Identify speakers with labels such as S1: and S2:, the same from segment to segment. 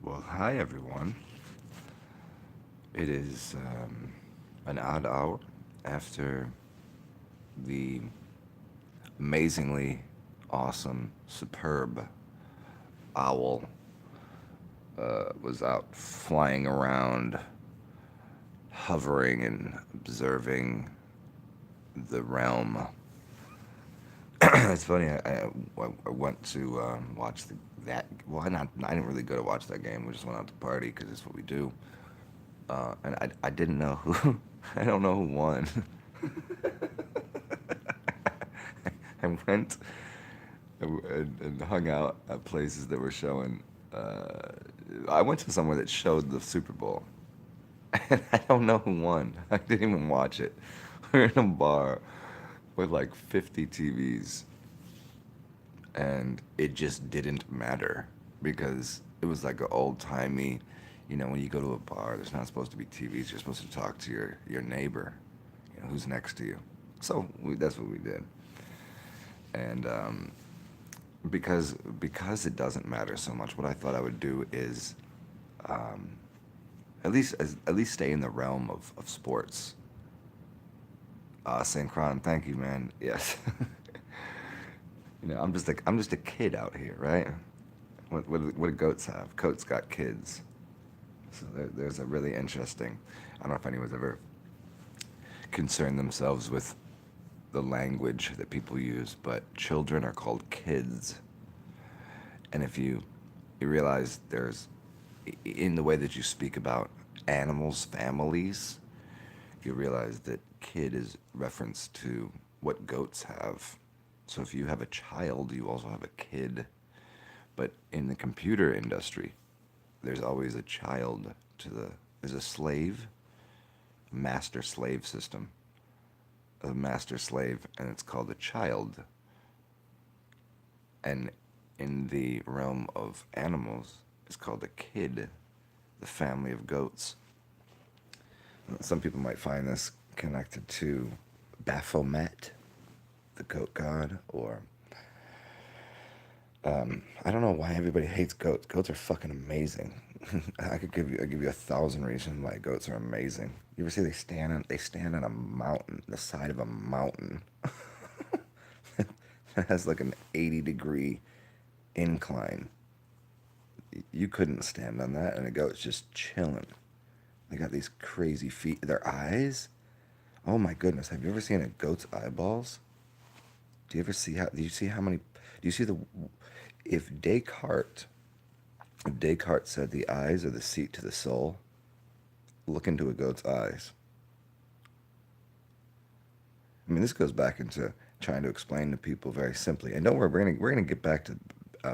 S1: Well, hi everyone. It is an odd hour after the amazingly awesome, superb owl was out flying around, hovering and observing the realm. It's funny. I went to watch that. Well, not. I didn't really go to watch that game. We just went out to party because it's what we do. And I didn't know who. I don't know who won. I went and hung out at places that were showing. Uh, I went to somewhere that showed the Super Bowl, and I don't know who won. I didn't even watch it. We are in a bar with like 50 TVs, and it just didn't matter because it was like an old timey. When you go to a bar, there's not supposed to be TVs. You're supposed to talk to your neighbor, who's next to you. So that's what we did, and because it doesn't matter so much, what I thought I would do is at least stay in the realm of sports. Synchron, thank you, man. Yes, I'm just a kid out here, right? What do goats have? Goats got kids. So there's a really interesting. I don't know if anyone's ever concerned themselves with the language that people use, but children are called kids. And if you realize there's in the way that you speak about animals, families, you realize that kid is reference to what goats have. So if you have a child, you also have a kid. But in the computer industry, there's always a child there's a slave, master slave system, a master slave, and it's called a child. And in the realm of animals, it's called a kid, the family of goats. Some people might find this connected to Baphomet, the goat god, or I don't know why everybody hates goats. Goats are fucking amazing. I give you 1,000 reasons why goats are amazing. You ever see they stand on a mountain, the side of a mountain that has like an 80-degree incline. You couldn't stand on that, and a goat's just chilling. They got these crazy feet. Their eyes. Oh my goodness! Have you ever seen a goat's eyeballs? Do you ever see how? Do you see how many? Do you see the? If Descartes, if Descartes said the eyes are the seat to the soul, look into a goat's eyes. I mean, this goes back into trying to explain to people very simply. And don't worry, we're gonna get back to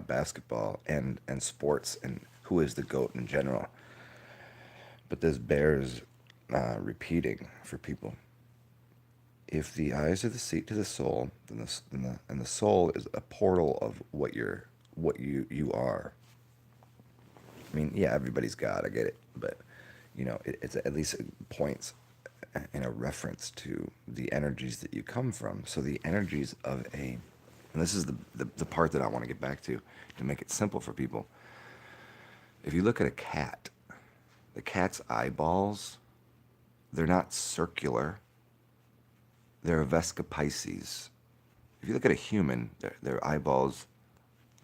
S1: basketball and sports and who is the goat in general. But this bears repeating for people. If the eyes are the seat to the soul, then the soul is a portal of what you are. I mean, yeah, everybody's God, I get it, but it's at least points in a reference to the energies that you come from. So the energies of and this is the part that I want to get back to make it simple for people. If you look at a cat, the cat's eyeballs, they're not circular, they're a Vesca Pisces. If you look at a human, their eyeballs,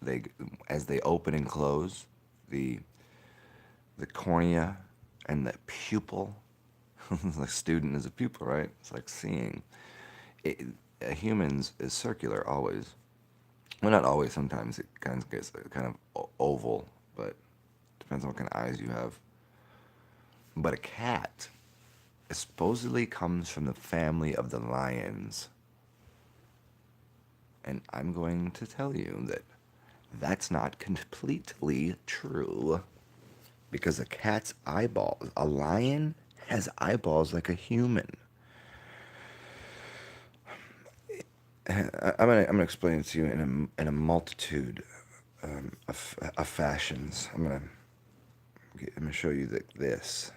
S1: they as they open and close, the the cornea and the pupil. The student is a pupil, right? It's like seeing. It, a human's is circular always. Well, not always. Sometimes it kind of gets kind of oval, but depends on what kind of eyes you have. But a cat supposedly comes from the family of the lions, and I'm going to tell you that that's not completely true. Because a cat's eyeballs, a lion has eyeballs like a human. I'm gonna explain it to you in a multitude of fashions. I'm gonna show you this.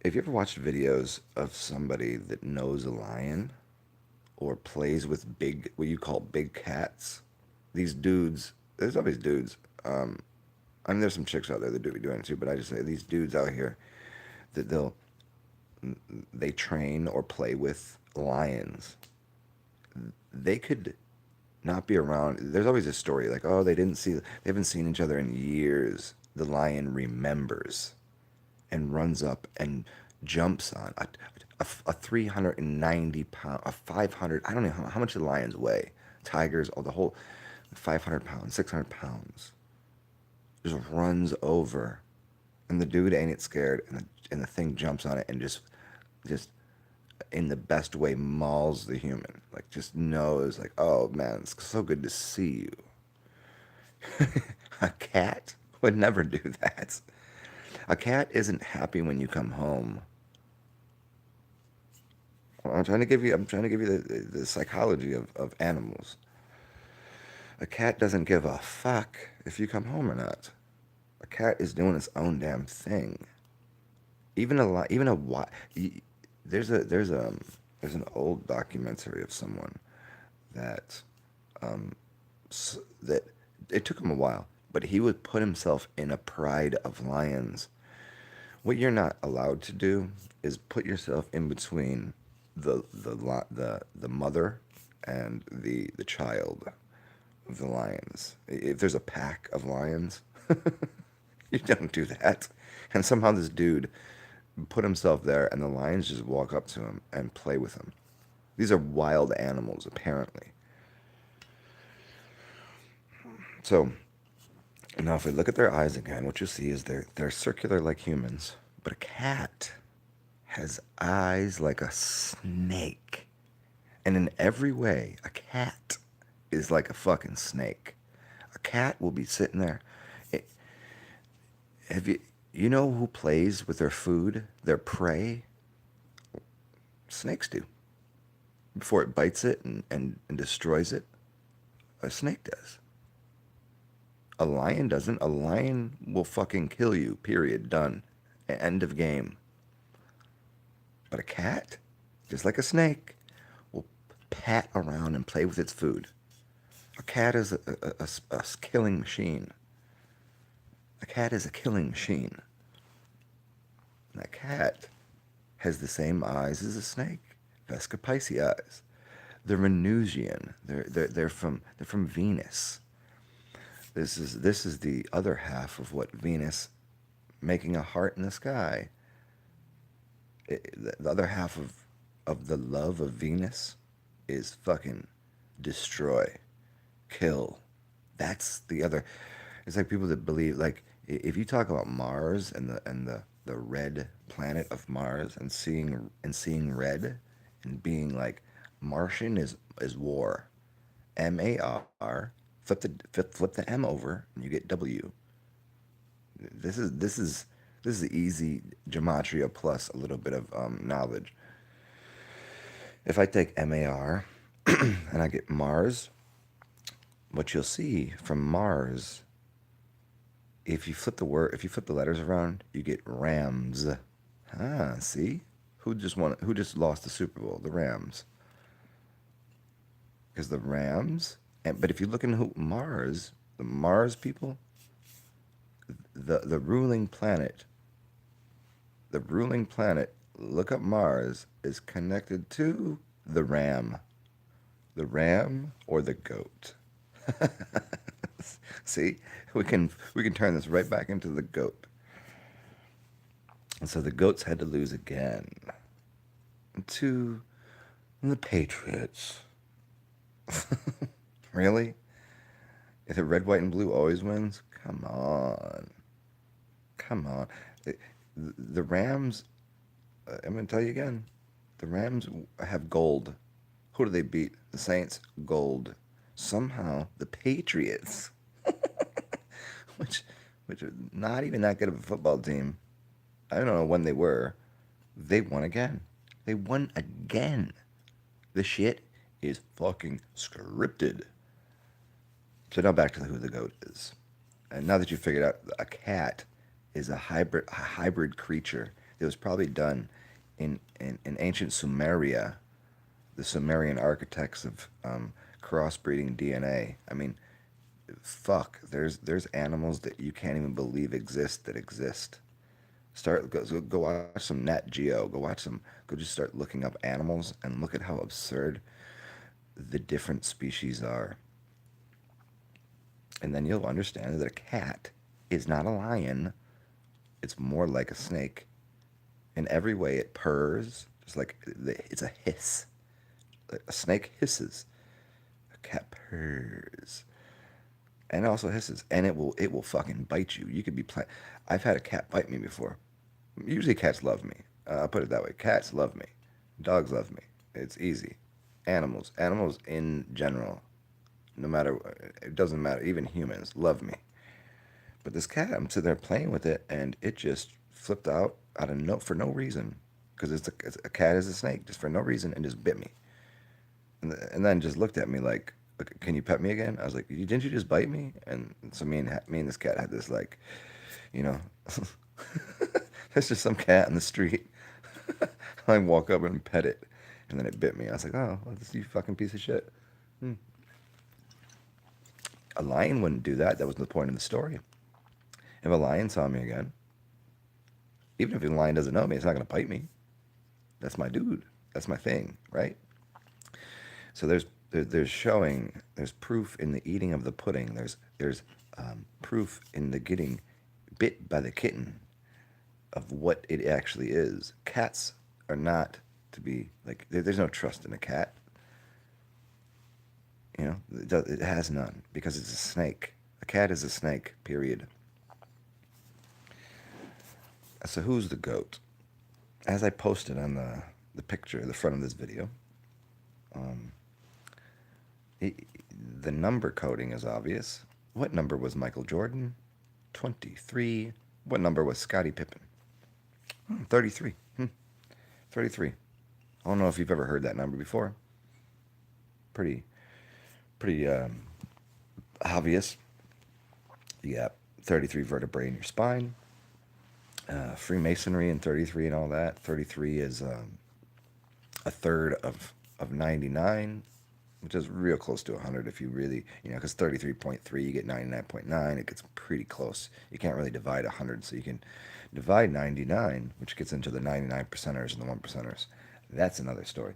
S1: If you ever watched videos of somebody that knows a lion or plays with what you call big cats, these dudes, there's always dudes. I mean, there's some chicks out there that do be doing it too, but I just say these dudes out here that they train or play with lions. They could not be around. There's always a story like, oh, they haven't seen each other in years. The lion remembers and runs up and jumps on a 390 pound, a 500. I don't know how much the lions weigh. Tigers, oh, the whole 500 pounds, 600 pounds, just runs over, and the dude ain't scared, and the thing jumps on it and just in the best way mauls the human. Like just knows, like, oh man, it's so good to see you. A cat would never do that. A cat isn't happy when you come home. Well, I'm trying to give you the psychology of animals. A cat doesn't give a fuck if you come home or not. A cat is doing its own damn thing. Even a lot, even a what? There's an old documentary of someone that that it took him a while, but he would put himself in a pride of lions. What you're not allowed to do is put yourself in between the mother and the child of the lions. If there's a pack of lions, you don't do that. And somehow this dude put himself there, and the lions just walk up to him and play with him. These are wild animals, apparently. So now, if we look at their eyes again, what you'll see is they're circular like humans, but a cat has eyes like a snake. And in every way, a cat is like a fucking snake. A cat will be sitting there. It, have you know who plays with their food, their prey? Snakes do. Before it bites it and destroys it, a snake does. A lion doesn't. A lion will fucking kill you, period. Done. End of game. But a cat, just like a snake, will pat around and play with its food. A cat is a killing machine. A cat is a killing machine. And a cat has the same eyes as a snake. Vesca Pisces eyes. They're Venusian. They're from Venus. This is the other half of what Venus making a heart in the sky. The other half of the love of Venus is fucking destroy, kill. That's the other. It's like people that believe, like, if you talk about Mars and the red planet of Mars and seeing red and being like, Martian is war. MAR, flip the M over and you get W. This is the easy gematria plus a little bit of knowledge. If I take MAR and I get Mars, what you'll see from Mars, if you flip the letters around, you get Rams. Ah, see? Who just lost the Super Bowl? The Rams. Because the Rams, but if you look into Mars, the Mars people, the ruling planet, look up Mars, is connected to the ram. The ram or the goat. See, we can turn this right back into the goat. And so the goats had to lose again to the Patriots. Really? If the red, white, and blue always wins? Come on. Come on. The Rams, I'm going to tell you again, the Rams have gold. Who do they beat? The Saints, gold. Somehow, the Patriots, which which are not even that good of a football team, I don't know when they won again. They won again. The shit is fucking scripted. So now back to who the goat is. And now that you figured out a cat is a hybrid creature that was probably done in ancient Sumeria, the Sumerian architects of crossbreeding DNA. I mean, fuck, there's animals that you can't even believe exist that exist. Go watch some Nat Geo. Go just start looking up animals and look at how absurd the different species are, and then you'll understand that a cat is not a lion. It's more like a snake. In every way, it purrs, just like it's a hiss. A snake hisses. A cat purrs, and it also hisses, and it will fucking bite you. You could be playing. I've had a cat bite me before. Usually, cats love me. I'll put it that way. Cats love me. Dogs love me. It's easy. Animals in general, no matter, it doesn't matter. Even humans love me. But this cat, I'm sitting there playing with it, and it just flipped out of no for no reason, because a cat is a snake, just for no reason, and just bit me, and then just looked at me like, "Okay, can you pet me again?" I was like, Didn't you just bite me?" And so me and this cat had this like, you know, there's just some cat in the street. I walk up and pet it, and then it bit me. I was like, "Oh, well, this you fucking piece of shit." Hmm. A lion wouldn't do that. That was the point of the story. If a lion saw me again, even if the lion doesn't know me, it's not going to bite me. That's my dude. That's my thing, right? So there's proof in the eating of the pudding. There's proof in the getting bit by the kitten of what it actually is. Cats are not to be like. There's no trust in a cat. It has none because it's a snake. A cat is a snake. Period. So who's the goat? As I posted on the picture, the front of this video, um, it, the number coding is obvious. What number was Michael Jordan? 23. What number was Scottie Pippen? 33. 33. I don't know if you've ever heard that number before. Pretty, pretty obvious. You got 33 vertebrae in your spine. Freemasonry and 33 and all that. 33 is a third of 99, which is real close to 100 if you really, because 33.3, you get 99.9. It gets pretty close. You can't really divide 100, so you can divide 99, which gets into the 99 percenters and the 1 percenters. That's another story.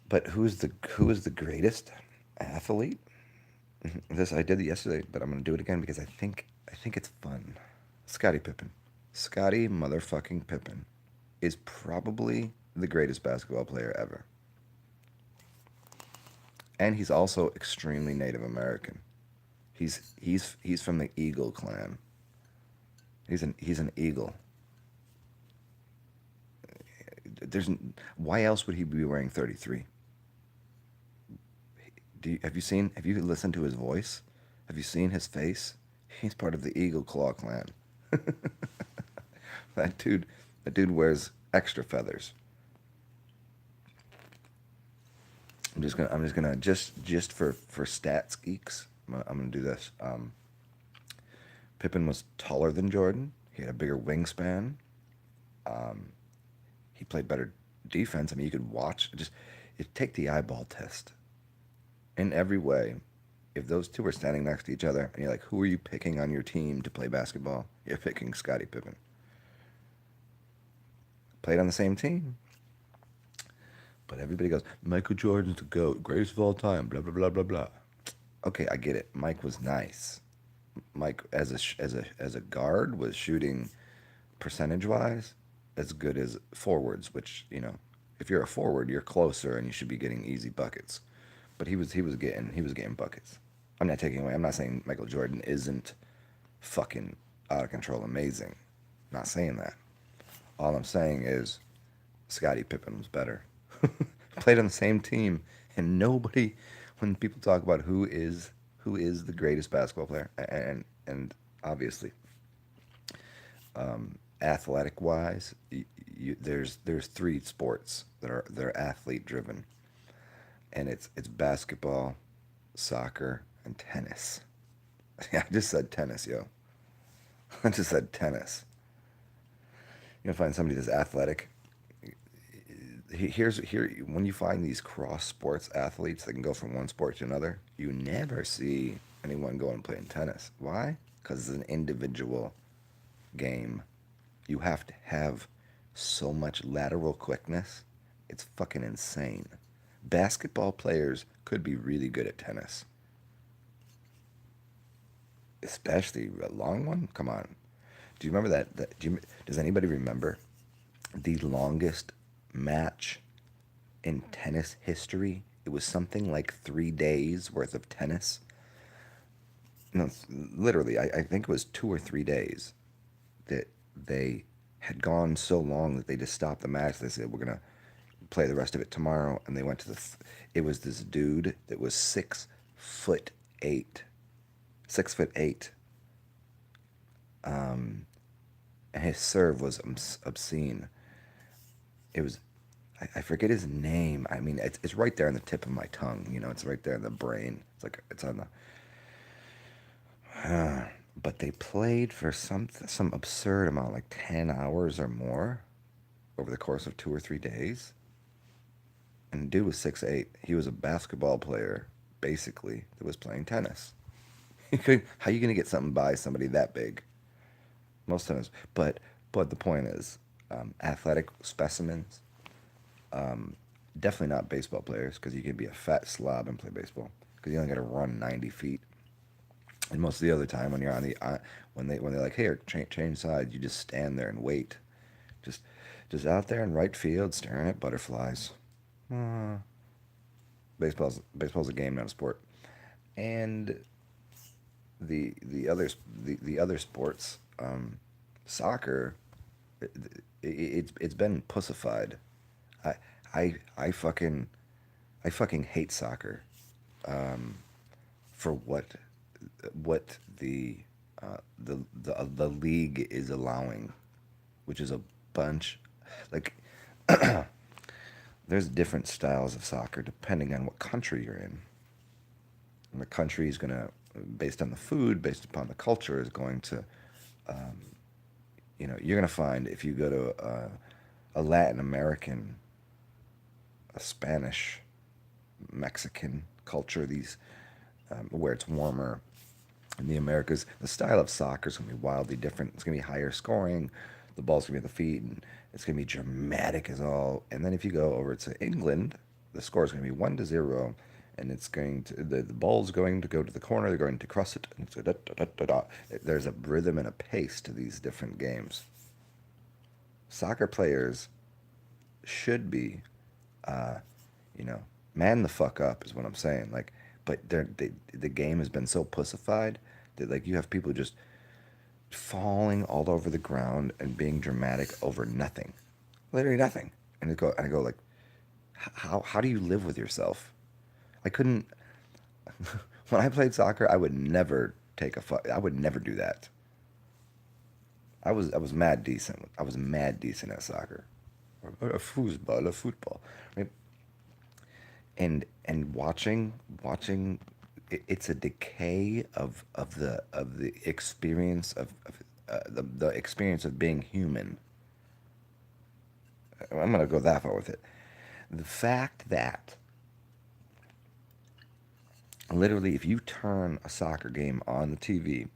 S1: But who is the greatest athlete? This I did it yesterday, but I'm gonna do it again because I think it's fun. Scottie Pippen. Scottie motherfucking Pippen is probably the greatest basketball player ever. And he's also extremely Native American. He's from the Eagle clan. He's an Eagle. There's Why else would he be wearing 33? Have you listened to his voice? Have you seen his face? He's part of the Eagle Claw clan. That dude wears extra feathers. I'm just for stats geeks. I'm gonna do this. Pippen was taller than Jordan. He had a bigger wingspan. Um, he played better defense. I mean, you could watch. You take the eyeball test in every way. If those two were standing next to each other, and you're like, who are you picking on your team to play basketball? You're picking Scottie Pippen. Played on the same team, but everybody goes, Michael Jordan's the GOAT, greatest of all time, blah, blah, blah, blah, blah. Okay, I get it. Mike was nice. Mike, as a guard, was shooting percentage wise as good as forwards, which, if you're a forward, you're closer and you should be getting easy buckets. But he was getting buckets. I'm not taking away. I'm not saying Michael Jordan isn't fucking out of control amazing. I'm not saying that. All I'm saying is Scottie Pippen was better. Played on the same team, and nobody, when people talk about who is the greatest basketball player, and obviously, athletic wise, there's three sports that are athlete driven, and it's basketball, soccer, and tennis. Yeah, I just said tennis, yo. I just said tennis. You'll find somebody that's athletic. Here when you find these cross sports athletes that can go from one sport to another, you never see. anyone going and playing tennis. Why? Because it's an individual game. You have to have so much lateral quickness. It's fucking insane. Basketball players could be really good at tennis, especially a long one. Come on. Do you remember does anybody remember the longest match in tennis history? It was something like 3 days worth of tennis. No, literally, I think it was 2 or 3 days that they had gone so long that they just stopped the match. They said, we're going to play the rest of it tomorrow. And they went to it was this dude that was 6'8", 6'8". And his serve was obscene. It was, I forget his name. I mean, it's right there on the tip of my tongue. It's right there in the brain. It's like, it's on the, but they played for some absurd amount, like 10 hours or more over the course of 2 or 3 days. And the dude was 6'8". He was a basketball player, basically, that was playing tennis. How are you going to get something by somebody that big? Most times. But the point is, athletic specimens, definitely not baseball players, because you can be a fat slob and play baseball, because you only got to run 90 feet. And most of the other time, when you're on the when they're like, "Hey, change sides," you just stand there and wait, just out there in right field, staring at butterflies. Uh, baseball's a game, not a sport. And the other sports, soccer, it's been pussified. I I fucking hate soccer, for what the league is allowing, which is a bunch, like, there's different styles of soccer depending on what country you're in. And the country is gonna, based on the food, based upon the culture, is going to, you're gonna find, if you go to a Latin American, a Spanish, Mexican culture, these, where it's warmer. In the Americas, the style of soccer is going to be wildly different. It's going to be higher scoring. The ball's going to be at the feet, and it's going to be dramatic as all. And then if you go over to England, the score is going to be 1-0, and it's going to the ball's going to go to the corner. They're going to cross it. And it's da, da, da, da, da. There's a rhythm and a pace to these different games. Soccer players should be, uh, you know, man the fuck up is what I'm saying. Like, but the game has been so pussified that, like, you have people just falling all over the ground and being dramatic over nothing, literally nothing. And I go like, how do you live with yourself? I couldn't. When I played soccer, I would never I would never do that. I was mad decent. I was mad decent at soccer, or foosball, or football. Right? And watching, it's a decay of the experience of the experience of being human. I'm gonna go that far with it. The fact that, literally, if you turn a soccer game on the TV,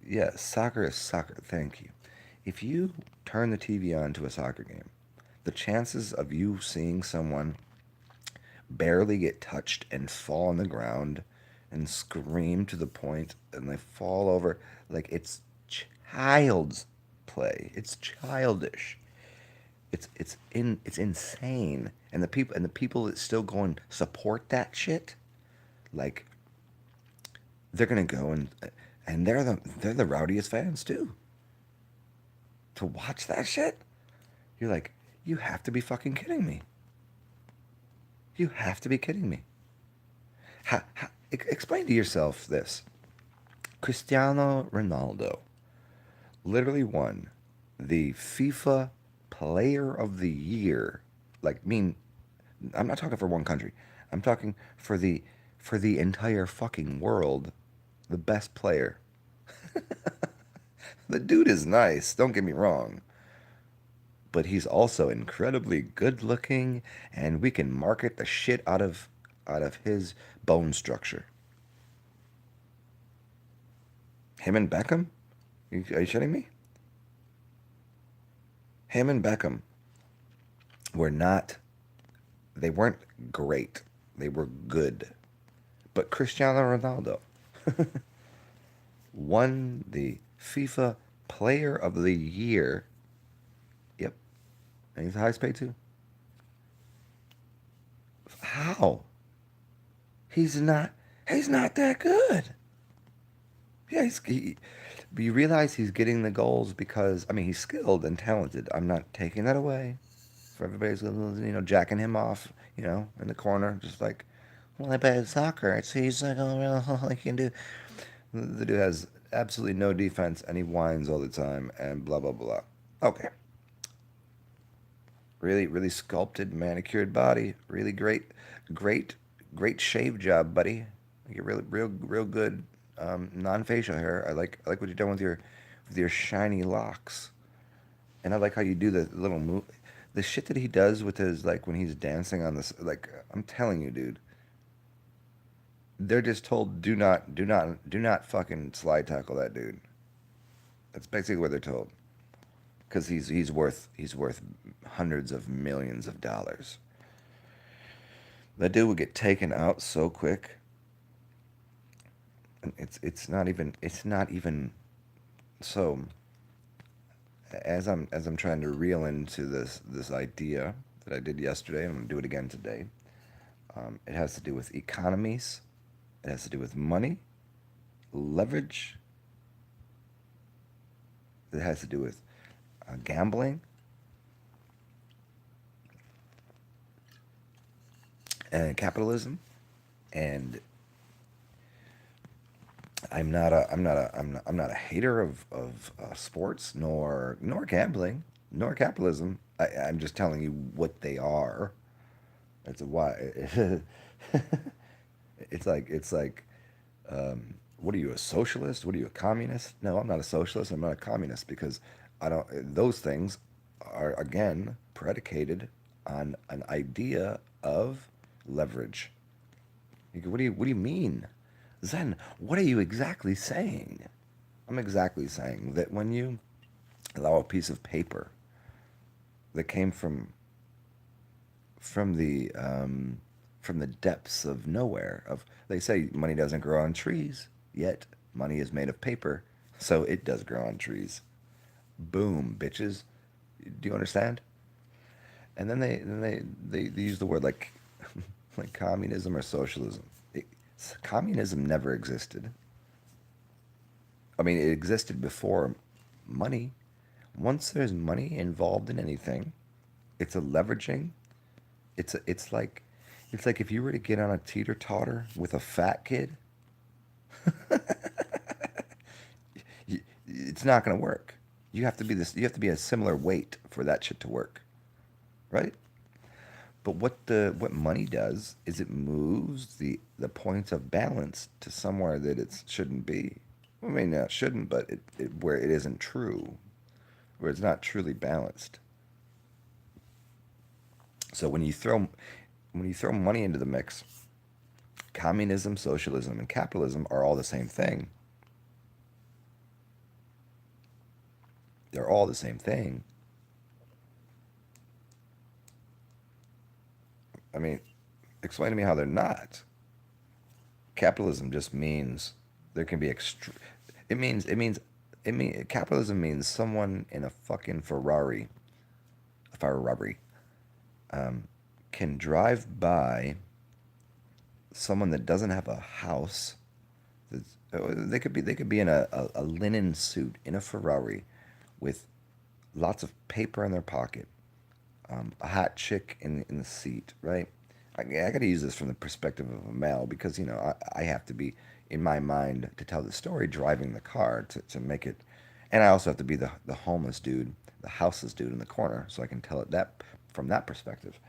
S1: yeah, soccer is soccer. Thank you. If you turn the TV on to a soccer game, the chances of you seeing someone barely get touched and fall on the ground and scream to the point and they fall over, like, it's child's play. It's childish. It's insane. And the people that still go and support that shit, like, they're gonna go and they're the rowdiest fans too. To watch that shit, you're like, you have to be fucking kidding me. You have to be kidding me. Explain to yourself this. Cristiano Ronaldo literally won the FIFA Player of the Year. Like, I'm not talking for one country. I'm talking for the entire fucking world. The best player. The dude is nice, don't get me wrong, but he's also incredibly good looking, and we can market the shit out of his bone structure. Him and Beckham? Are you shitting me? Him and Beckham were not, they weren't great. They were good. But Cristiano Ronaldo won the FIFA Player of the Year. Yep. And he's the highest paid too. How? He's not. He's not that good. Yeah, but you realize he's getting the goals because I mean he's skilled and talented. I'm not taking that away. For everybody's jacking him off, in the corner, just like, well, I play soccer. It's he's like, oh, well, all I can do. The dude has absolutely no defense and he whines all the time and blah blah blah. Okay, really, really sculpted, manicured body. Really great, great shave job, buddy. You get real good non-facial hair. I like what you've done with your shiny locks, and I like how you do the little move, the shit that he does with his like when he's dancing on this. Like I'm telling you, dude, they're just told do not fucking slide tackle that dude. That's basically what they're told because he's worth hundreds of millions of dollars. That dude would get taken out so quick. And it's not even so as I'm trying to reel into this idea that I did yesterday, I'm gonna do it again today. It has to do with economies. It has to do with money, leverage. It has to do with gambling and capitalism. And I'm not a hater of sports nor gambling nor capitalism. I'm just telling you what they are. It's a why. It's like what are you, a socialist? What are you, a communist? No, I'm not a socialist. I'm not a communist because I don't. Those things are again predicated on an idea of leverage. You go, what do you mean, Zen? What are you exactly saying? I'm exactly saying that when you allow a piece of paper that came from the from the depths of nowhere of they say money doesn't grow on trees, yet money is made of paper, so it does grow on trees. Boom, bitches. Do you understand? And then they use the word like like communism or socialism. It, Communism never existed. I mean, it existed before money. Once there's money involved in anything, it's a leveraging. It's like if you were to get on a teeter totter with a fat kid, it's not going to work. You have to be this. You have to be a similar weight for that shit to work, right? But what money does is it moves the point of balance to somewhere that it shouldn't be. I mean, not shouldn't, but where it isn't true, where it's not truly balanced. So when you throw money into the mix, communism, socialism, and capitalism are all the same thing. They're all the same thing. I mean, explain to me how they're not. Capitalism just means there can be It means capitalism means someone in a fucking Ferrari, can drive by someone that doesn't have a house. They could be in a linen suit in a Ferrari with lots of paper in their pocket, a hot chick in the seat, right? I got to use this from the perspective of a male because I have to be in my mind to tell the story driving the car to make it, and I also have to be the homeless dude, the houseless dude in the corner, so I can tell it that from that perspective.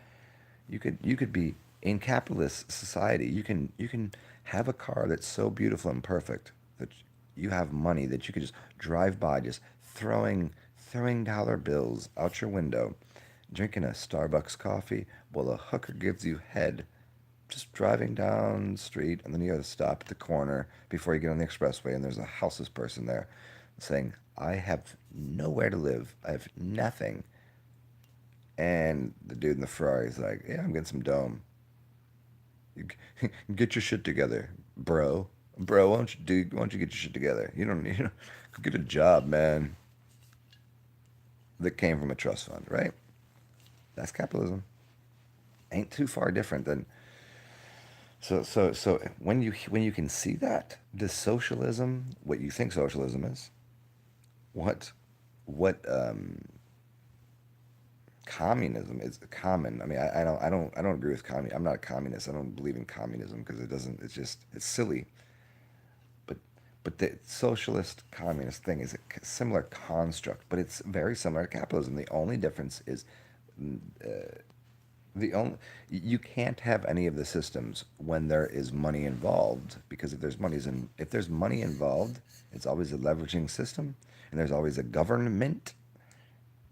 S1: You could be in capitalist society. You can have a car that's so beautiful and perfect that you have money that you could just drive by, just throwing dollar bills out your window, drinking a Starbucks coffee while a hooker gives you head just driving down the street, and then you got to stop at the corner before you get on the expressway, and there's a houseless person there saying, I have nowhere to live. I have nothing. And the dude in the Ferrari is like, yeah, I'm getting some dome. You, get your shit together, bro. Bro, why don't you get your shit together? Go get a job, man. That came from a trust fund, right? That's capitalism. Ain't too far different than so when you can see that the socialism, what you think socialism is, what what communism is common. I mean, I don't agree with communism. I'm not a communist. I don't believe in communism because it doesn't. It's silly. But but the socialist communist thing is a similar construct, but it's very similar to capitalism. The only difference is the only you can't have any of the systems when there is money involved because if there's money involved, it's always a leveraging system, and there's always a government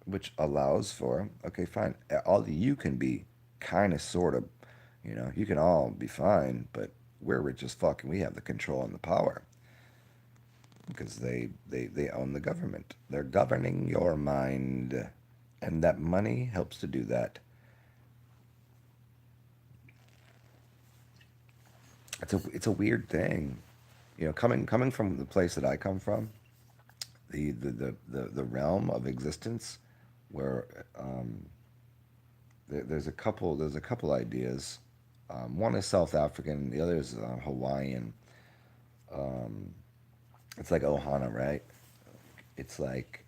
S1: which allows for, okay, fine, all you can be kind of sort of, you can all be fine, but we're rich as fuck and we have the control and the power because they own the government. They're governing your mind, and that money helps to do that. It's a weird thing, coming from the place that I come from, the realm of existence where there's a couple ideas. One is South African, the other is Hawaiian. Um, it's like Ohana, right? It's like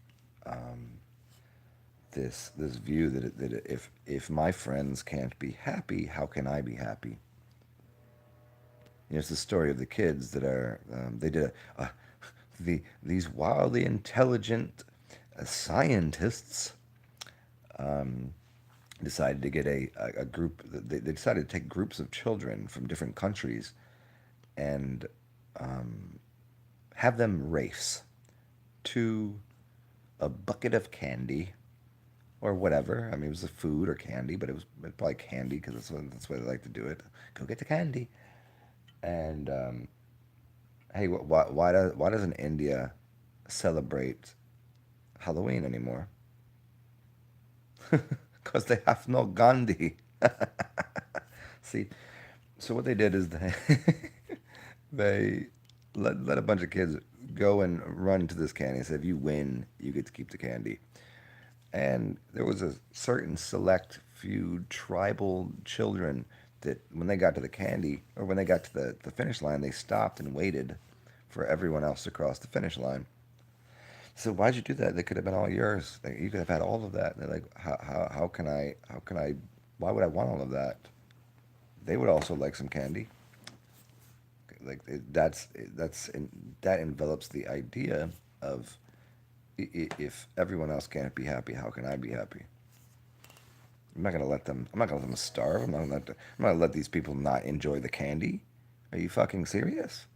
S1: this view if my friends can't be happy, how can I be happy? It's the story of the kids that are they did these wildly intelligent scientists decided to get a group. They decided to take groups of children from different countries and have them race to a bucket of candy or whatever. I mean, it was a food or candy, but it was probably candy because that's why they like to do it. Go get the candy. And hey, why doesn't India celebrate Halloween anymore? Because they have no Gandhi. See, so what they did is they let a bunch of kids go and run to this candy and said, if you win, you get to keep the candy. And there was a certain select few tribal children that when they got to the candy, or when they got to the finish line, they stopped and waited for everyone else to cross the finish line. So why'd you do that? They could have been all yours. You could have had all of that. And they're like, how can I, why would I want all of that? They would also like some candy. Like that envelops the idea of, if everyone else can't be happy, how can I be happy? I'm not gonna let them starve. I'm not gonna let these people not enjoy the candy. Are you fucking serious?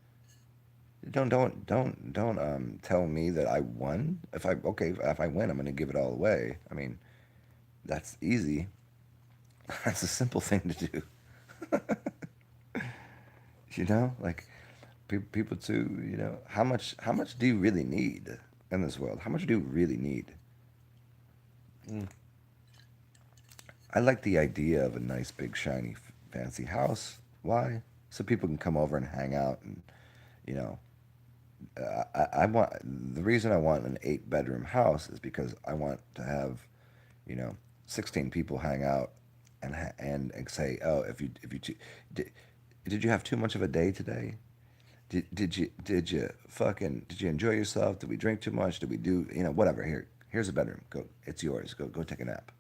S1: Don't tell me that I won. If I win, I'm gonna give it all away. I mean, that's easy. That's a simple thing to do. Like people too. How much do you really need in this world? How much do you really need? Mm. I like the idea of a nice, big, shiny, fancy house. Why? So people can come over and hang out, and you know, I want the reason I want an 8 bedroom house is because I want to have, you know, 16 people hang out and say, oh, did you have too much of a day today? Did you enjoy yourself? Did we drink too much? Did we do, whatever? Here's a bedroom. Go, it's yours. Go take a nap.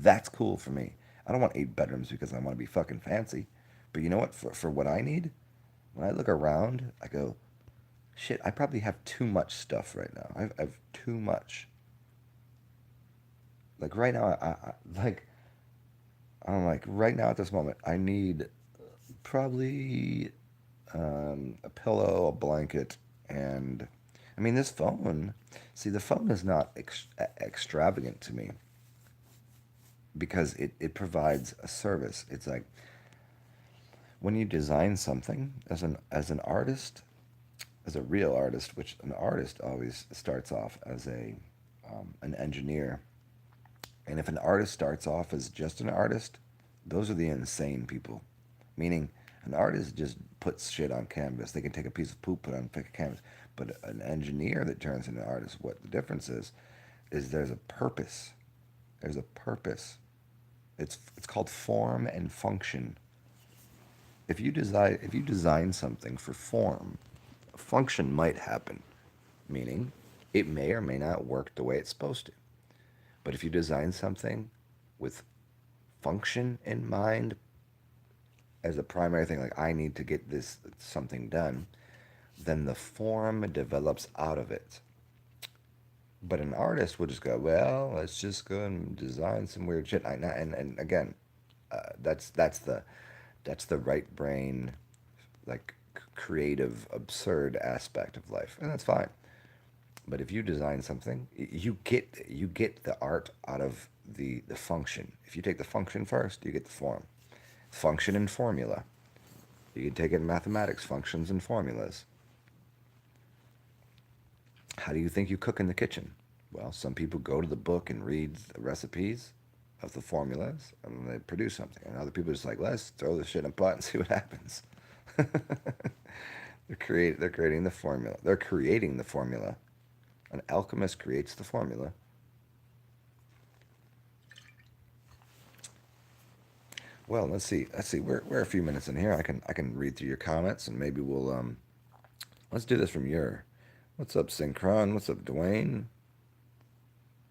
S1: That's cool for me. I don't want 8 bedrooms because I want to be fucking fancy. But you know what? For what I need, when I look around, I go, shit, I probably have too much stuff right now. I've too much. Like right now, I'm like right now at this moment, I need probably a pillow, a blanket, and I mean this phone. See, the phone is not extravagant to me because it provides a service. It's like When you design something as an artist, as a real artist, which an artist always starts off as an engineer, and if an artist starts off as just an artist, those are the insane people. Meaning, an artist just puts shit on canvas. They can take a piece of poop, put it on fake canvas. But an engineer that turns into an artist, what the difference is there's a purpose. There's a purpose. It's called form and function. If you design something for form, function might happen, meaning it may or may not work the way it's supposed to. But if you design something with function in mind as a primary thing, like I need to get this something done, then the form develops out of it. But an artist would just go, well, let's just go and design some weird shit. And again, that's the right brain, like creative, absurd aspect of life, and that's fine. But if you design something, you get the art out of the function. If you take the function first, you get the form. Function and formula. You can take it in mathematics, functions and formulas. How do you think you cook in the kitchen? Well, some people go to the book and read the recipes of the formulas and they produce something. And other people are just like, let's throw this shit in a pot and see what happens. They're creating the formula. They're creating the formula. An alchemist creates the formula. Well, let's see. Let's see. We're a few minutes in here. I can read through your comments and maybe we'll let's do this from your. What's up, Synchron? What's up, Dwayne?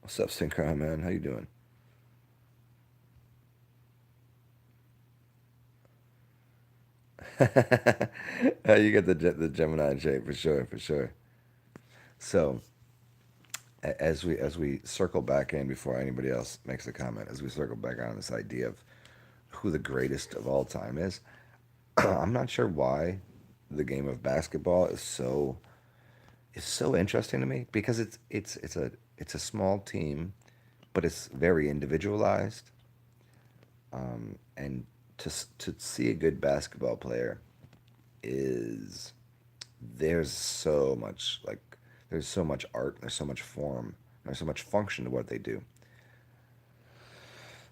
S1: What's up, Synchron, man? How you doing? You get the Gemini in shape for sure, for sure. So as we circle back in before anybody else makes a comment, as we circle back on this idea of who the greatest of all time is, I'm not sure why the game of basketball is so interesting to me because it's a small team, but it's very individualized. And to see a good basketball player is there's so much like there's so much art, there's so much form, there's so much function to what they do.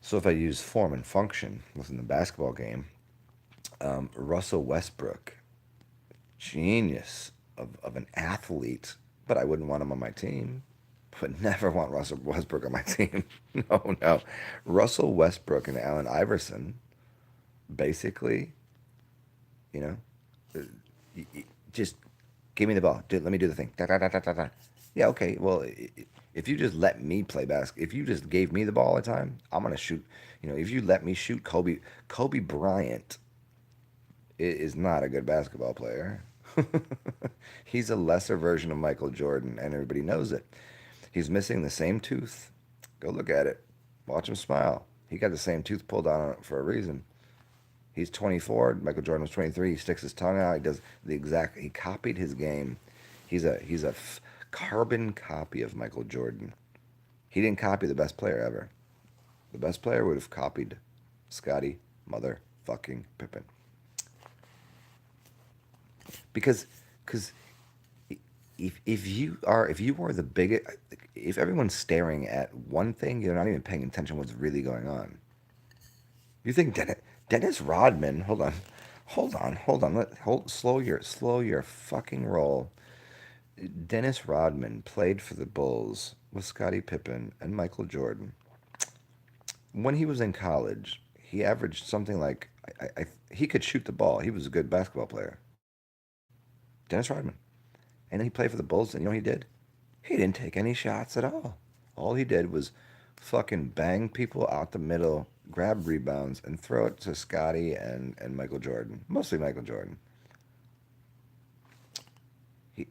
S1: So if I use form and function within the basketball game, Russell Westbrook, genius of an athlete, but I wouldn't want him on my team. Would never want Russell Westbrook on my team. No, no. Russell Westbrook and Allen Iverson, basically, you know, just give me the ball. Let me do the thing. Da, da, da, da, da, da. Yeah, okay. Well, if you just let me play basketball, if you just gave me the ball all the time, I'm gonna shoot. If you let me shoot, Kobe Bryant is not a good basketball player. He's a lesser version of Michael Jordan, and everybody knows it. He's missing the same tooth. Go look at it. Watch him smile. He got the same tooth pulled out on it for a reason. He's 24. Michael Jordan was 23. He sticks his tongue out. He does the exact. He copied his game. He's a carbon copy of Michael Jordan. He didn't copy the best player ever. The best player would have copied Scotty motherfucking Pippen. Because if you are the biggest, if everyone's staring at one thing, you're not even paying attention to what's really going on. You think Dennis Rodman? Hold on. Slow your fucking roll. Dennis Rodman played for the Bulls with Scottie Pippen and Michael Jordan. When he was in college, he averaged something like he could shoot the ball. He was a good basketball player. Dennis Rodman. And then he played for the Bulls, and you know what he did? He didn't take any shots at all. All he did was fucking bang people out the middle, grab rebounds, and throw it to Scotty and Michael Jordan. Mostly Michael Jordan.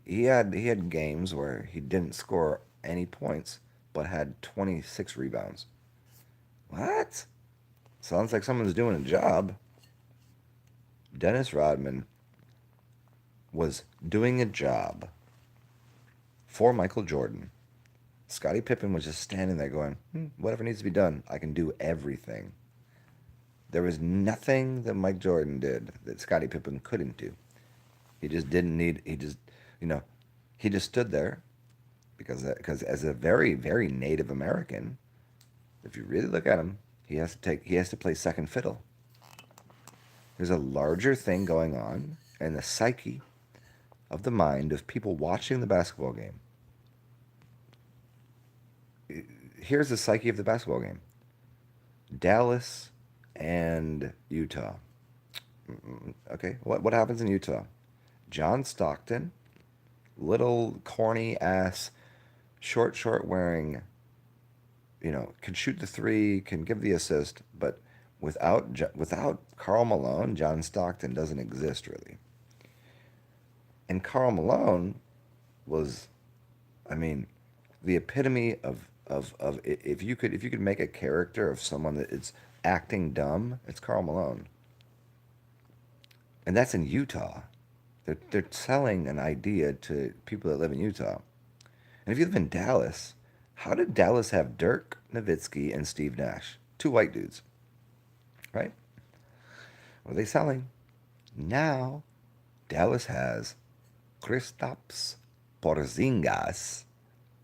S1: He had games where he didn't score any points, but had 26 rebounds. What? Sounds like someone's doing a job. Dennis Rodman was doing a job for Michael Jordan. Scottie Pippen was just standing there going, whatever needs to be done, I can do everything. There was nothing that Mike Jordan did that Scottie Pippen couldn't do. He just didn't need. He just, you know, he just stood there because as a very very Native American, if you really look at him, he has to play second fiddle. There's a larger thing going on in the psyche of the mind of people watching the basketball game. Here's the psyche of the basketball game: Dallas and Utah. Okay, what happens in Utah? John Stockton, little corny ass, short wearing, can shoot the three, can give the assist, but without Karl Malone, John Stockton doesn't exist really. And Karl Malone was, I mean, the epitome of if you could make a character of someone that is acting dumb, it's Karl Malone, and that's in Utah. They're selling an idea to people that live in Utah. And if you live in Dallas, how did Dallas have Dirk Nowitzki and Steve Nash, two white dudes, right? What are they selling? Now Dallas has Kristaps Porzingis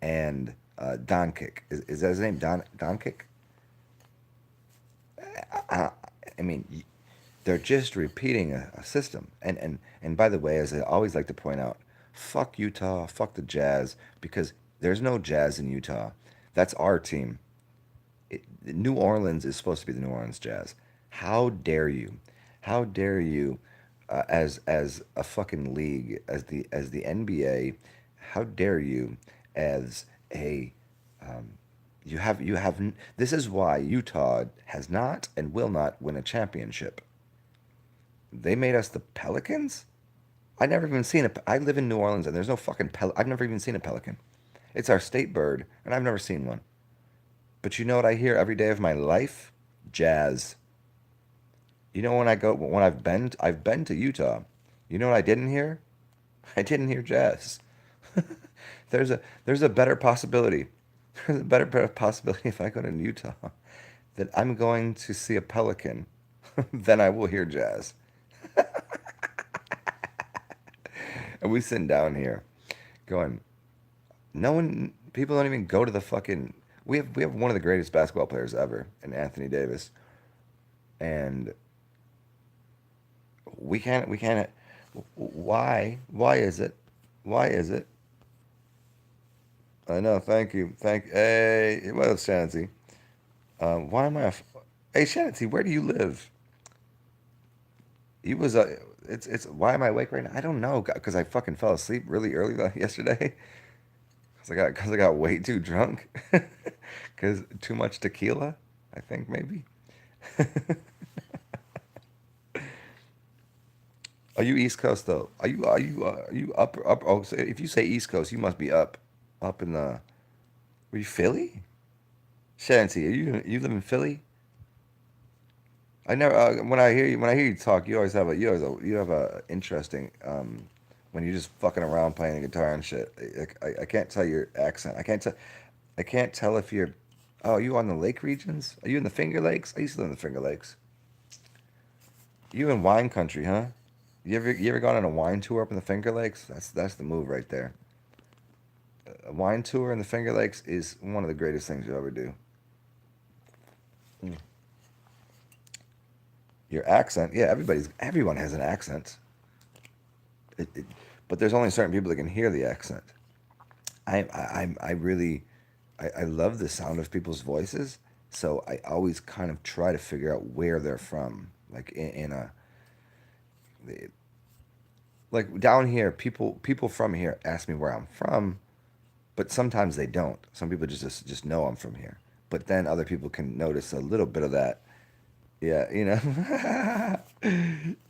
S1: and Doncic. Is that his name? Doncic? I, I mean, they're just repeating a system. And by the way, as I always like to point out, fuck Utah, fuck the Jazz, because there's no Jazz in Utah. That's our team. New Orleans is supposed to be the New Orleans Jazz. How dare you? How dare you, as a fucking league, as the NBA? How dare you, as a you have this is why Utah has not and will not win a championship. They made us the Pelicans. I never even seen a. I live in New Orleans and there's no fucking I've never even seen a pelican. It's our state bird and I've never seen one. But you know what I hear every day of my life? Jazz. You know when I've been to Utah. You know what I didn't hear? I didn't hear jazz. There's a better possibility. There's a better possibility if I go to Utah that I'm going to see a pelican than I will hear jazz. And we sitting down here going, no one, people don't even go to the fucking. We have one of the greatest basketball players ever, in Anthony Davis, and we can't. Why is it? Why is it? I know. Thank you. Hey, what else, Shanty? Why am I? Hey, Shanty, where do you live? He was. It's. Why am I awake right now? I don't know. Because I fucking fell asleep really early yesterday. Because I got way too drunk. Because too much tequila. I think maybe. Are you East Coast though? Are you up? Oh, so if you say East Coast, you must be up in the. Were you Philly? Shanty, you live in Philly? I never. When I hear you talk, you have a interesting when you're just fucking around playing the guitar and shit. I can't tell your accent. I can't tell if you're. Oh, are you on the lake regions? Are you in the Finger Lakes? I used to live in the Finger Lakes. You in wine country, huh? You ever gone on a wine tour up in the Finger Lakes? That's the move right there. A wine tour in the Finger Lakes is one of the greatest things you'll ever do. Mm. Your accent, yeah, everyone has an accent. It, it, but there's only certain people that can hear the accent. I really, I love the sound of people's voices. So I always kind of try to figure out where they're from. Like in a, like down here, people from here ask me where I'm from, but sometimes they don't. Some people just know I'm from here. But then other people can notice a little bit of that. Yeah,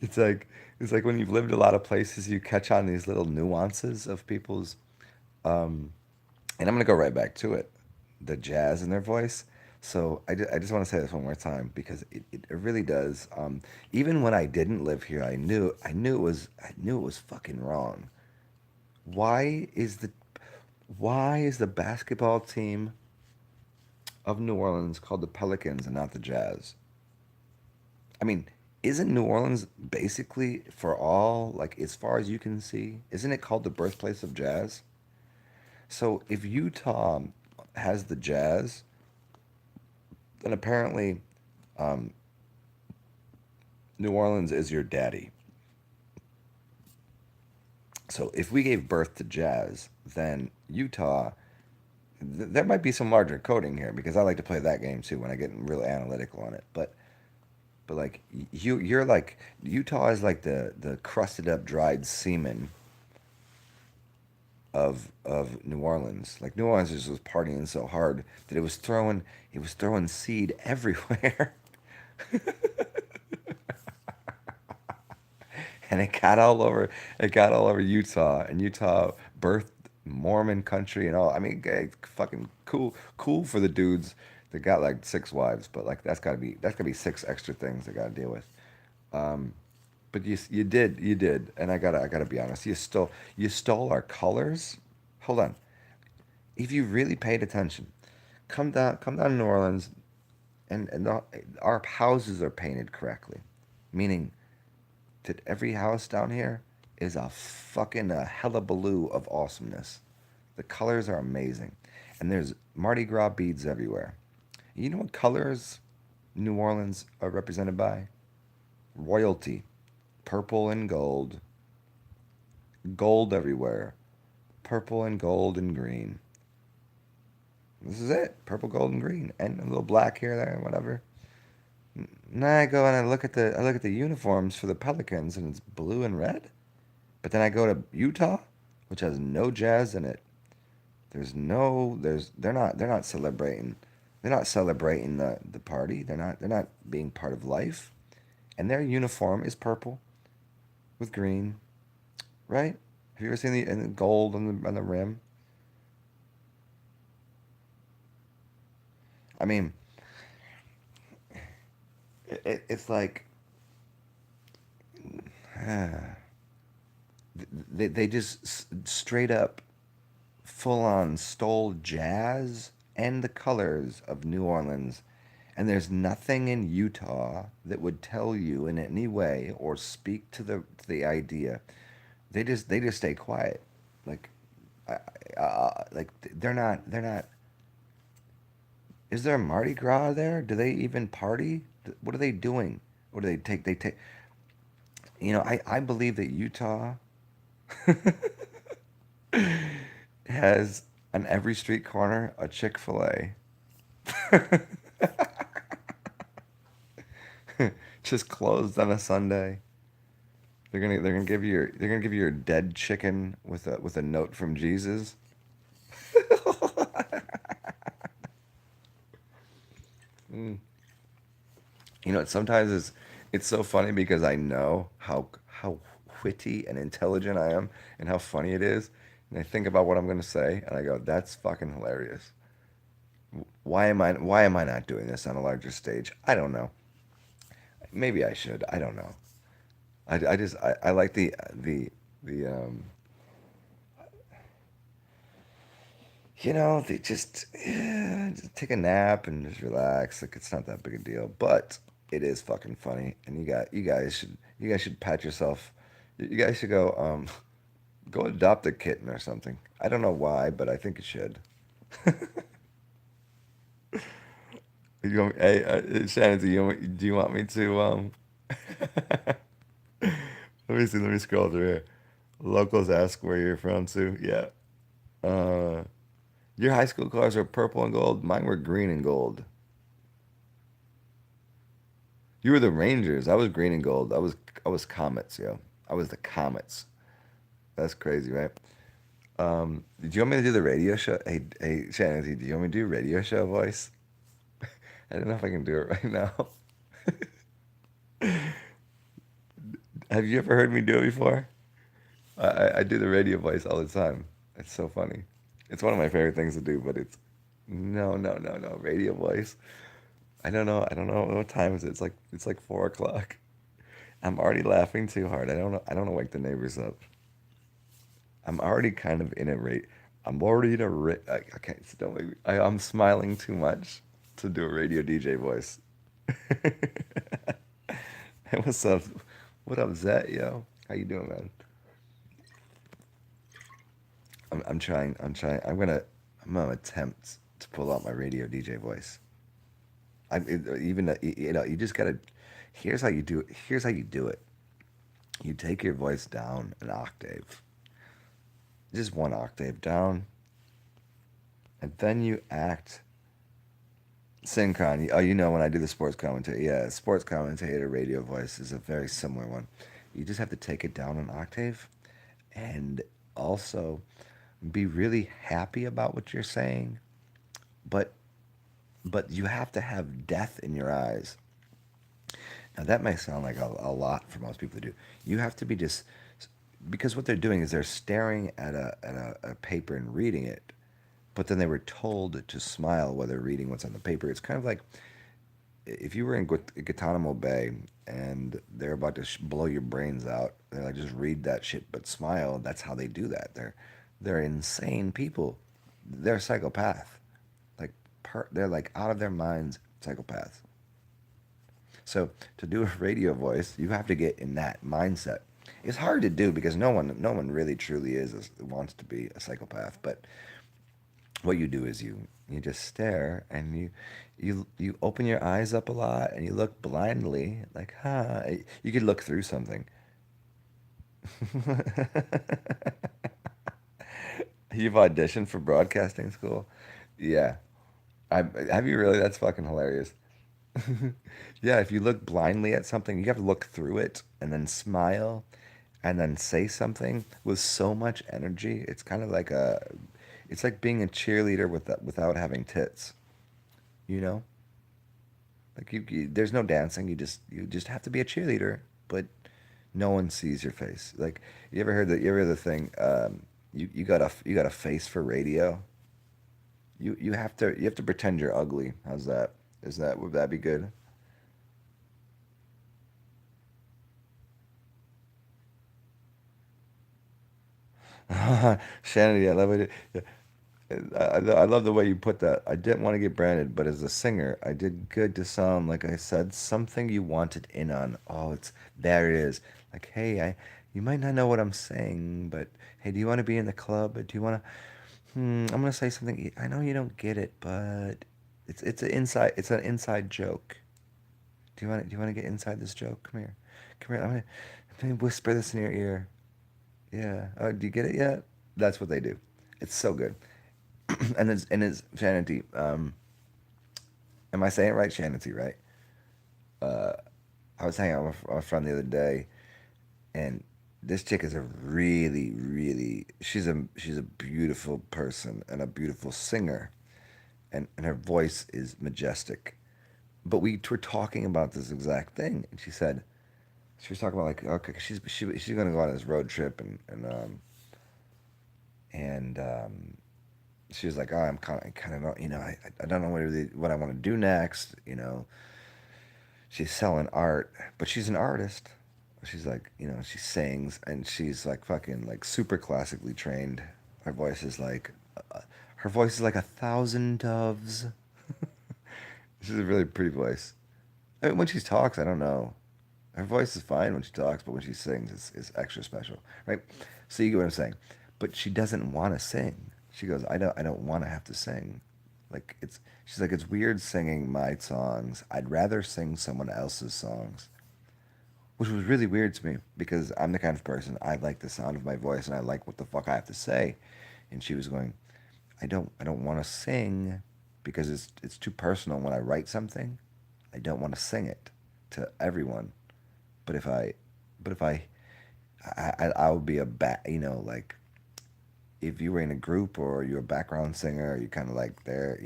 S1: it's like it's like when you've lived a lot of places, you catch on these little nuances of people's. And I'm gonna go right back to it, the jazz in their voice. So I just want to say this one more time because it really does. Even when I didn't live here, I knew it was fucking wrong. Why is the why is the basketball team of New Orleans called the Pelicans and not the Jazz? I mean, isn't New Orleans basically, for all, like, as far as you can see, isn't it called the birthplace of jazz? So if Utah has the jazz, then apparently New Orleans is your daddy. So if we gave birth to jazz, then Utah, there might be some larger coding here because I like to play that game too when I get real analytical on it. But like you're like Utah is like the crusted up dried semen of New Orleans. Like New Orleans just was partying so hard that it was throwing seed everywhere. And it got all over Utah, and Utah birthed Mormon country and all. I mean, fucking cool for the dudes that got like 6 wives, but like that's gotta be 6 extra things they gotta deal with. But you did, and I gotta be honest, you stole our colors. Hold on, if you really paid attention, come down to New Orleans, and our houses are painted correctly, meaning that every house down here is a fucking hullabaloo of awesomeness. The colors are amazing, and there's Mardi Gras beads everywhere. You know what colors New Orleans are represented by? Royalty, purple and gold, gold everywhere, purple and gold and green. This is it, purple, gold, and green, and a little black here, there, whatever. Now I go and I look at the uniforms for the Pelicans, and it's blue and red. But then I go to Utah, which has no jazz in it. They're not celebrating. They're not celebrating the party. They're not being part of life. And their uniform is purple with green, right? Have you ever seen the gold on the rim? I mean, it's like they just straight up full on stole jazz and the colors of New Orleans. And there's nothing in Utah that would tell you in any way or speak to the idea. They just stay quiet. Like like they're not. Is there a Mardi Gras there? Do they even party? What are they doing? What do they take? They take. I believe that Utah has on every street corner a Chick-fil-A. Just closed on a Sunday. They're gonna give you your dead chicken with a note from Jesus. Sometimes it's so funny because I know how witty and intelligent I am and how funny it is, and I think about what I'm gonna say, and I go, "That's fucking hilarious." Why am I not doing this on a larger stage? I don't know. Maybe I should. I don't know. I like they just take a nap and just relax. Like it's not that big a deal, but it is fucking funny. And you guys should pat yourself. You guys should go adopt a kitten or something. I don't know why, but I think you should. Hey, Shannon, do you want me to let me see. Let me scroll through here. Locals ask where you're from too. Yeah. Uh, your high school colors were purple and gold. Mine were green and gold. You were the Rangers. I was green and gold. I was Comets, yo. I was the Comets. That's crazy, right? Did you want me to do the radio show? Hey, Shannon, do you want me to do radio show voice? I don't know if I can do it right now. Have you ever heard me do it before? I do the radio voice all the time. It's so funny. It's one of my favorite things to do, but it's no, no, no, no, radio voice. I don't know. I don't know what time is it. It's like 4 o'clock. I'm already laughing too hard. I don't know. I don't want to wake the neighbors up. I'm already kind of in a rate. I'm already in a rate. I can't. Don't make me, I'm smiling too much to do a radio DJ voice. Hey, what's up? What up, Zet, yo? How you doing, man? I'm trying. I'm gonna attempt to pull out my radio DJ voice. Even you just gotta. Here's how you do it. Here's how you do it. You take your voice down an octave, just one octave down, and then you act synchron. Oh, you know when I do the sports commentator, yeah, sports commentator radio voice is a very similar one. You just have to take it down an octave, and also be really happy about what you're saying, but you have to have death in your eyes. Now that may sound like a lot for most people to do. You have to be just because what they're doing is they're staring at a paper and reading it, but then they were told to smile while they're reading what's on the paper. It's kind of like if you were in Guantanamo Bay and they're about to blow your brains out. They're like, just read that shit, but smile. That's how they do that. They're insane people. They're psychopath. Like they're like out of their minds psychopaths. So to do a radio voice, you have to get in that mindset. It's hard to do because no one really truly wants to be a psychopath. But what you do is you just stare and you open your eyes up a lot and you look blindly like you could look through something. You've auditioned for broadcasting school? Yeah. I have you really? That's fucking hilarious. Yeah, if you look blindly at something, you have to look through it and then smile and then say something with so much energy. It's like being a cheerleader without having tits, you know? Like there's no dancing. You just have to be a cheerleader, but no one sees your face. Like you ever heard the thing, you got a face for radio? You have to pretend you're ugly. How's that? Would that be good? Shanity, I love it. Yeah. I love the way you put that. I didn't want to get branded, but as a singer, I did good to some. Like I said, something you wanted in on. Oh, it's there. It is. Like, hey, you might not know what I'm saying, but hey, do you want to be in the club? Do you want to? I'm gonna say something. I know you don't get it, but it's an inside joke. Do you want to get inside this joke? Come here, come here. Let me whisper this in your ear. Yeah. Oh, do you get it yet? That's what they do. It's so good. And it's Shanity. Am I saying it right? Shanity, right? Uh, I was hanging out with a friend the other day, and this chick is a really, really. She's a beautiful person and a beautiful singer, and her voice is majestic. But we were talking about this exact thing, and she was talking about like okay, she's gonna go on this road trip and she was like, oh, I'm kind of, I don't know what I want to do next. She's selling art, but she's an artist. She's like, she sings and she's like fucking like super classically trained. Her voice is like, her voice is like a thousand doves. She's a really pretty voice. I mean, when she talks, I don't know. Her voice is fine when she talks, but when she sings, it's extra special, right? So you get what I'm saying. But she doesn't want to sing. She goes, I don't want to have to sing. She's like, it's weird singing my songs. I'd rather sing someone else's songs, which was really weird to me because I'm the kind of person I like the sound of my voice and I like what the fuck I have to say. And she was going, I don't want to sing because it's too personal when I write something. I don't want to sing it to everyone. But if I would be like if you were in a group or you're a background singer, you kind of like there.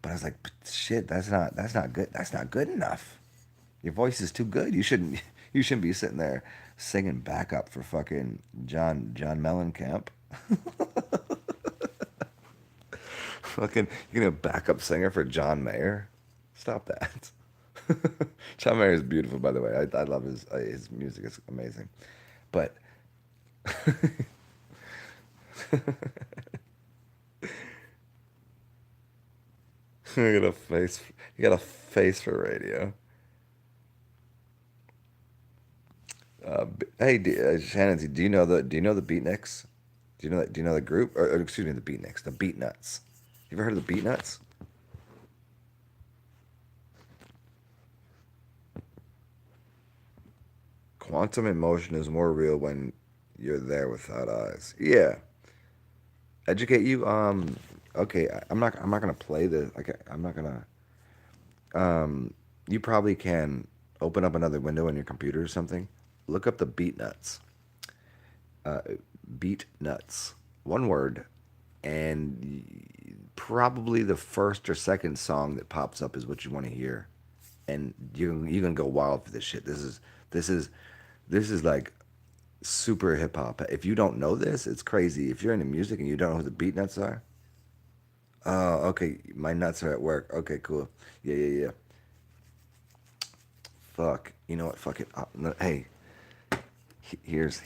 S1: But I was like, but shit, that's not good. That's not good enough. Your voice is too good. You shouldn't be sitting there singing backup for fucking John Mellencamp. Fucking, you're gonna backup singer for John Mayer? Stop that. John Mayer is beautiful, by the way. I love his music. It's amazing. But you got a face. You got a face for radio. Hey, Shannon, do you know the Beatniks? Do you know the group? Or excuse me, the Beatniks, the Beatnuts. You ever heard of the Beatnuts? Quantum emotion is more real when you're there without eyes. Yeah, educate you. Okay, I'm not gonna play the. Like, I'm not gonna. You probably can open up another window on your computer or something. Look up the Beatnuts. Uh, Beatnuts. One word, and probably the first or second song that pops up is what you want to hear, and you're gonna go wild for this shit. This is this is like super hip hop. If you don't know this, it's crazy. If you're into music and you don't know who the Beatnuts are, oh, okay, my nuts are at work. Okay, cool. Yeah, yeah, yeah. Fuck. You know what? Fuck it. No, hey, here's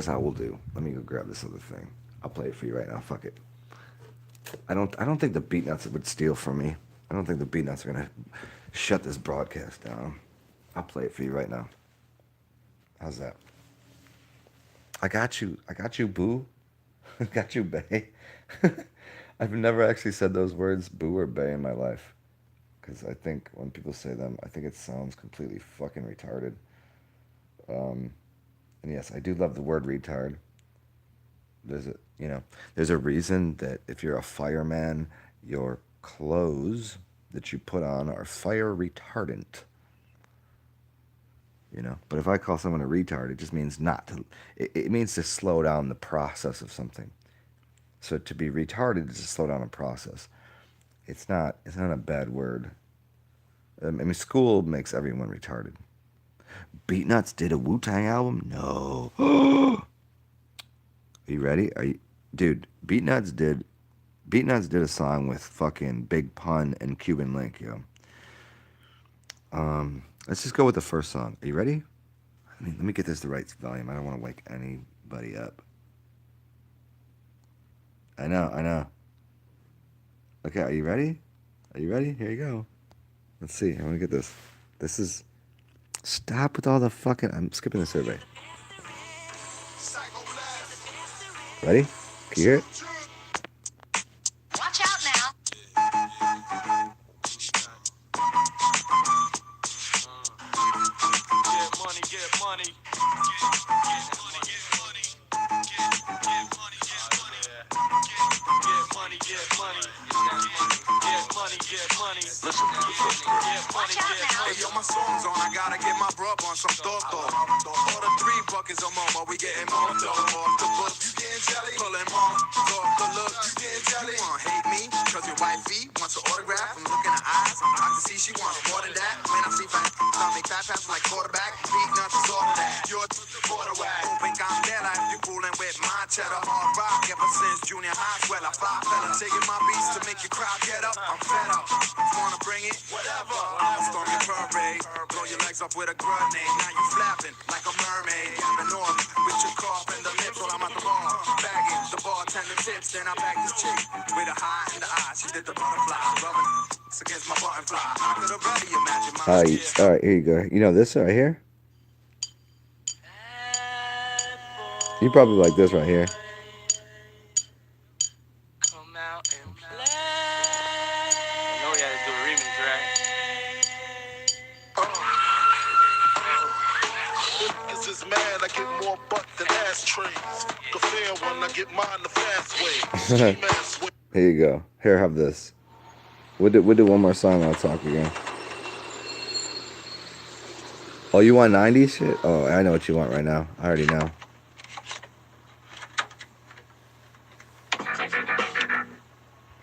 S1: how we'll do. Let me go grab this other thing. I'll play it for you right now. Fuck it. I don't think the Beatnuts would steal from me. I don't think the Beatnuts are gonna shut this broadcast down. I'll play it for you right now. How's that? I got you. I got you, boo. I got you, bae. I've never actually said those words, boo or bae, in my life. Because I think when people say them, I think it sounds completely fucking retarded. Um, and yes, I do love the word retard. There's a, there's a reason that if you're a fireman, your clothes that you put on are fire retardant. But if I call someone a retard, it just means not to. It means to slow down the process of something. So to be retarded is to slow down a process. It's not a bad word. I mean, school makes everyone retarded. Beatnuts did a Wu Tang album? No. Are you ready? Dude? Beatnuts did a song with fucking Big Pun and Cuban Link, yo. Let's just go with the first song. Are you ready? Let me get this the right volume. I don't want to wake anybody up. I know, I know. Okay, are you ready? Are you ready? Here you go. Let's see. I want to get this. This is. Stop with all the fucking. I'm skipping the survey. Ready? Can you hear it?
S2: Watch out now. Get money, get money. Get money, get money. Get money, get money. Get money, get money. Get money, get money. Listen to the first verse. Get money, get money. Hey, yo, my song's on. I gotta get my grub on some toto. Order 3 buckets or more, but we getting more dough. Off the book, you getting jelly. Pulling more, off the look, you getting jelly. You wanna hate me? Cause your wifey wants an autograph. I'm looking in her eyes. I can see she wants more than that. When I see fat, I make fat pass like quarterback. Beat nuts is all of that. You're the quarterback. Hoping I'm there like you fooling with my cheddar. Hard rock ever since junior high. Sweat I fly fella. Taking my beats to make your crowd get up. I'm fed up. You wanna bring it? Whatever. Storm your parade. Blow your legs off with a grenade. Now you flapping like a mermaid. Gapping off with your cough and the lips while I'm at the bar. Bagging the bartender tips. Then I bag this chick with a high in the eye. She did the butterfly. Rubbing against my button fly. I could already imagine my
S1: All right, here you go. You know this right here? You probably like this right here.
S2: Come out and play. I know we had to do a remix, right?
S3: Cause this man, I get more butt than ashtrays. The fair one, I get mine the fast way. Ski mask way.
S1: Here you go. Here, have this. We'll do one more song and I'll talk again. Oh, you want 90s shit? Oh, I know what you want right now. I already know.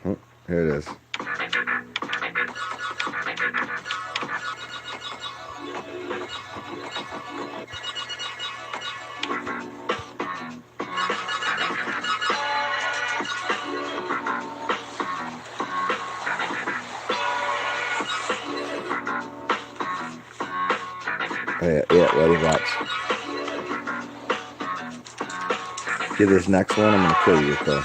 S1: Oh, here it is. Yeah, ready, watch. Get this next one, I'm gonna kill you with though.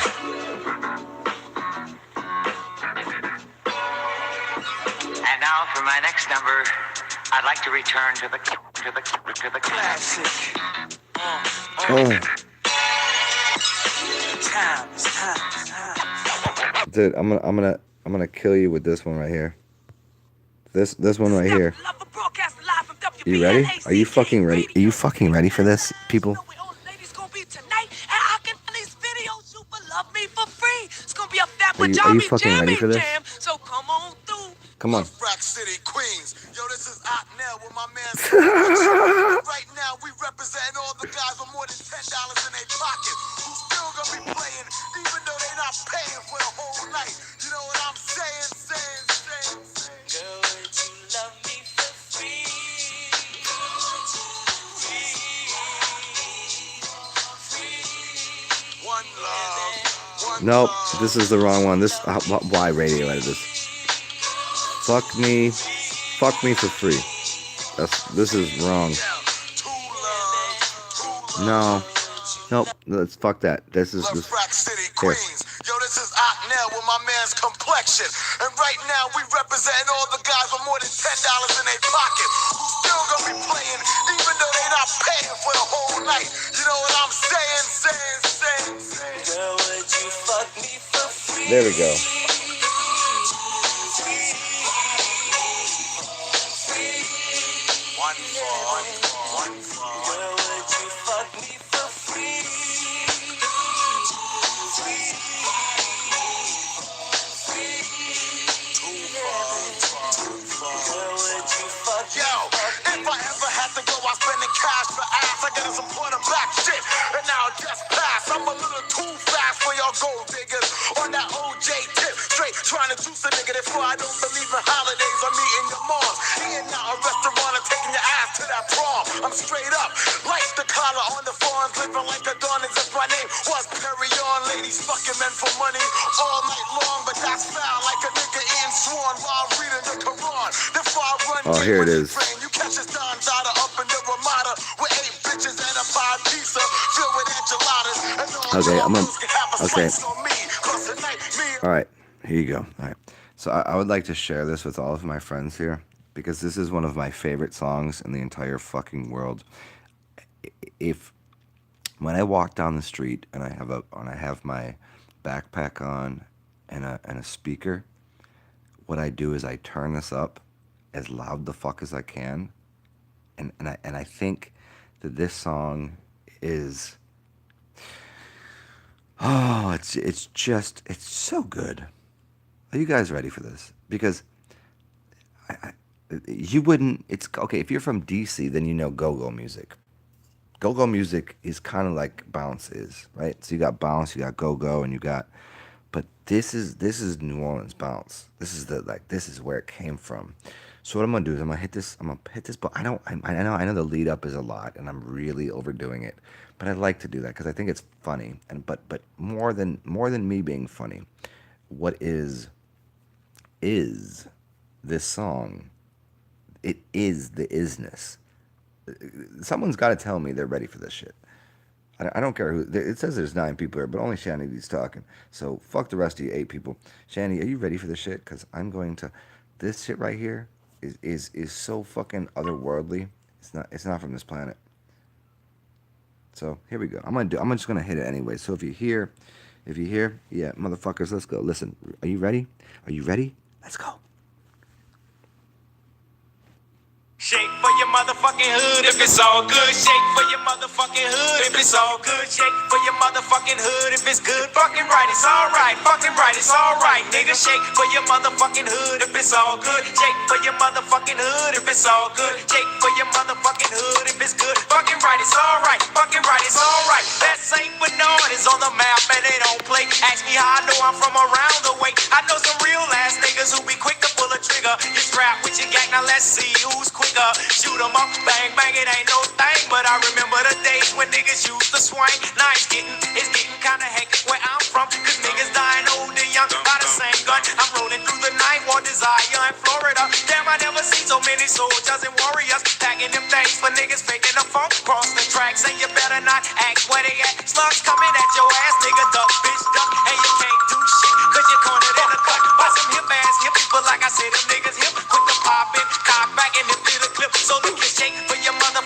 S4: And now for my next number, I'd like to return to the
S2: Classic.
S1: Oh,
S2: Time.
S1: dude, I'm gonna kill you with this one right here. This one right here. You ready? Are you fucking ready? Are you fucking ready for this, people? Are you fucking ready for this?
S2: So come on through.
S1: Come on.
S3: Rack City, Queens. Yo, this is Atman with my man's Complexion. Right now, we represent all the guys with more than $10 in their pocket who still gonna be playing, even though they not paying for the whole night. You know what I'm saying?
S2: Girl, would you love me for free?
S3: One love.
S1: Nope, this is the wrong one. This why radio edited this? Fuck me for free. This is wrong. No, nope. Let's fuck that. This is this.
S3: Rack City,
S1: Here.
S3: Queens. Yo, this is Atman with my man's Complexion. And right now, we representing all the guys with more than $10 in their pocket who still gonna be playing, even though they not paying for the whole night. You know what I'm saying?
S2: Girl, would you fuck me for free?
S1: There we go.
S3: One for.
S2: Girl, would you fuck me for free? Girl, would you fuck me
S3: Yo,
S2: for
S3: if I ever had to go out spending cash for ass, I got some quarterback shit, and now it just passed. I'm a little too fast for y'all gold diggers on that OJ tip, straight trying to juice a nigga. Therefore, I don't believe in holidays. I'm eating your moms, eating out a restaurant and taking your ass to that prom. I'm straight up, like the collar on the farms, living like a dawn as if my name was Perry on. Ladies fucking men for money all night long, but that's foul like a nigga eating swan while reading the Quran. Therefore, I run
S1: Oh, here it is.
S3: You catch us Don Dada up in the Ramada with 8 bitches and a 5 pizza filled with enchiladas. And all
S1: Okay, I'm gonna.
S3: can have a
S1: Okay.
S3: slice on me. 'Cause tonight, me
S1: All right, here you go. All right. So I would like to share this with all of my friends here because this is one of my favorite songs in the entire fucking world. If when I walk down the street and I have my backpack on and a speaker, what I do is I turn this up as loud the fuck as I can, and I think that this song is it's so good. Are you guys ready for this? Because you wouldn't. It's okay if you're from DC, then you know go-go music. Go-go music is kind of like bounce is, right? So you got bounce, you got go-go, and you got. But this is New Orleans bounce. This is where it came from. So what I'm gonna do is I'm gonna hit this. But I know the lead up is a lot, and I'm really overdoing it. But I like to do that because I think it's funny. And but more than me being funny, what is this song? It is the isness. Someone's got to tell me they're ready for this shit. I don't care who. It says there's 9 people here, but only Shanny D's talking. So fuck the rest of you 8 people. Shanny, are you ready for this shit? Because I'm going to. This shit right here is so fucking otherworldly. It's not from this planet. So here we go. I'm just gonna hit it anyway. So if you hear, yeah, motherfuckers, let's go. Listen, are you ready? Are you ready? Let's go.
S2: Shake for your motherfucking hood if it's all good. Shake for your motherfucking hood if it's all good. Shake for your motherfucking hood if it's good. Fucking right, it's alright. Fucking right, it's alright. Nigga, shake for your motherfucking hood if it's all good. Shake for your motherfucking hood if it's all good. Shake for your motherfucking hood if it's good. Fucking right, it's alright. Fucking right, it's alright. That St. Bernard is on the map and they don't play. Ask me how I know I'm from around the way. I know some real ass niggas who be quick to pull a trigger. You strap with your gang, now let's see who's quicker. Shoot 'em up, bang, bang, it ain't no thing. But I remember the days when niggas used to swing. Now it's getting kinda hectic where I'm from. Cause niggas dying old and young by the same gun. I'm rolling through the night, war desire in Florida. Damn, I never seen so many soldiers and warriors packing them things for niggas faking the funk. Cross the tracks and you better not ask where they at. Slugs coming at your ass, nigga, duck, bitch, duck. And you can't do shit cause you're cornered in the cut by some hip ass hippies. But like I said, them niggas hip, quick to pop in, cock back and hip to the clip. So look, you shake for your mother.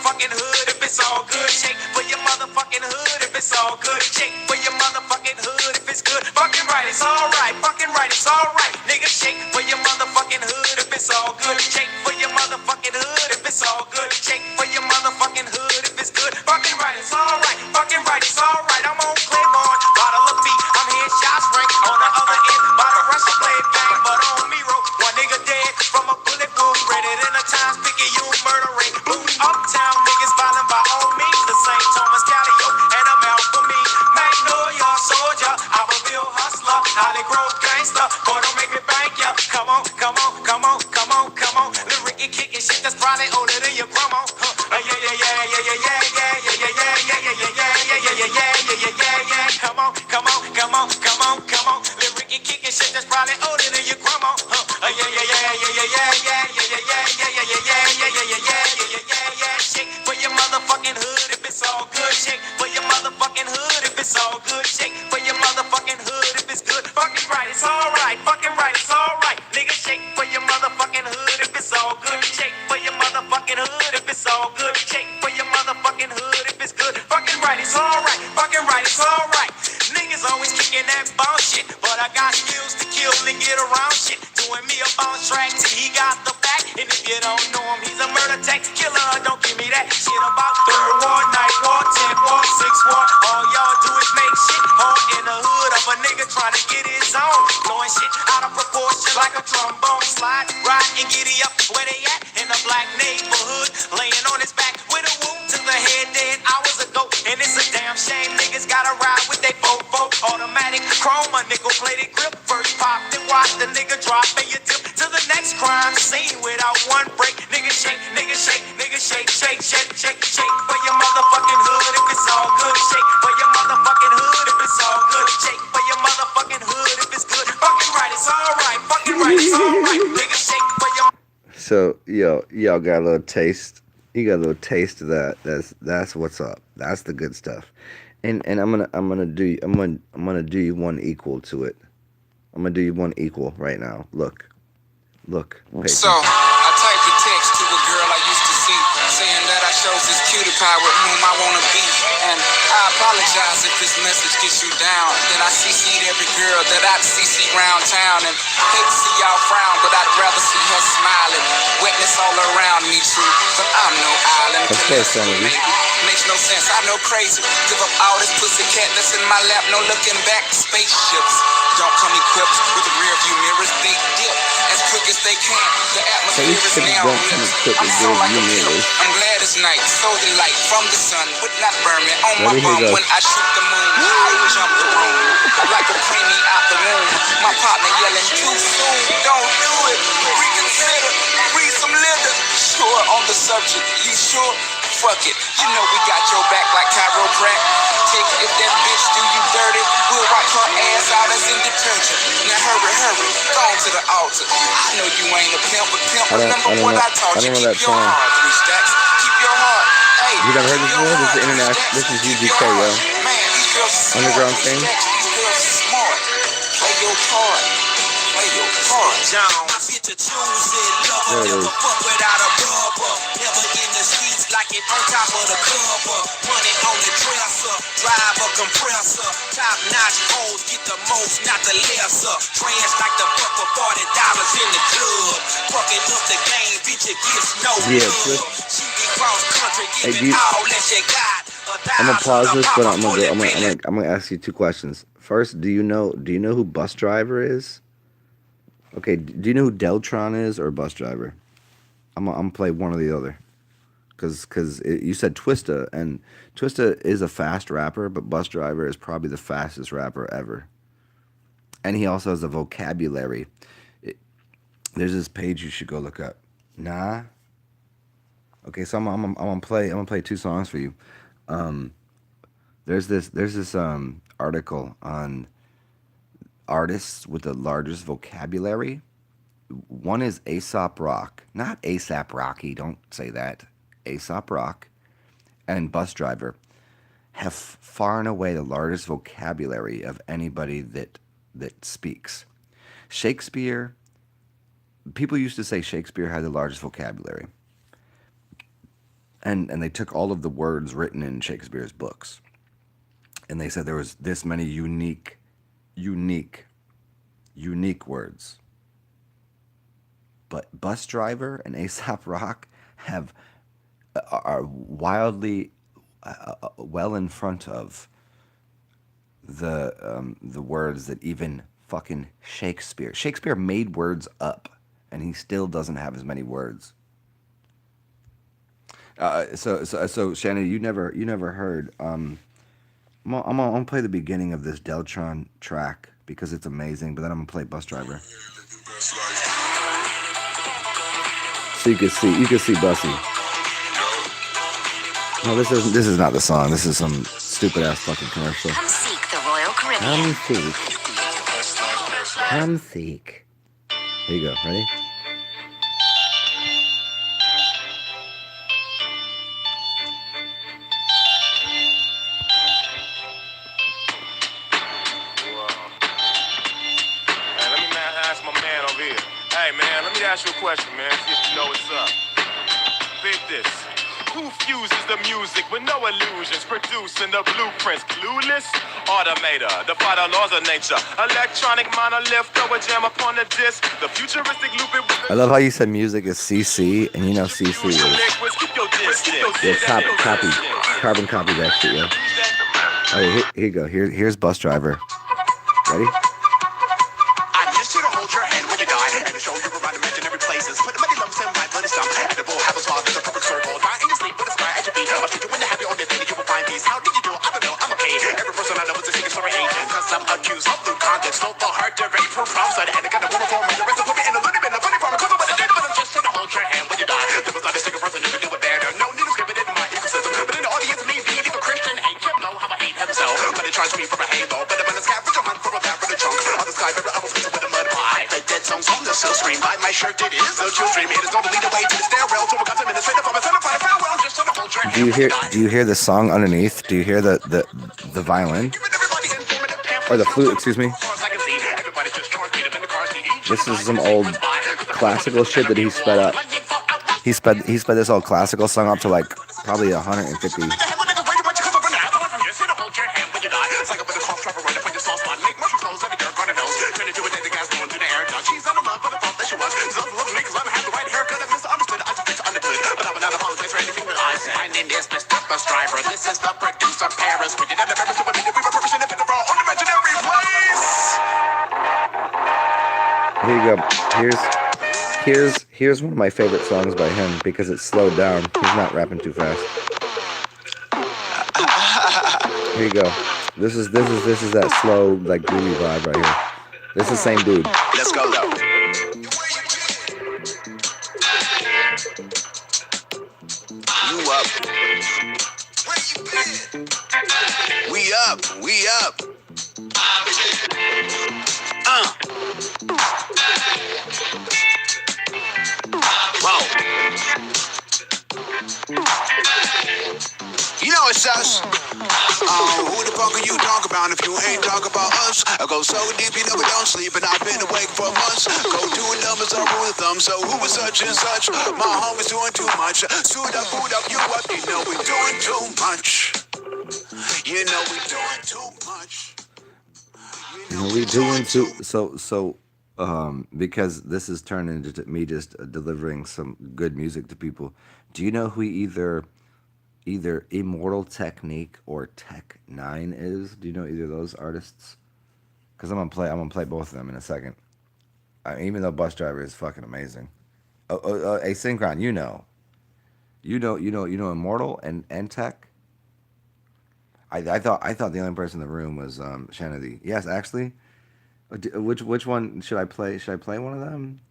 S3: even get around shit. Doing me up on track till he got the back. And if you don't know him, he's a murder tax killer. Don't give me that shit about third war, night war, 10th war, 6th war. All y'all do is make shit hard in the hood of a nigga trying to get his own. Blowing shit out of proportion like a trombone. Slide, ride, and giddy up where they at in the black neighborhood. Laying on his back with a whoop to the head dead hours ago. And it's a damn shame niggas gotta ride with they fofo. Automatic chrome, a nickel plated grip. First pop, then watch the nigga drop and you dip to the next crime scene without one break. Nigga shake, nigga shake, nigga shake, shake, shake, shake, shake for your motherfucking hood if it's all good. Shake for your motherfucking hood if it's all good. Shake for your motherfucking hood if it's good. Fucking right, it's alright. Fucking right, it's alright. Nigga shake for your.
S1: So y'all got a little taste. You got a little taste of that. That's what's up. That's the good stuff. And I'm gonna do you one equal to it. I'm gonna do you one equal right now. Look.
S4: So I typed a text to a girl I used to see, saying that I chose this cutie pie with whom I wanna be. And I apologize if this message gets you down. Then I CC'd every girl that I'd CC round town. And hate to see y'all frown, but I'd rather see her smiling. Wetness all around me true, but I'm no island.
S1: Of course, Senator.
S4: Makes no sense, I know crazy. Give up all this pussy cat that's in my lap, no looking back. Spaceships don't come equipped with the rear view mirrors. They dip as quick as they can. The atmosphere is now lit. I'm so like a pill. I'm glad it's night. So the light from the sun would not burn me on my bum when I shoot the moon. I jump the room like a preemie out the womb. My partner yelling too soon. Don't do it. Reconsider. Read some litter. Sure on the subject. You sure? Fuck it. You know we got your back like chiropractic. If that bitch do you dirty, we'll wipe her ass out as in detergent. Now hurry, go on to the altar. I know you ain't a pimp, but pimp, remember what I taught you. Keep your heart, 3 stacks. Keep your heart. Hey,
S1: you never heard this before? This is international. This is UGK, yo.
S4: Man, these girls are
S1: Underground
S4: smart.
S1: thing.
S4: These girls are smart. Play your part. Play your part. My bitch a choosing lover. Never fuck without a rubber. Never in the streets like it on top of the cover. Money on the dresser. Drive a compressor. Top notch hoes get the most, not the lesser. Trash like the fuck for $40 in the club. Fucking up the game, bitch, it gets no love. She be cross country, give it all that she got.
S1: I'm gonna pause this, but I'm gonna ask you 2 questions. First, do you know who Bus Driver is? Okay, do you know who Deltron is or Bus Driver? I'm gonna play one or the other, cause you said Twista, and Twista is a fast rapper, but Bus Driver is probably the fastest rapper ever, and he also has a vocabulary. There's this page you should go look up. Nah. Okay, so I'm gonna play 2 songs for you. There's this article on artists with the largest vocabulary. One is Aesop Rock, not ASAP Rocky. Don't say that. Aesop Rock and Bus Driver have far and away the largest vocabulary of anybody that speaks. Shakespeare. People used to say Shakespeare had the largest vocabulary. And they took all of the words written in Shakespeare's books, and they said there was this many unique words. But Bus Driver and Aesop Rock are wildly well in front of the words that even fucking Shakespeare made words up, and he still doesn't have as many words. So Shannon, you never heard. I'm gonna play the beginning of this Deltron track because it's amazing, but then I'm gonna play Bus Driver. So you can see Bussy. No, this is not the song. This is some stupid ass fucking commercial.
S5: Come seek the Royal Caribbean.
S1: Come seek. Here you go. Ready?
S2: Ask you a question, man. See if you know what's up. Think this. Who fuses the music with no illusions, producing the blueprints? Clueless? Automator, defy the laws of nature. Electronic monolith, throw a jam upon the disc. The futuristic loop it with
S1: I love how you said music is CC, and you know CC is. Yo, carbon copy that shit, yo. Alright, here you go. Here's Bus Driver. Ready?
S3: I just here to hold your hand when you die and to show you around imaginary places. Put money lumps in my bloody stump. Edible habits while there's a perfect circle. Die in your sleep with a sky at your feet. I'll teach you when to have your own destiny. You will find peace. How did you do? I don't know. I'm okay. Every person I know is a secret story hate. Cause I'm accused of blue conduct. Stole the heart to rape for prom. So and I got a woman for me. The rest of me in a little bit of funny farm. Cause I'm what I did, but I'm just here to hold your hand when you die. There was not a single person who could do it better. No need to skip it in my ecosystem. But in the audience, me being a Christian ain't you know how I hate himself. But it tries me from a halo. But I'm in a scavenger hunt for a bat with a chunk. On the sky, baby, I was with a mud pie. The dead songs on the silk screen. By my shirt, it is a chill stream. It is going to lead away to the stairwell. To a God's administrator for my son of a farewell. Just to hold your hand.
S1: Do you hear the song underneath? Do you hear the violin? Or the flute, excuse me. This is some old classical shit that he sped up. He sped this old classical song up to like probably 150.
S3: This is the producer Paris. We did not ever do it. We were purposing it in the raw unimaginary place.
S1: Here you go. Here's one of my favorite songs by him because it's slowed down. He's not rapping too fast. Here you go. This is that slow like groovy vibe right here. This is the same dude.
S3: Let's go though. You up? We up. We up. Whoa. You know it's us. Who the fuck are you talking about if you ain't talking about us? I go so deep, you know we don't sleep, and I've been awake for months. Go doing numbers on rule of thumb, so who is such and such? My homie's doing too much. Suit up, boot up, you up, you know we doing too much. You know we doing too much.
S1: You know we doing too because this has turned into me just delivering some good music to people. Do you know who either Immortal Technique or Tech 9 is? Do you know either of those artists? Because I'm gonna play both of them in a second. Even though Bus Driver is fucking amazing. Hey Synchron, you know Immortal and Tech. I thought the only person in the room was Shanity. Yes, actually. Which one should I play? Should I play one of them?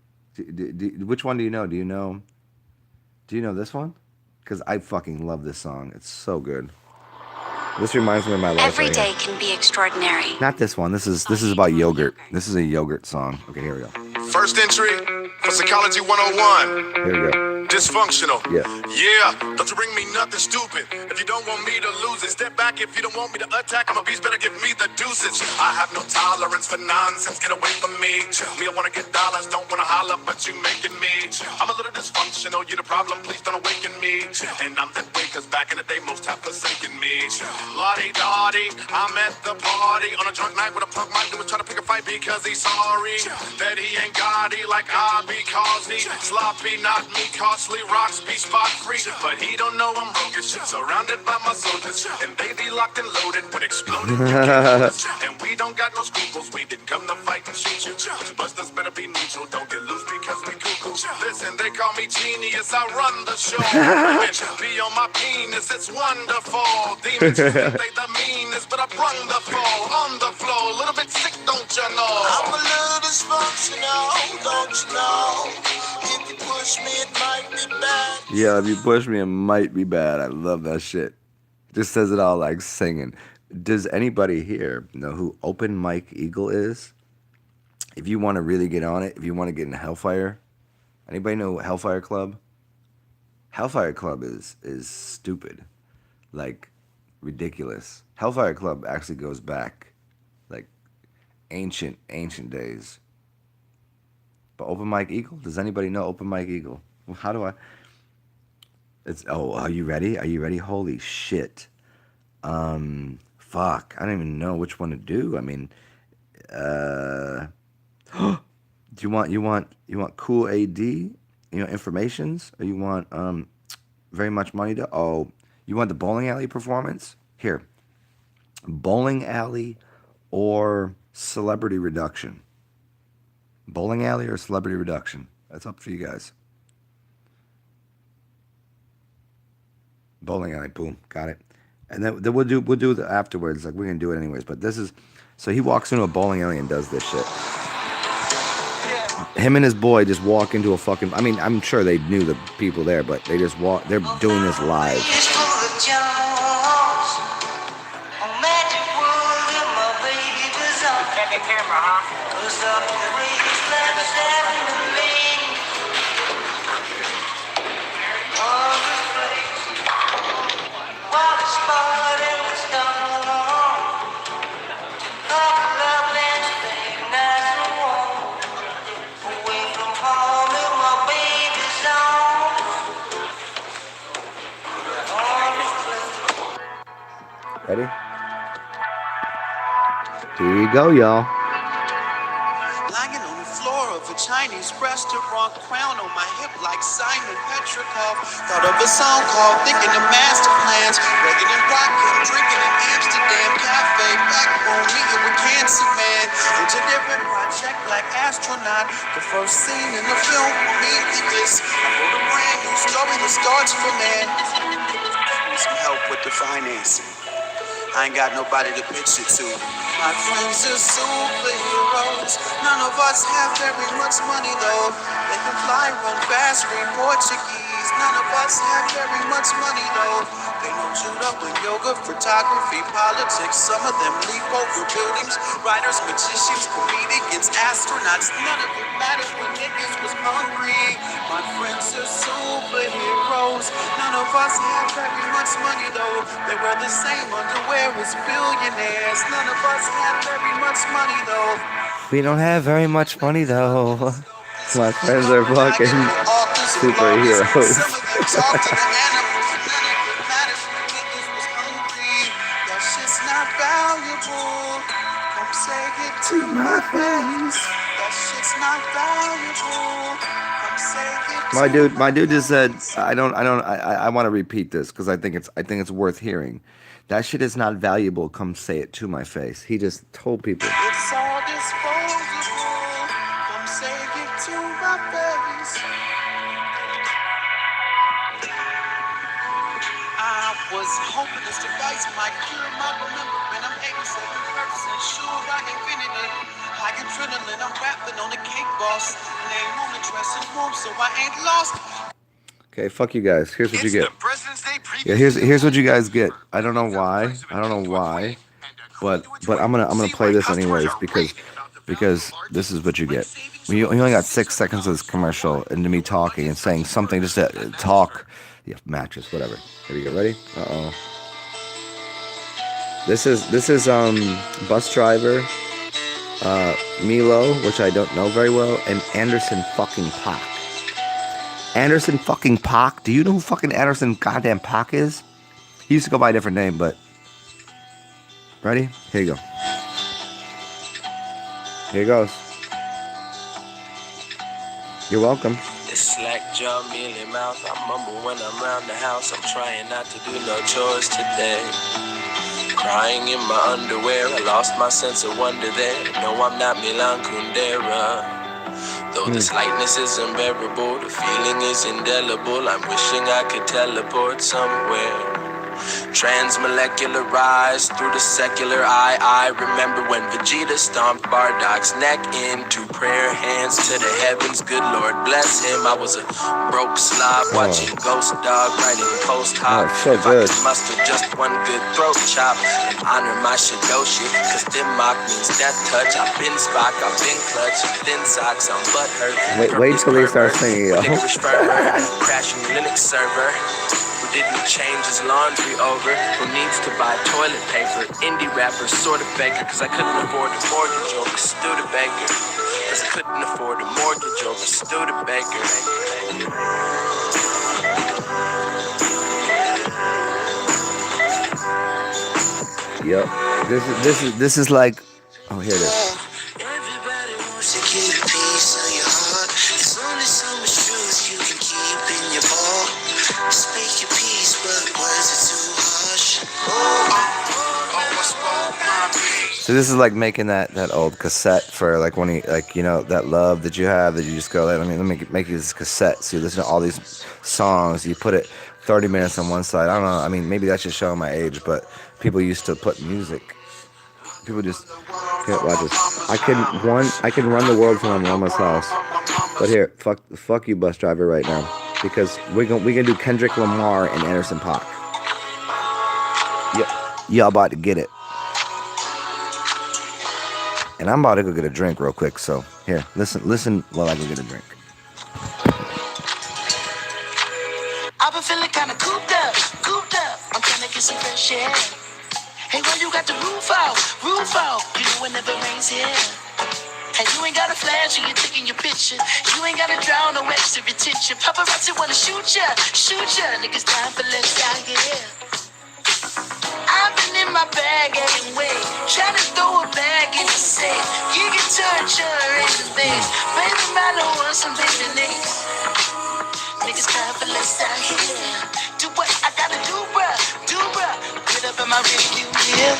S1: Which one do you know? Do you know this one? Because I fucking love this song. It's so good. This reminds me of my life.
S5: Every day can be extraordinary.
S1: Not this one. This is about yogurt. This is a yogurt song. Okay, here we go.
S3: First entry for Psychology 101.
S1: Here we go.
S3: Dysfunctional.
S1: Yeah.
S3: Yeah, don't you bring me nothing stupid. If you don't want me to lose it, step back. If you don't want me to attack, I'm a beast, better give me the deuces. I have no tolerance for nonsense, get away from me. Me, I wanna get dollars, don't wanna holler, but you making me. I'm a little dysfunctional, you the problem, please don't awaken me. And I'm that way, cause back in the day, most have forsaken me. Lottie-dottie, I'm at the party on a drunk night with a punk mic who was trying to pick a fight because he's sorry that he ain't got it like I because he sloppy, not me, costly, rocks be spot free. But he don't know I'm roguish, surrounded by my soldiers, and they be locked and loaded when exploding. And we don't got no scruples, we didn't come to fight and shoot you. Busters better be neutral, don't get loose because we cuckoo. Listen, they call me genius, I run the show. Be on my penis, it's wonderful. Demons think they the meanest, but I brung the fall on the floor. A little bit sick, don't you know? I'm a little dysfunctional, don't you know? If you push me, it might be bad.
S1: Yeah, if you push me, it might be bad. I love that shit. Just says it all like singing. Does anybody here know who Open Mike Eagle is? If you want to really get on it, if you want to get in Hellfire, anybody know Hellfire Club? Hellfire Club is stupid, like ridiculous. Hellfire Club actually goes back like ancient days. But Open Mike Eagle, does anybody know Open Mike Eagle? Well, how do I? Are you ready? Are you ready? Holy shit. fuck, I don't even know which one to do. I mean, do you want cool AD, informations, or you want very much money to? Oh, you want the bowling alley performance? Here, bowling alley or celebrity reduction. Bowling alley or celebrity reduction. That's up for you guys. Bowling alley, boom, got it. And then we'll do the afterwards. Like we're gonna do it anyways. But this is so he walks into a bowling alley and does this shit. Him and his boy just walk into a fucking. I mean, I'm sure they knew the people there, but they just walk. They're doing this live. Ready? Here you go, y'all.
S3: Lying on the floor of a Chinese restaurant, crown on my hip like Simon Petrikov. Thought of a song called Thinking of Master Plans. Reagan and Rockin', drinking in Amsterdam cafe. Backbone meeting with Cancer Man. Engineering project like astronaut. The first scene in the film for me is this. I wrote a brand new story that starts from man. Need some help with the financing. I ain't got nobody to pitch it to. My friends are superheroes. None of us have very much money though. They can fly, run fast, read Portuguese. None of us have very much money though. They know judo and yoga, photography, politics. Some of them leap over buildings. Writers, magicians, comedians, astronauts. None of it matters when niggas was hungry. My friends are superheroes. None of us have very much money though. They wear the same underwear as billionaires. None of us have very much money though.
S1: We don't have very much money though. My friends are fucking superheroes.
S3: Some of them talk to the animals. None of it matters when niggas was hungry. That shit's not valuable. Come say it to my face. That shit's not valuable. Come say it to
S1: My dude just said, I want to repeat this because I think it's worth hearing. That shit is not valuable. Come say it to my face. He just told people.
S3: It's all disposable. Come say it to my face. I was hoping this device might cure my remembering. I'm 87% sure I invented it. High adrenaline, I'm rapping on the cake boss. Name on the dressing room, so I ain't lost.
S1: Okay, fuck you guys. Here's what you
S2: It's
S1: get.
S2: the President's Day preview.
S1: Yeah, here's what you guys get. I don't know why. But I'm gonna play this anyways because this is what you get. You only got 6 seconds of this commercial into me talking and saying something just to talk. Yeah, matches, whatever. Here we go. Ready? This is bus driver Milo, which I don't know very well, and Anderson fucking Paak. Anderson fucking Paak. Do you know who fucking Anderson goddamn Paak is? He used to go by a different name, but ready? Here you go. Here it goes. You're welcome.
S6: This slack jaw, mealy mouth. I mumble when I'm round the house. I'm trying not to do no chores today. Crying in my underwear. I lost my sense of wonder there. No, I'm not Milan Kundera. Though this lightness is unbearable, the feeling is indelible. I'm wishing I could teleport somewhere. Transmolecularized through the secular eye. I remember when Vegeta stomped Bardock's neck into prayer hands to the heavens. Good Lord bless him. I was a broke slob watching Ghost Dog writing post hop.
S1: So
S6: if I
S1: good.
S6: could muster just one good throat chop and honor my Shidoshi, cause Dimmock means death touch. I've been Spock, I've been clutch. Thin socks, I'm butthurt.
S1: Wait till they start singing, yo.
S6: Licorice fervor, crashing Linux server. Didn't change his laundry over. Who needs to buy toilet paper? Indie rapper, sort of baker. Cause I couldn't afford a mortgage over Studebaker. Cause I couldn't afford a mortgage over Studebaker.
S1: Yep. This is like. Oh, here it is.
S6: Everybody wants to get a piece of your heart. There's only so much truth you can keep in your heart. Speak your piece, but was it too harsh?
S1: So this is like making that old cassette for like when you like that love that you have that you just go let me make you this cassette. So you listen to all these songs. You put it 30 minutes on one side. I don't know. I mean, maybe that's just showing my age, but people used to put music. People just can't watch this. I can run the world from my mama's house. But here, fuck you, bus driver, right now, because we gonna do Kendrick Lamar and Anderson .Paak. Yep, y'all about to get it. And I'm about to go get a drink real quick. So here, listen while I go get a drink.
S6: I've been feeling kinda cooped up. I'm trying to get some fresh air. Hey, why you got the roof out? You know it never rains here. And you ain't got a flash when you're taking your picture. You ain't gotta drown no extra attention. Paparazzi wanna shoot ya. Niggas dying for less out here. I've been in my bag anyway, trying to throw a bag in the safe. You can touch her in the face. Baby, I don't want some baby names. Niggas crying for less out here. Do what I gotta do, bruh. Get up in my rearview mirror.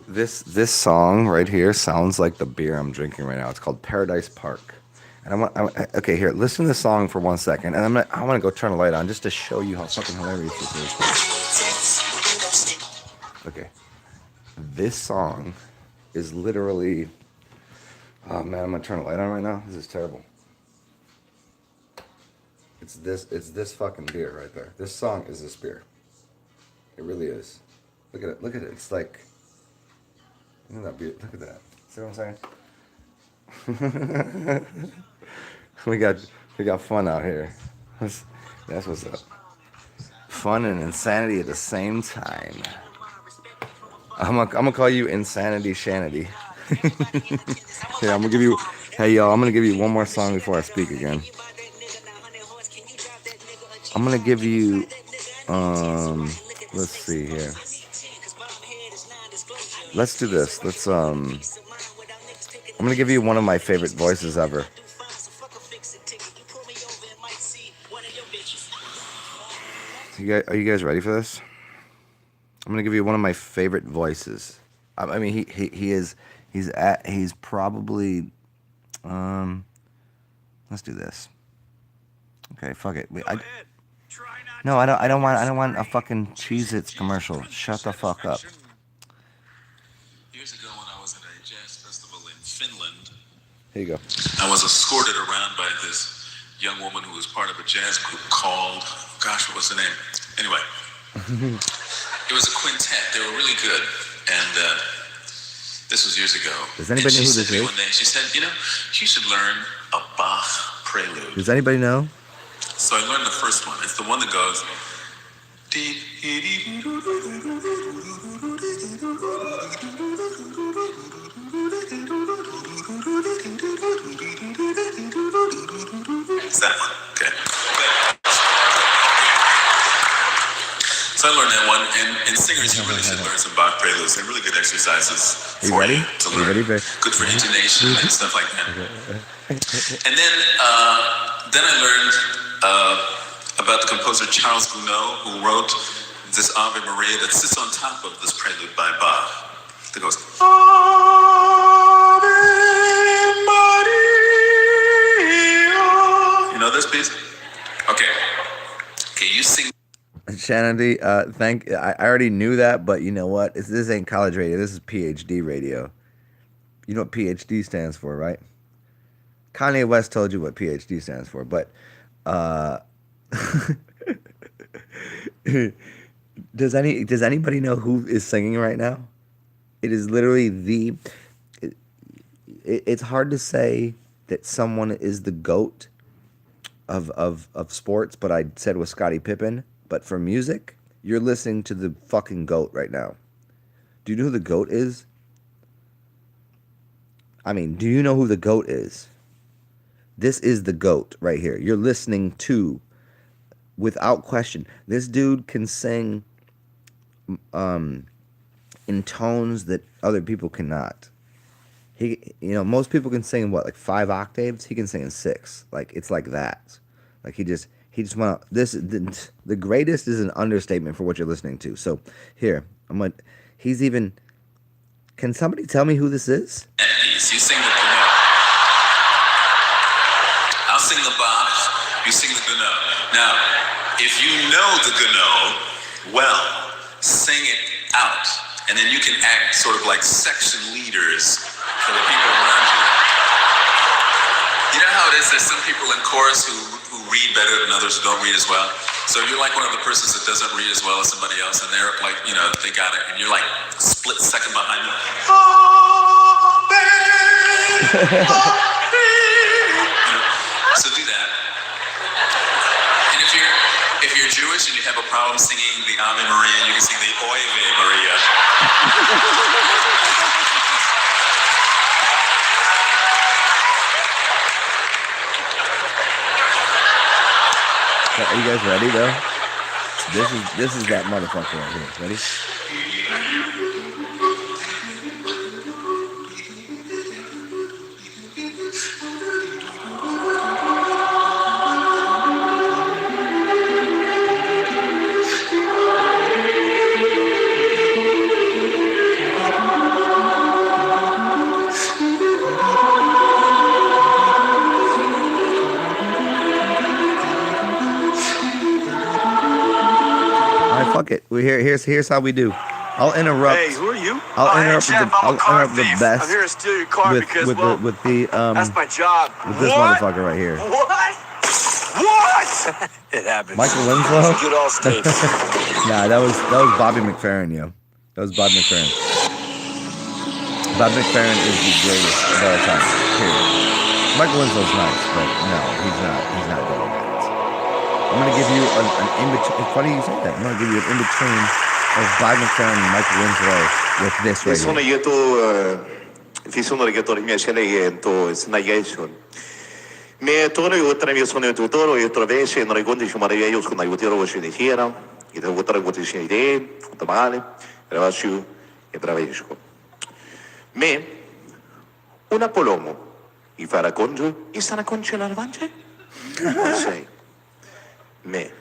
S1: This song right here sounds like the beer I'm drinking right now. It's called Paradise Park. And okay, here, listen to the song for 1 second, and I want to go turn the light on just to show you how fucking hilarious this is. Okay, this song is literally. Oh man, I'm gonna turn the light on right now. This is terrible. It's this fucking beer right there. This song is this beer. It really is. Look at it. It's like. Look at that beer. Look at that. See what I'm saying? we got fun out here. That's what's up. Fun and insanity at the same time. I'm gonna call you Insanity Shanity. Yeah, I'm gonna give you. Hey y'all, I'm gonna give you one more song before I speak again. I'm gonna give you. Let's see here. Let's do this. I'm gonna give you one of my favorite voices ever. Are you guys ready for this? I'm gonna give you one of my favorite voices. I mean, he's probably. Let's do this. Okay, fuck it. No, I don't want a fucking Cheez-Its commercial. Shut the fuck up.
S7: Years ago, when I was at a jazz festival in Finland,
S1: Here you go.
S7: I was escorted around by this young woman who was part of a jazz group called, gosh, what was the name? Anyway, it was a quintet. They were really good, and this was years ago.
S1: Does anybody know who this is?
S7: One day, she said, you should learn a Bach prelude.
S1: Does anybody know?
S7: So I learned the first one. It's the one that goes. It's that one. Okay. So I learned that one, and singers, you really should learn some Bach preludes. They're really good exercises
S1: Are you ready?
S7: to learn.
S1: Are you ready?
S7: Good for intonation and stuff like that. And then I learned about the composer Charles Gounod, who wrote this Ave Maria that sits on top of this prelude by Bach. That goes Ave Maria. You know this piece? Okay, you sing.
S1: Shanity, I already knew that, but you know what? This ain't college radio. This is PhD radio. You know what PhD stands for, right? Kanye West told you what PhD stands for, but does anybody know who is singing right now? It is literally it's hard to say that someone is the GOAT of sports, but I said with Scottie Pippen. But for music, you're listening to the fucking GOAT right now. Do you know who the GOAT is? I mean, do you know who the GOAT is? This is the GOAT right here. You're listening to, without question, this dude can sing in tones that other people cannot. Most people can sing in what, like 5 octaves. He can sing in 6. Like it's like that. Like he just went. The greatest is an understatement for what you're listening to. So here, I'm like, he's even. Can somebody tell me who this is?
S7: You sing the Gno. I'll sing the Bach. You sing the Gno. Now, if you know the Gno well, sing it out, and then you can act sort of like section leaders for the people around you. You know how it is? There's some people in chorus who read better than others who don't read as well. So you're like one of the persons that doesn't read as well as somebody else, and they're like, they got it, and you're like split second behind them. So do that. And if you're Jewish and you have a problem singing the Ave Maria, you can sing the Oive Maria.
S1: Are you guys ready though? This is that motherfucker right here. Ready? Fuck it. Here's how we do. I'll interrupt.
S2: Hey, who are you?
S1: I'll interrupt
S2: Chef,
S1: the
S2: I'm a car
S1: the
S2: thief.
S1: best
S2: I'm here to steal your car because, that's my job.
S1: with this motherfucker right here.
S2: What? What? It happens.
S1: Michael Winslow?
S2: Get all states.
S1: Nah, that was Bobby McFerrin, yo. That was Bobby McFerrin. Bobby McFerrin is the greatest of all time. Period. Michael Winslow's nice, but no, he's not better than that. I'm gonna give you an in-between. It's funny you say that. I'm gonna give you an in-between of Bobby McFerrin and Michael Winslow with this right here.
S3: Me toro io tra mio sono tu toro io trovesce non ricondi ci maria io con aiuto lo ci dichiara e devo tra quote ci idee tutto male ravasciu e travesco me una polomo i farà conjo e sarà congelare vance non sei mais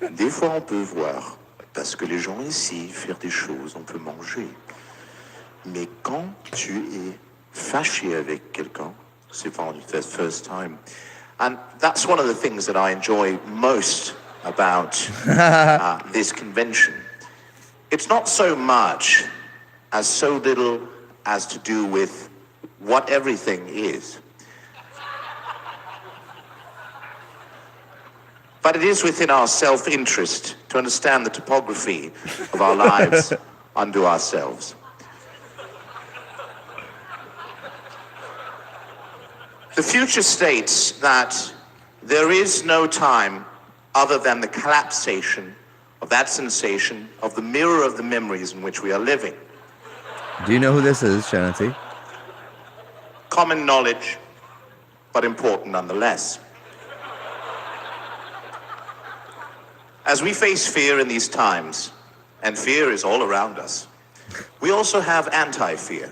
S3: des fois on peut voir parce que les gens ici faire des choses on peut manger mais quand tu es fâché avec quelqu'un c'est for the first time. And that's one of the things that I enjoy most about this convention. It's not so much as so little as to do with what everything is. But it is within our self-interest to understand the topography of our lives unto ourselves. The future states that there is no time other than the collapsation of that sensation of the mirror of the memories in which we are living.
S1: Do you know who this is, Shanti?
S3: Common knowledge, but important nonetheless. As we face fear in these times, and fear is all around us, we also have anti-fear.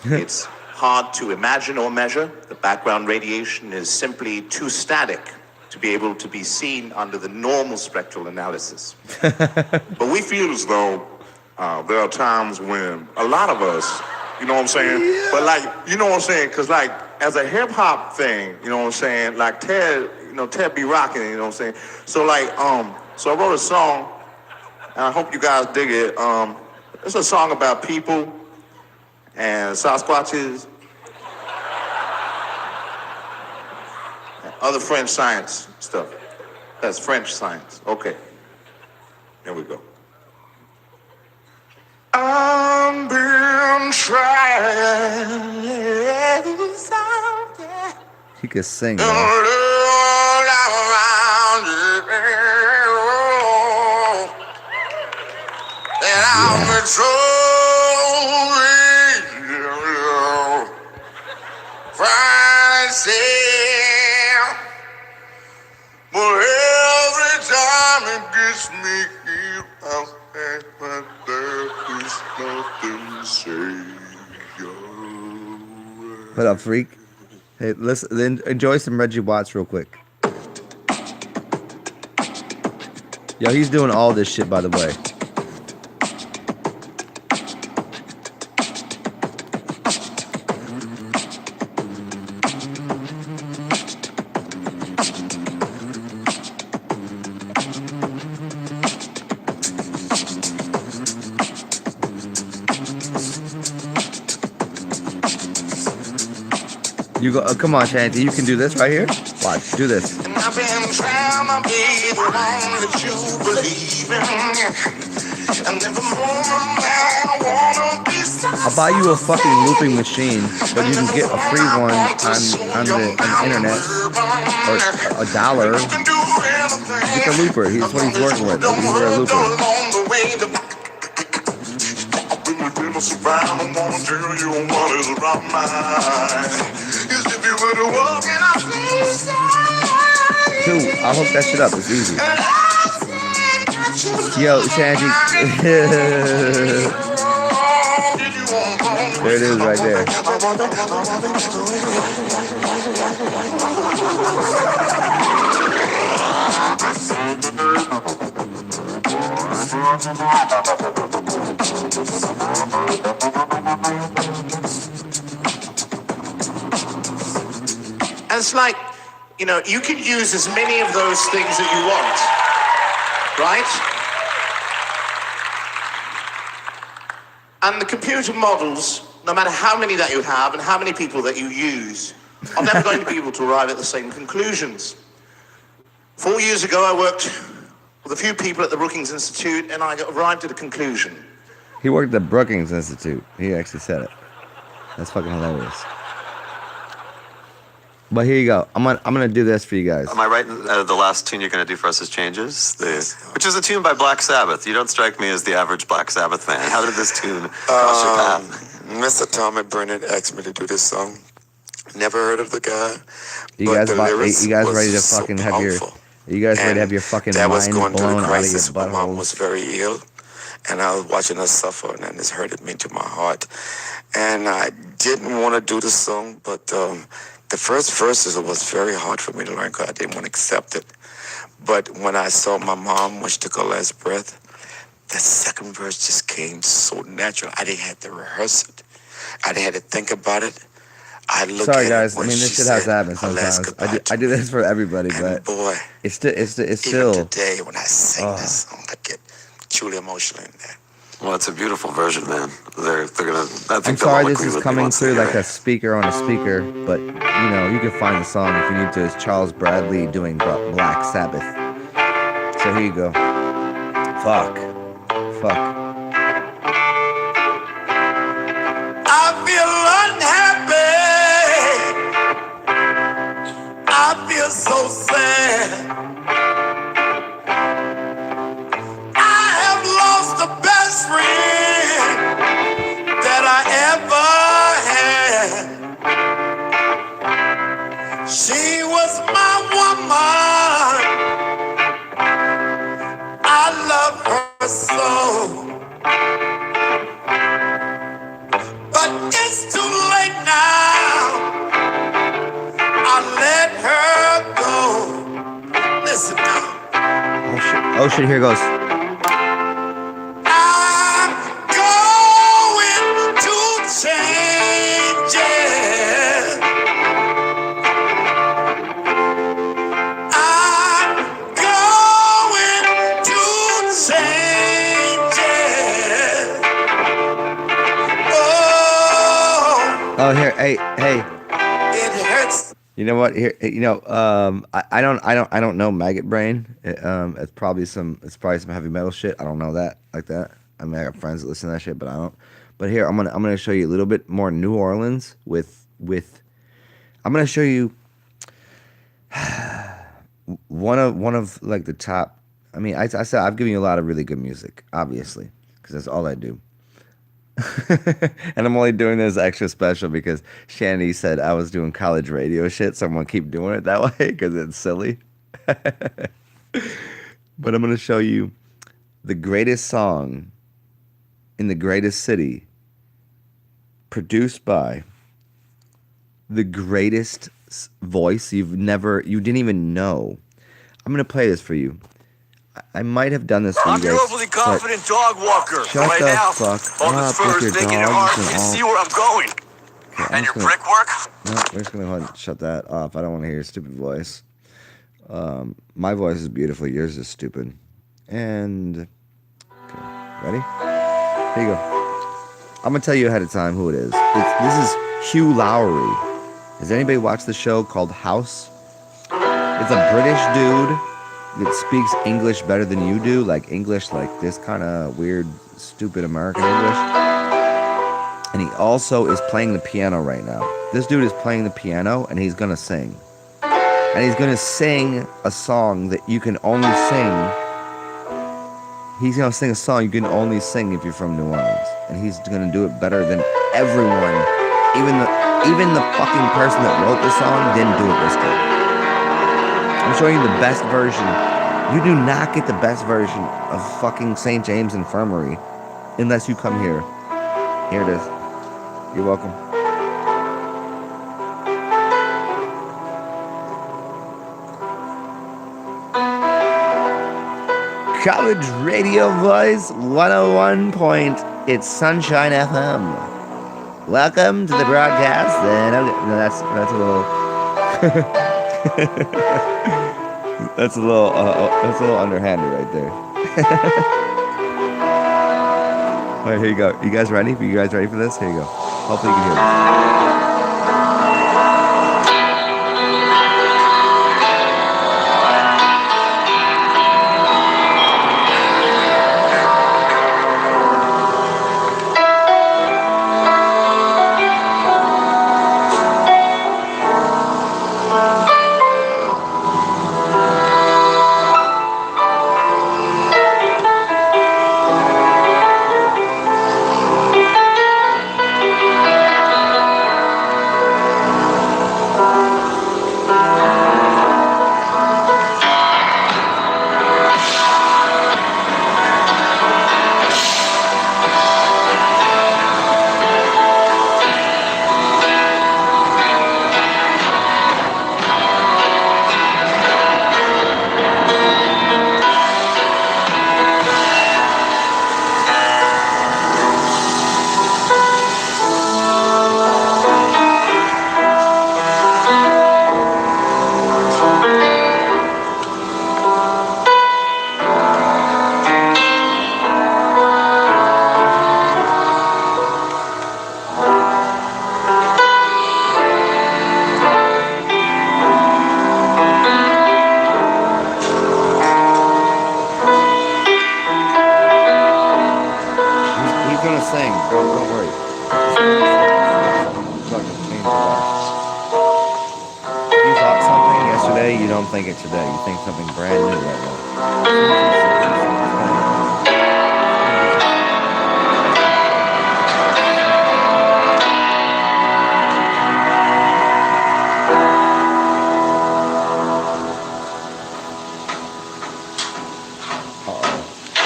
S3: It's hard to imagine or measure. The background radiation is simply too static to be able to be seen under the normal spectral analysis. But we feel as though there are times when a lot of us, you know what I'm saying? Yeah. But like, you know what I'm saying? Because like, as a hip hop thing, you know what I'm saying? Like Ted be rocking, you know what I'm saying? So like, so I wrote a song, and I hope you guys dig it. It's a song about people and Sasquatches, and other French science stuff. That's French science. Okay, here we go. I'm being tried.
S1: He could sing,
S3: And
S1: man.
S3: I'm a but every time it gets me,
S1: What up, freak? Hey, listen, then enjoy some Reggie Watts real quick. Yo, he's doing all this shit, by the way. You go, come on, Shanty, you can do this right here. Watch, do this.
S3: And I've been trying to be the one that you believe in. And nevermore, I wanna be
S1: I'll buy you a fucking looping machine, but you can get a free one on the internet or $1. Get the looper. That's what he's working with. He's wearing a looper.
S3: Around, I wanna tell you what is around mine. Is if you were to walk in a place.
S1: Dude, I'll hook that shit up. It's easy. Yo, Shanty. There it is right there.
S3: And it's like, you know, you can use as many of those things that you want, right? And the computer models, no matter how many that you have and how many people that you use, are never going to be able to arrive at the same conclusions. 4 years ago, I worked with a few people at the Brookings Institute, and I arrived at a conclusion.
S1: He worked at the Brookings Institute. He actually said it. That's fucking hilarious. But here you go. I'm gonna do this for you guys.
S8: Am I right? The last tune you're going to do for us is Changes, which is a tune by Black Sabbath. You don't strike me as the average Black Sabbath fan. How did this tune cross your path?
S9: Mr. Tommy Brennan asked me to do this song. Never heard of the guy.
S1: You guys ready to fucking have your? You guys ready to have your fucking mind blown out of your
S9: My mom
S1: buttholes?
S9: was very ill, and I was watching her suffer, and this hurted me to my heart. And I didn't want to do the song, but the first verses was very hard for me to learn because I didn't want to accept it. But when I saw my mom when she took her last breath, the second verse just came so natural. I didn't have to rehearse it. I didn't have to think about it. I look
S1: Sorry,
S9: at
S1: guys.
S9: it
S1: I
S9: when
S1: mean, this
S9: she
S1: shit has to
S9: said
S1: happen
S9: her last
S1: sometimes.
S9: goodbye
S1: I do this for everybody,
S9: and
S1: but
S9: boy,
S1: it's
S9: even
S1: still.
S9: today when I sing this song, I get truly emotional in there.
S8: Well, it's a beautiful version, man. They're gonna. I think
S1: I'm
S8: they'll
S1: sorry
S8: all
S1: this
S8: agree
S1: is
S8: with me
S1: coming
S8: once they
S1: through
S8: hear
S1: like
S8: it.
S1: a speaker on a speaker, but you know, you can find the song if you need to. It's Charles Bradley doing Black Sabbath. So here you go. Fuck.
S3: I feel unhappy. I feel so sad. I have lost the best friend that I ever had. She was my woman. I love her so. But it's too late now. I let her go. Listen now.
S1: Oh shit, here goes.
S3: I'm going to change it. I'm going to change it. Oh,
S1: Here, hey.
S3: it hurts.
S1: You know what? Here, you know, I don't know Maggot Brain. It's probably some heavy metal shit. I don't know that like that. I mean, I got friends that listen to that shit, but I don't. But here, I'm gonna show you a little bit more New Orleans with. I'm gonna show you one of like the top. I mean, I said I've given you a lot of really good music, obviously, because that's all I do. And I'm only doing this extra special because Shandy said I was doing college radio shit, so I'm gonna keep doing it that way because it's silly. But I'm gonna show you the greatest song in the greatest city, produced by the greatest voice you didn't even know. I'm gonna play this for you. I might have done this for
S3: I'm
S1: you
S3: your
S1: guys.
S3: overly confident dog walker.
S1: Shut
S3: Right
S1: the
S3: now,
S1: fuck
S3: all
S1: up
S3: this fur
S1: with
S3: is
S1: your
S3: making it
S1: dogs
S3: hard for
S1: and
S3: me to
S1: all.
S3: see where I'm going.
S1: Okay,
S3: And your brickwork?
S1: No, we're just gonna go ahead and shut that off. I don't want to hear your stupid voice. My voice is beautiful. Yours is stupid. And okay, ready? Here you go. I'm gonna tell you ahead of time who it is. This is Hugh Lowry. Has anybody watched the show called House? It's a British dude that speaks English better than you do, like English, like this kind of weird, stupid American English. And he also is playing the piano right now. This dude is playing the piano and he's gonna sing. And he's gonna sing a song that you can only sing. He's gonna sing a song you can only sing if you're from New Orleans. And he's gonna do it better than everyone. Even the fucking person that wrote the song didn't do it this good. I'm showing you the best version. You do not get the best version of fucking St. James Infirmary unless you come here. Here it is. You're welcome. College Radio Voice 101 point. It's Sunshine FM. Welcome to the broadcast. No, that's a little. that's a little underhanded right there. All right, here you go. You guys ready? You guys ready for this? Here you go. Hopefully you can hear this. Think it today. You think something brand new right now.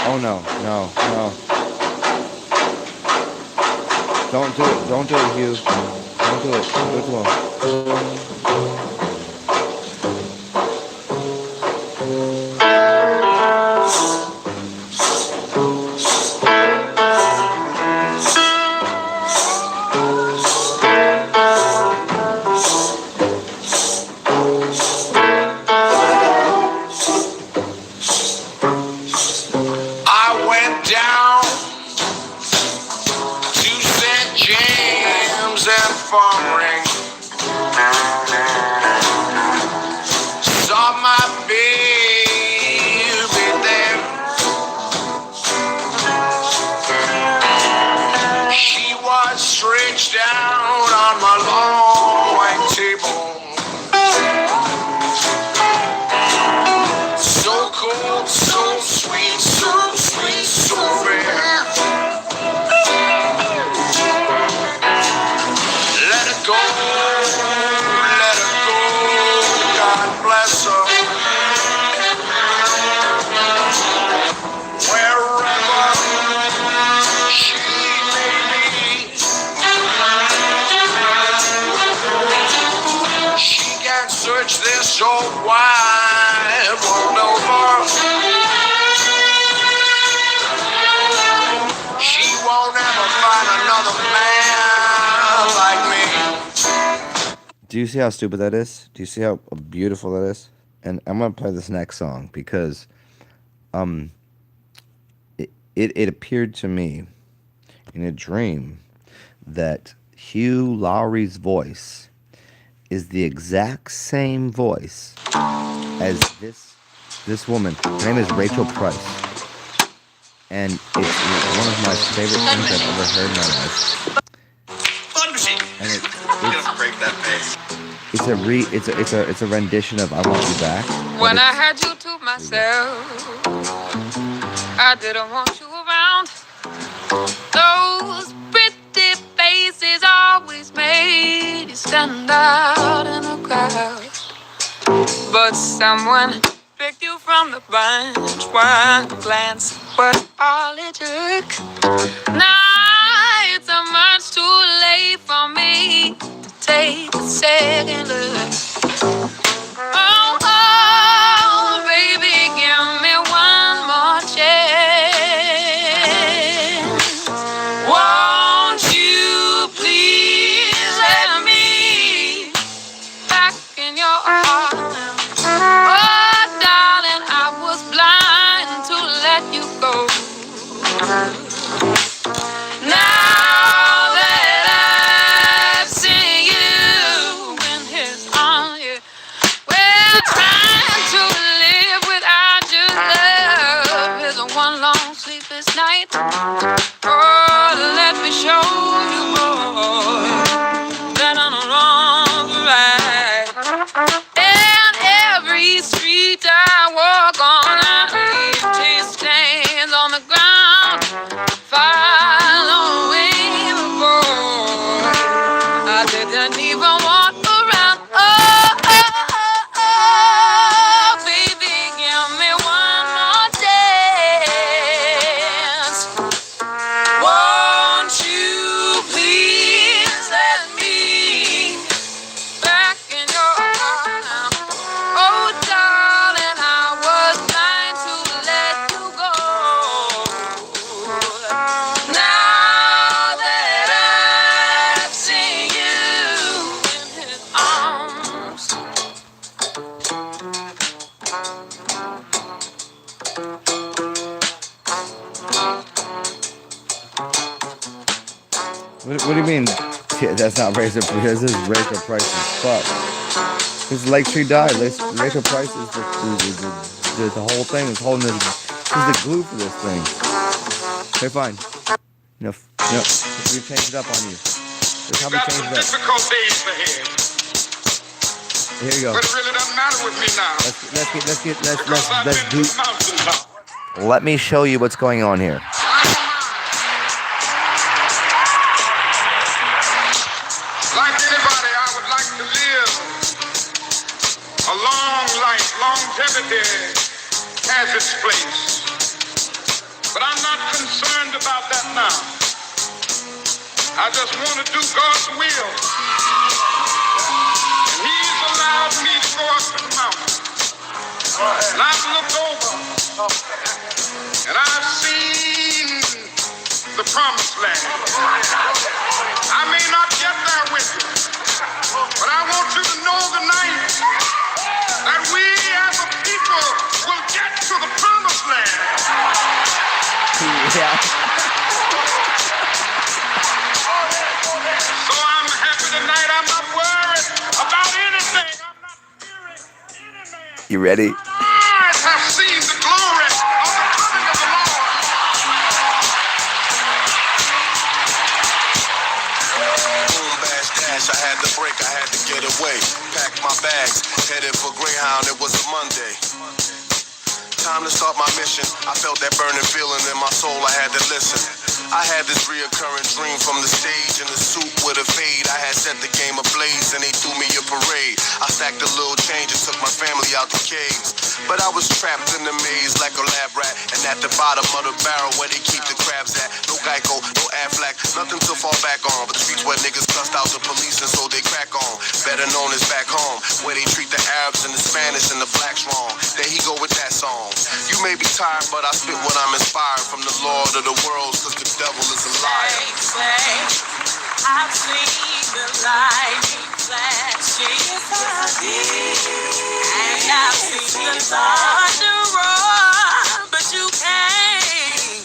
S1: Oh no. Don't do it. Don't do it, Hugh. Don't do it. Don't do it alone.
S3: Wherever she short wide rolled over. She won't ever find another man like me.
S1: Do you see how stupid that is? Do you see how beautiful that is? And I'm gonna play this next song because it appeared to me in a dream that Hugh Laurie's voice is the exact same voice as this woman. Her name is Rachel Price, and it's one of my favorite things I've ever heard in my life. And it's a rendition of "I Want You Back."
S10: When I had you to myself, I didn't want you around. Those pretty faces always made you stand out in a crowd. But someone picked you from the bunch. One glance was all it took. Now it's a much too late for me to take a second look. Oh, oh, baby, give me one more chance. Won't you please let me back in your arms? Oh, darling, I was blind to let you go. Now that I've seen you in his arms, yeah. Well, trying to live without your love is a one long sleepless night. Oh, let me show you more that I'm wrong to right. And every street I walk on, I leave tear stains on the ground. Following the boy, I didn't even walk around. Oh, oh, oh, oh, baby, give me one more chance. Won't you please let me back in your arms? Oh, darling, I was blind to let you go. Now that I've seen you in his arms.
S1: What do you mean? Yeah, that's not Rachel Price. This is Rachel Price as fuck. This is Lake Tree Dive. Rachel Price is the whole thing. Is holding this. She's the glue for this thing. Okay, fine. No, we changed it up on you. Look how we
S3: Got
S1: changed
S3: some
S1: it up.
S3: difficult days ahead.
S1: Here you go.
S3: But it really doesn't matter with me now.
S1: Let's do. Let me show you what's going on here.
S3: Like anybody, I would like to live a long life. Longevity has its place. But I'm not concerned about that now. I just want to do God's will. And He's allowed me to go up to the mountain. And I've looked over. And I've seen the promised land. I may not get there with you, but I want you to know tonight that we as a people will get to the promised land.
S1: Yeah.
S3: So I'm happy tonight. I'm not worried about anything. I'm not fearing any man.
S1: You ready?
S3: My eyes have seen the glory of the coming of the Lord.
S11: Boom, bash, dash, I had to break, I had to get away. Packed my bags, headed for Greyhound, it was a Monday. Time to start my mission. I felt that burning feeling in my soul, I had to listen. I had this reoccurring dream from the stage in the suit with a fade. I had set the game ablaze and they threw me a parade. I stacked a little change and took my family out the caves. But I was trapped in the maze like a lab rat, and at the bottom of the barrel where they keep the crabs at. No Geico, no Aflac, nothing to fall back on. But the streets where niggas cussed out the police and so they crack on. Better known as back home, where they treat the Arabs and the Spanish and the blacks wrong. There he go with that song. You may be tired, but I spit when I'm inspired from the Lord of the worlds, cause the devil is a liar.
S3: I've seen the lightning flashing, and I've seen the thunder roar, but you can't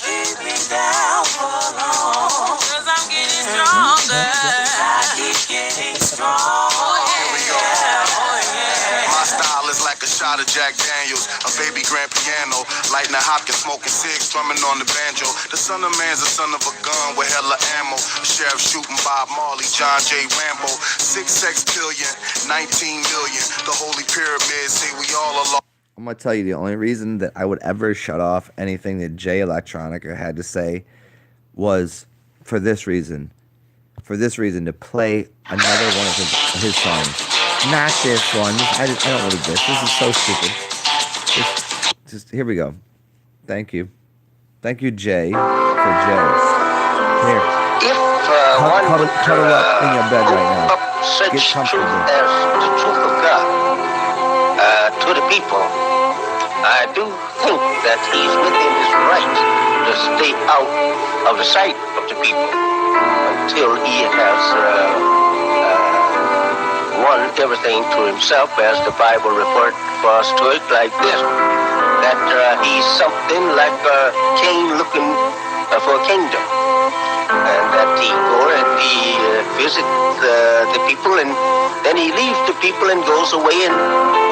S3: keep me down for long, cause I'm getting stronger. I keep getting stronger.
S11: My style is like a shot of Jack Daniels, a baby grand piano, lighting a Hopkins, smoking cigs, drumming on the banjo. The son of man's the son of a gun with hella ammo. The sheriff shooting Bob Marley, John J. Rambo. 6 sextillion, 19 million. The holy pyramid say we all alone.
S1: I'm gonna tell you, the only reason that I would ever shut off anything that Jay Electronica had to say was for this reason. For this reason, to play another one of his songs. Not this one. I don't want this. This is so stupid. Just here we go. Thank you. Thank you, Jay, for Jay. Here. Cuddle up in your bed right now. Get comfortable.
S12: As the truth of God to the people, I do think that he's within his right to stay out of the sight of the people until he has won everything to himself, as the Bible referred for us to it like this, that he's something like a king looking for a kingdom, and that he go and he visit the people, and then he leaves the people and goes away and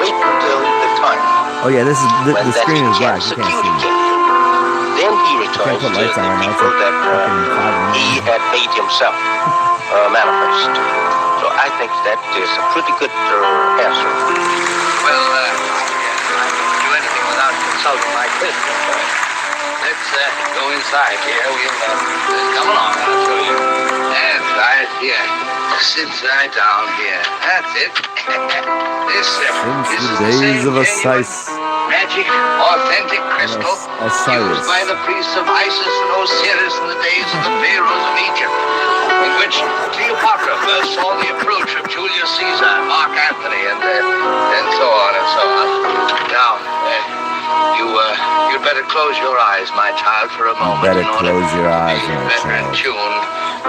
S12: wait until the time.
S1: Oh yeah, this is the screen is black. You can't see it.
S12: Then he returns to the people that he had made himself manifest. So I think that is a pretty good answer.
S13: Well, I can't do anything without consulting my Christian friend. Let's go inside here. We'll come along. I'll show you. That's right. Here. Sit right down here. That's it. This is the
S1: days of
S12: same
S1: Osiris.
S12: magic, authentic crystal
S1: Osiris.
S12: used by the priests of Isis and Osiris in the days of the pharaohs of Egypt, in which Cleopatra first saw the approach of Julius Caesar, Mark Antony, and so on and so on. Now, you'd better close your eyes, my child, for a moment.
S1: Better close your eyes, my
S12: better in
S1: child.
S12: tune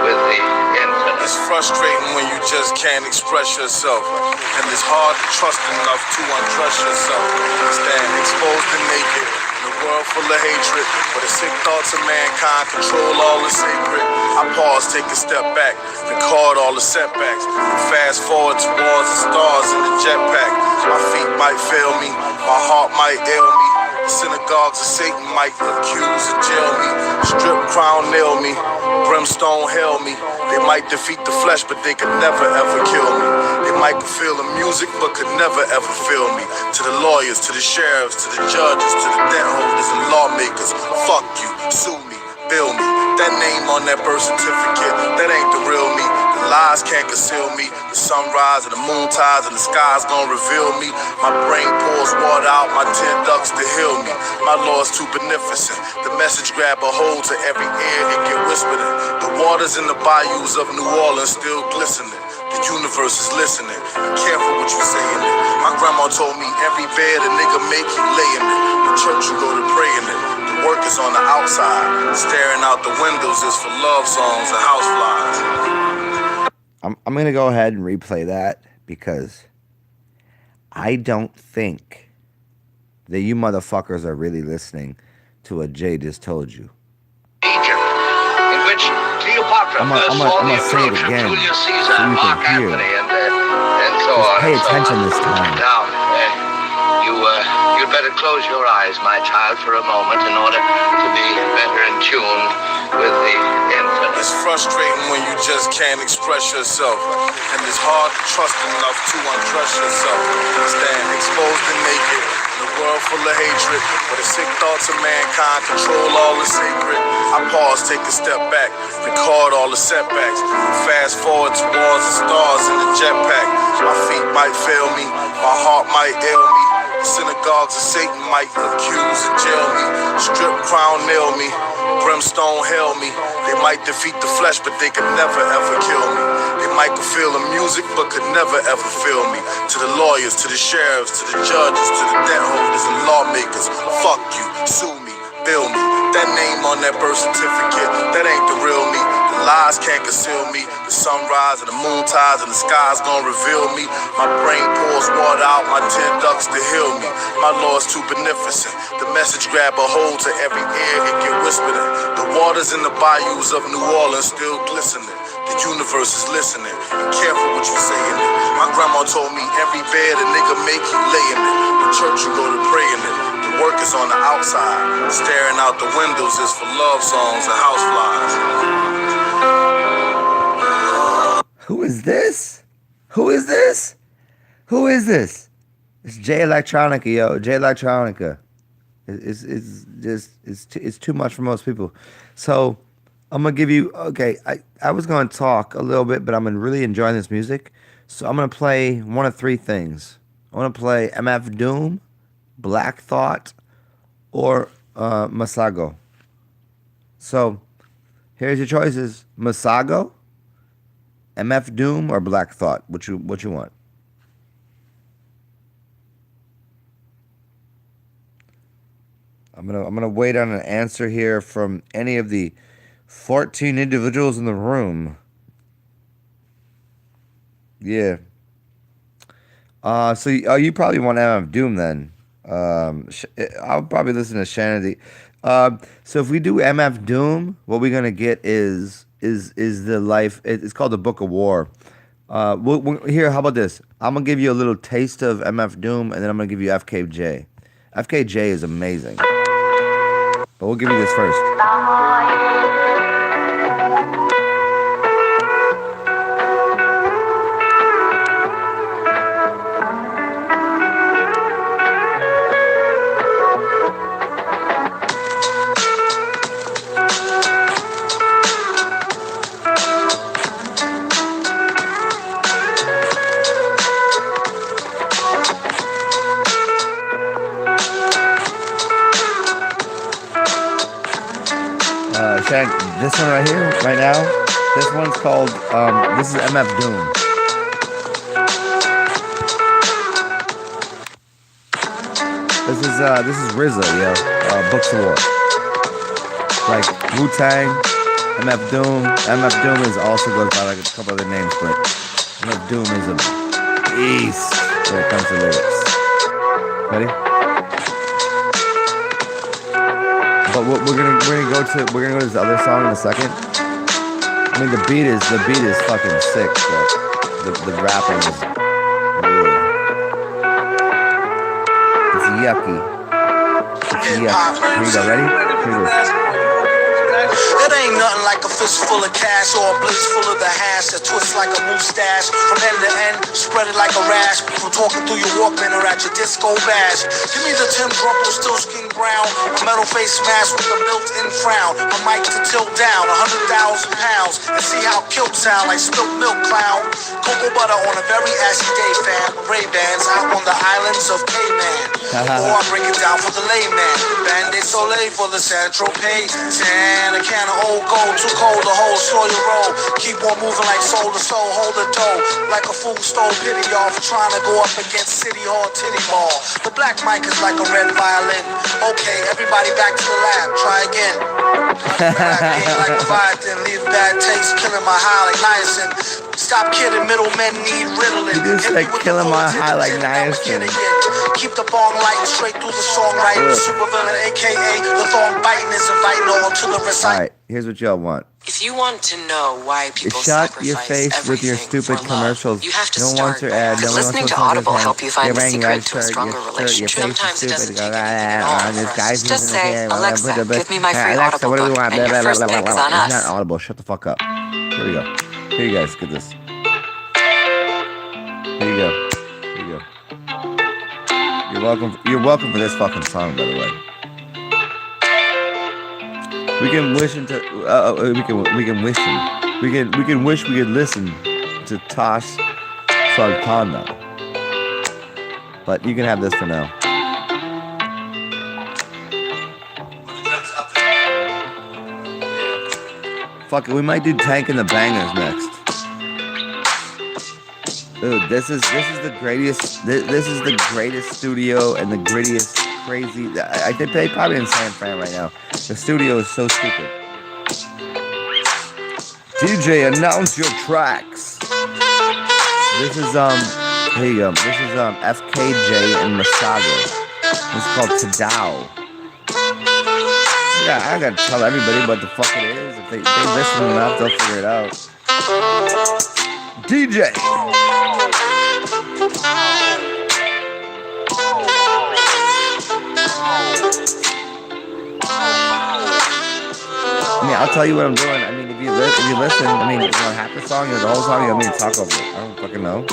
S12: with the infinite.
S11: It's frustrating when you just can't express yourself, and it's hard to trust enough to undress yourself. Stand exposed and naked in a world full of hatred, where the sick thoughts of mankind control all the sacred. I pause, take a step back, record all the setbacks, and fast forward towards the stars in the jetpack. My feet might fail me, my heart might ail me. The synagogues of Satan might accuse and jail me. Strip crown nail me, brimstone hail me. They might defeat the flesh, but they could never ever kill me. They might feel the music, but could never ever feel me. To the lawyers, to the sheriffs, to the judges, to the debt holders and lawmakers, fuck you, sue me, bill me. That name on that birth certificate, that ain't the real me. The lies can't conceal me. The sunrise and the moon tides and the sky's gonna reveal me. My brain pours water out my 10 ducts to heal me. My Lord's too beneficent. The message grab a hold to every ear and get whispered in. The waters in the bayous of New Orleans still glistening. The universe is listening. Be careful what you say in it. My grandma told me every bed a nigga make, you lay in it. The church you go to pray in it. The work is on the outside. Staring out the windows is for love songs and house flies.
S1: I'm going to go ahead and replay that because I don't think that you motherfuckers are really listening to what Jay just told you.
S12: Egypt, in which Cleopatra first saw the
S1: say it
S12: approach of
S1: again
S12: Julius Caesar,
S1: so you
S12: Mark
S1: can hear.
S12: Antony, and so
S1: Just
S12: on.
S1: pay
S12: and so
S1: attention
S12: on.
S1: this time.
S12: Now, you'd better close your eyes, my child, for a moment in order to be better in tune with the infinite.
S11: It's frustrating when you just can't express yourself, and it's hard to trust enough to undress yourself. Stand exposed and naked In a world full of hatred, where the sick thoughts of mankind control all the sacred. I pause, take a step back, record all the setbacks. Fast forward towards the stars in the jetpack. My feet might fail me, my heart might ail me. The synagogues of Satan might accuse and jail me. Strip crown nail me, brimstone hail me. They might defeat the flesh, but they could never ever kill me. They might could feel the music, but could never ever feel me. To the lawyers, to the sheriffs, to the judges, to the debt holders and lawmakers. Fuck you, sue me, bill me. That name on that birth certificate, that ain't the real me. The lies can't conceal me. The sunrise and the moon tides and the sky's gonna reveal me. My brain pours water out my tear ducts to heal me. My Lord's too beneficent. The message grab a hold to every ear, it get whispered in. The waters in the bayous of New Orleans still glistening. The universe is listening. Be careful what you say in it. My grandma told me every bed a nigga make, you lay in it. The church you go to pray in it. The work is on the outside. Staring out the windows is for love songs and houseflies.
S1: Who is this? Who is this? Who is this? It's J Electronica, yo. J Electronica. It's too much for most people. So I'm gonna give you. Okay, I was gonna talk a little bit, but I'm really enjoying this music. So I'm gonna play one of three things. I want to play MF Doom, Black Thought, or Masago. So here's your choices: Masago, MF Doom, or Black Thought. What you want? I'm gonna wait on an answer here from any of the 14 individuals in the room. Yeah. So you probably want MF Doom then. I'll probably listen to Shanity. So if we do MF Doom, what we're gonna get is the life. It's called the Book of War. Here, how about this? I'm gonna give you a little taste of MF Doom, and then I'm gonna give you FKJ. FKJ is amazing, but we'll give you this first. This one right here, right now, this one's called, this is MF Doom. This is RZA, yo, Books of War. Like Wu-Tang, MF Doom. MF Doom also goes by like a couple other names, but MF Doom is a beast when it comes to lyrics. Ready? But we're gonna go to this other song in a second. I mean the beat is fucking sick, but the rapping is really, it's yucky. It's yucky. Here you go, ready? Here it is.
S3: It ain't nothing like a fist full of cash or a blaze full of the hash that twists like a mustache. From end to end, spread it like a rash. From talking through your Walkman or at your disco bash. Give me the Tim Rumple, still skin brown. A metal face mask with a built-in frown. A mic to tilt down 100,000 pounds. And see how kilt sound like spilt milk clown. Cocoa butter on a very assy day, fam. Ray-Bans out on the islands of Cayman. Or I break it down for the layman. Band-Aid Soleil for the Saint-Tropez. A can of old gold, too cold to hold, slow your roll. Keep on moving like soul to soul, hold the dough. Like a fool stole pity y'all for trying to go up against City Hall Titty Mall. The black mic is like a red violin. Okay, everybody back to the lab, try again. Like a Leviathan, leave bad taste, killing my high like niacin. Stop kidding, middlemen need riddling.
S1: You just like killing my high like niacin.
S3: Keep the bong lighting straight through the songwriting. Supervillain, aka the thong biting, is inviting all to the recite.
S1: Alright, here's what y'all want.
S14: If you want to know why people
S1: Shut
S14: sacrifice
S1: your face with your stupid commercials.
S14: you have to
S1: no one
S14: start
S1: wants your ad. No one
S14: listening
S1: wants
S14: to
S1: to
S14: Audible help you find the secret to a
S1: shirt,
S14: stronger relationship. Sometimes it doesn't take anything at all.
S5: Just say, Alexa, give me my free
S1: Alexa,
S5: Audible
S1: what do we
S5: book,
S1: want?
S5: and your first pick is on
S1: It's
S5: us.
S1: not Audible. Shut the fuck up. Here we go. Here you guys, get this. Here you go. Here you go. You're You're welcome for this fucking song, by the way. We can wish into. We can wish him. We can wish we could listen to Tosh Sultana. But you can have this for now. Fuck it, we might do Tank and the Bangers next. Dude, this is the greatest. This is the greatest studio and the grittiest, crazy. I think they probably in San Fran right now. The studio is so stupid. DJ, announce your tracks. This is here you go. This is FKJ and Masago. This is called Tadao. Yeah, I gotta tell everybody what the fuck it is. If they listen enough, they'll figure it out. DJ. I mean, I'll tell you what I'm doing. I mean, if you listen, I mean, you want half the song or the whole song, you want me to talk over it? I don't fucking know.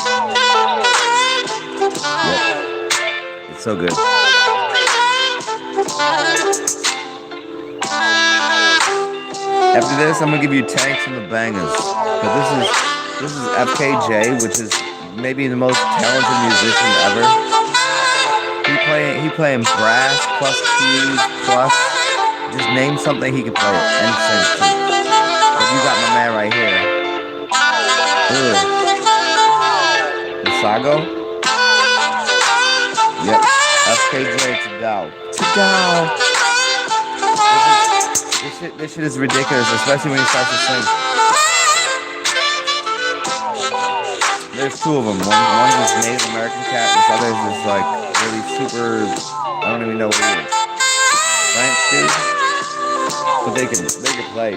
S1: Yep. It's so good. After this, I'm gonna give you Tanks and the Bangers. But this is FKJ, which is maybe the most talented musician ever. He playing brass plus keys plus just name something he can play it and sing to. But you got my man right here. Masago? Yep. FKJ Tadao. This shit is ridiculous, especially when he starts to sing. There's two of them. One's this Native American cat, this other is this like really super. I don't even know what he is. French dude, but they can play.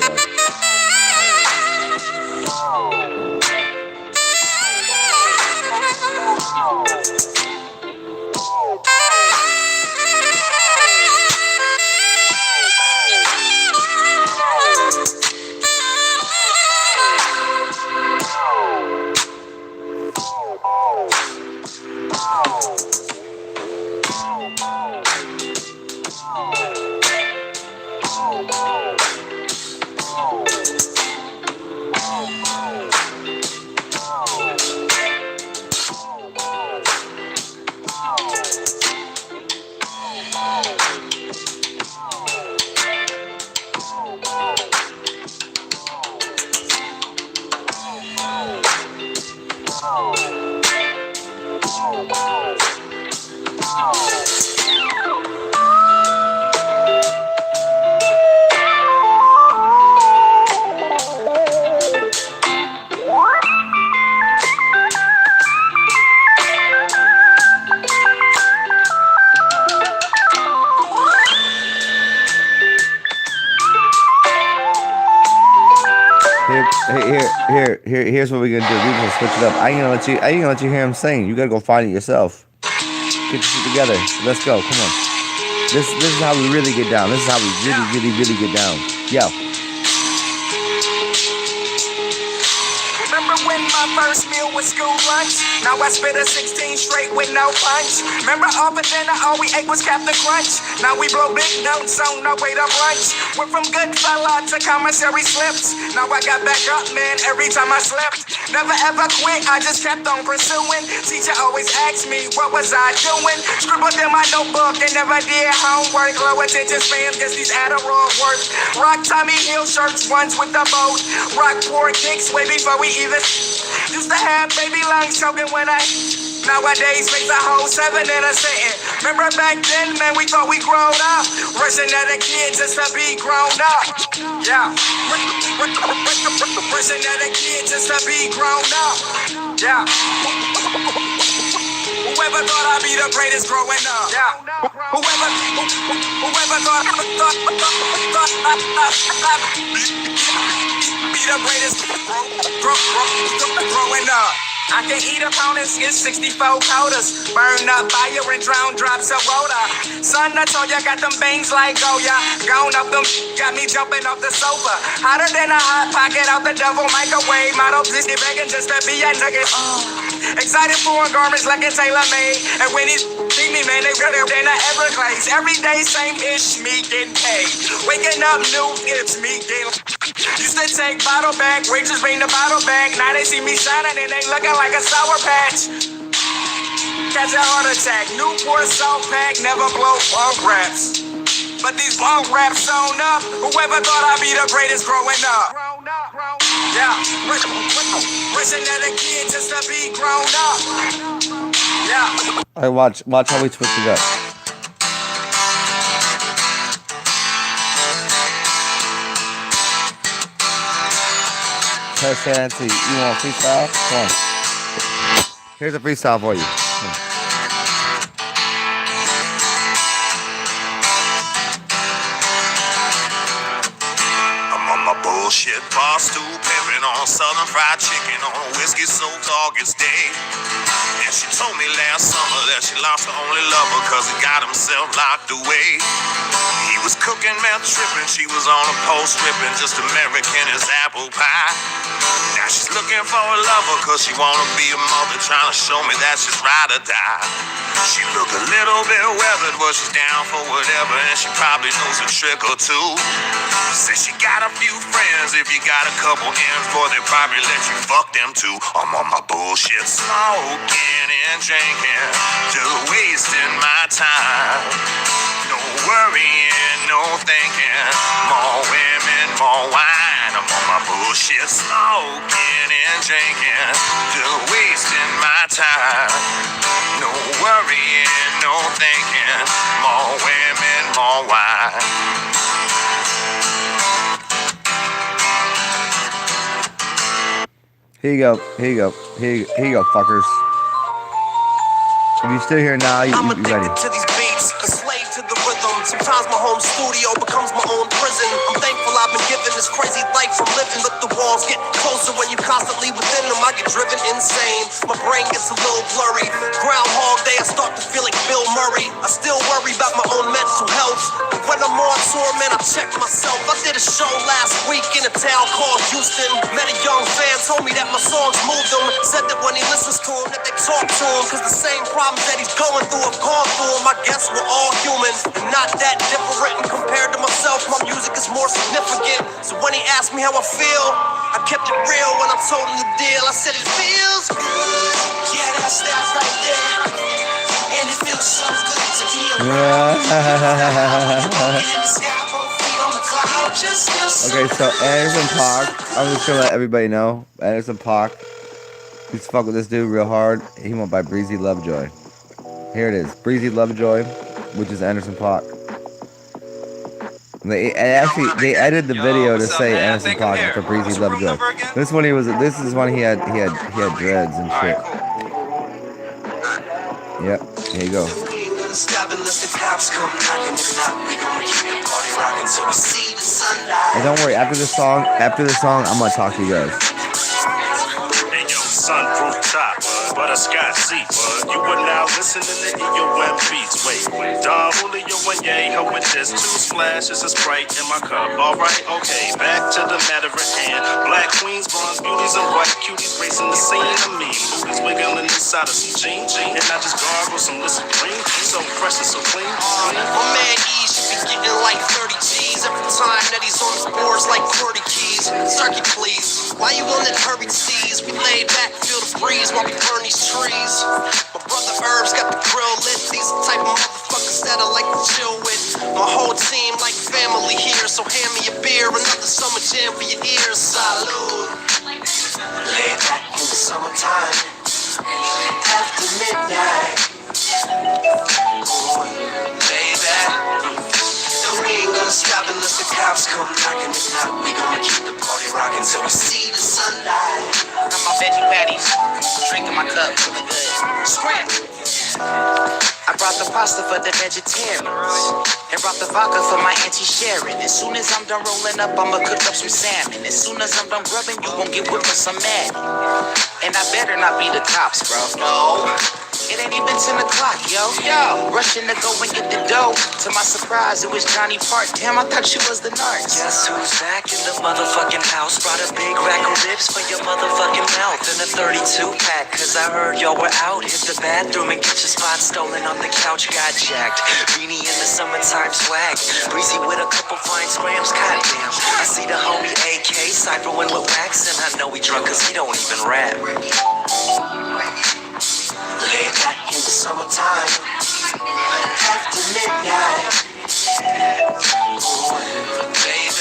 S1: Here's what we're gonna do. We're gonna switch it up. I ain't gonna let you hear him sing. You gotta go find it yourself. Get your shit together. Let's go. Come on. This is how we really get down. This is how we really get down. Yo.
S15: Remember when my first meal was school lunch? Now I spit a 16 straight with no punch. Remember all for dinner, all we ate was Captain Crunch. Now we blow big notes on our way to brunch. We're from good fella to commissary slips. Now I got back up, man, every time I slipped. Never ever quit, I just kept on pursuing. Teacher always asked me, what was I doing? Scribbled in my notebook and never did homework. Low attention spans, guess these Adderall work. Rock Tommy Hill shirts, ones with the boat. Rock poor kicks way before we even used to have baby lungs choking when I nowadays face a whole 7 in a sentence. Remember back then, man, we thought we grown up. Rushing at a kid just to be grown up. Yeah. Rushing at a kid just to be grown up. Yeah. Whoever thought I'd be the greatest growing up. Yeah. Whoever thought I'd be the greatest growing up. I can eat a pound and get 64 quotas. Burn up fire and drown drops of water. Son, I told ya, got them bangs like Goya. Gone up them, got me jumping off the sofa. Hotter than a hot pocket out the double microwave. Model Disney begging just to be a nugget. Excited for garments like a tailor-made. And when he see me, man, they realer than the Everglades. Every day, same ish, me getting paid. Waking up new, it's me getting. Used to take bottle back, waiters bring the bottle back. Now they see me shining and they looking like a sour patch. Catch a heart attack, Newport salt pack, never blow funk raps. But these funk raps sewn up. Whoever thought I'd be the greatest growing up? Yeah, wishing that a kid just to be grown up. Yeah.
S1: All right, watch how we switch it up. Nancy, you want a freestyle? Come on. Here's a freestyle for you.
S3: I'm on my bullshit bar stool, pimping on Southern Fried Chicken on a whiskey-soaked August day. And she told me last summer that she lost her only lover cause he got himself locked away. He was cooking meth tripping, she was on a pole stripping, just American as apple pie. Now she's looking for a lover cause she wanna be a mother, trying to show me that she's ride or die. She look a little bit weathered, but she's down for whatever, and she probably knows a trick or two. Says she got a few friends, if you got a couple ends, boy, they probably let you fuck them too. I'm on my bullshit, smoking and drinking, just wasting my time. No worrying, no thinking, more women, more wine. I'm on my bullshit, smoking and drinking, just wasting my time. No worrying, no thinking, more women, more wine.
S1: Here you go, here you go, fuckers. If you're still here now, you ready.
S15: To these beats, a slave to the rhythm. Sometimes my home studio becomes my own prison. I'm thankful I've been given this crazy life I'm living, but the walls get closer when you constantly within them. I get driven insane. My brain gets a little blurry. Groundhog Day, I start to feel like Bill Murray. I still worry about my own mental health. But when I'm on tour, man, I check myself. I did a show last week in a town called Houston. Met a young fan, told me that my songs moved him. Said that when he listens to them, that they talk to him. Cause the same problems that he's going through, I've gone through them. I guess we're all human, and not that different. And compared to myself, my music is more significant. So when he asked me how I feel, I kept it real when I told him the deal. I said it feels good, yeah, that's that right there. And it feels so good to be around.
S1: Okay, so Anderson .Paak, I'm just gonna let everybody know, Anderson .Paak, he's fuck with this dude real hard. He went by Breezy Lovejoy. Here it is, Breezy Lovejoy, which is Anderson .Paak. They edited the video to say Anderson .Paak for Breezy Lovejoy. This one this is when he had dreads and shit. Yep, here you go. And don't worry, after the song, I'm gonna talk to you guys.
S3: Hey yo, sunroof top, butterscotch seats. You are now listening to EOM beats. Wait, Don Julio and Yeho with this 2 splashes of Sprite in my cup. Alright, okay, back to the matter at hand. Black queens, bronze beauties, and white cuties gracing the scene. I mean, booties wiggling inside of some jeans, and I just gargle some Listerine. So fresh and so clean.
S15: My man E should be getting like 30 G's every time that he's on the boards like 40 keys. Turkey, please. Why you on that hurried seas? We lay back, feel the breeze while we burn these trees. My brother Herb's got the grill lit. These the type of motherfuckers that I like to chill with. My whole team like family here, so hand me a beer, another summer jam for your ears. Salud. Lay back in the summertime, after midnight. Lay back. And we ain't gonna stop unless the cops come knocking. If not, we gonna keep the party rocking till we see the sunlight.
S16: Got my veggie patties, drinking my cup, feeling good.
S15: Scram.
S16: I
S15: brought the pasta for the vegetarians. And brought the vodka for my auntie Sharon. As soon as I'm done rolling up, I'ma cook up some salmon. As soon as I'm done grubbing, you gon' get whipped with some Maggie. And I better not be the cops, bro. No. It ain't even 10 o'clock, yo. Rushing to go and get the dough. To my surprise, it was Johnny Park. Damn, I thought you was the nurse.
S16: Guess who's back in the motherfucking house? Brought a big rack of ribs for your motherfucking mouth. And a 32 pack, cause I heard y'all were out. Hit the bathroom and get your spot stolen on the couch. Got jacked. Beanie in the summertime swag. Breezy with a couple fine scrams. Goddamn. I see the homie AK cyphering with wax. And I know he drunk cause he don't even rap.
S15: Lay back in the summertime, after midnight. Baby,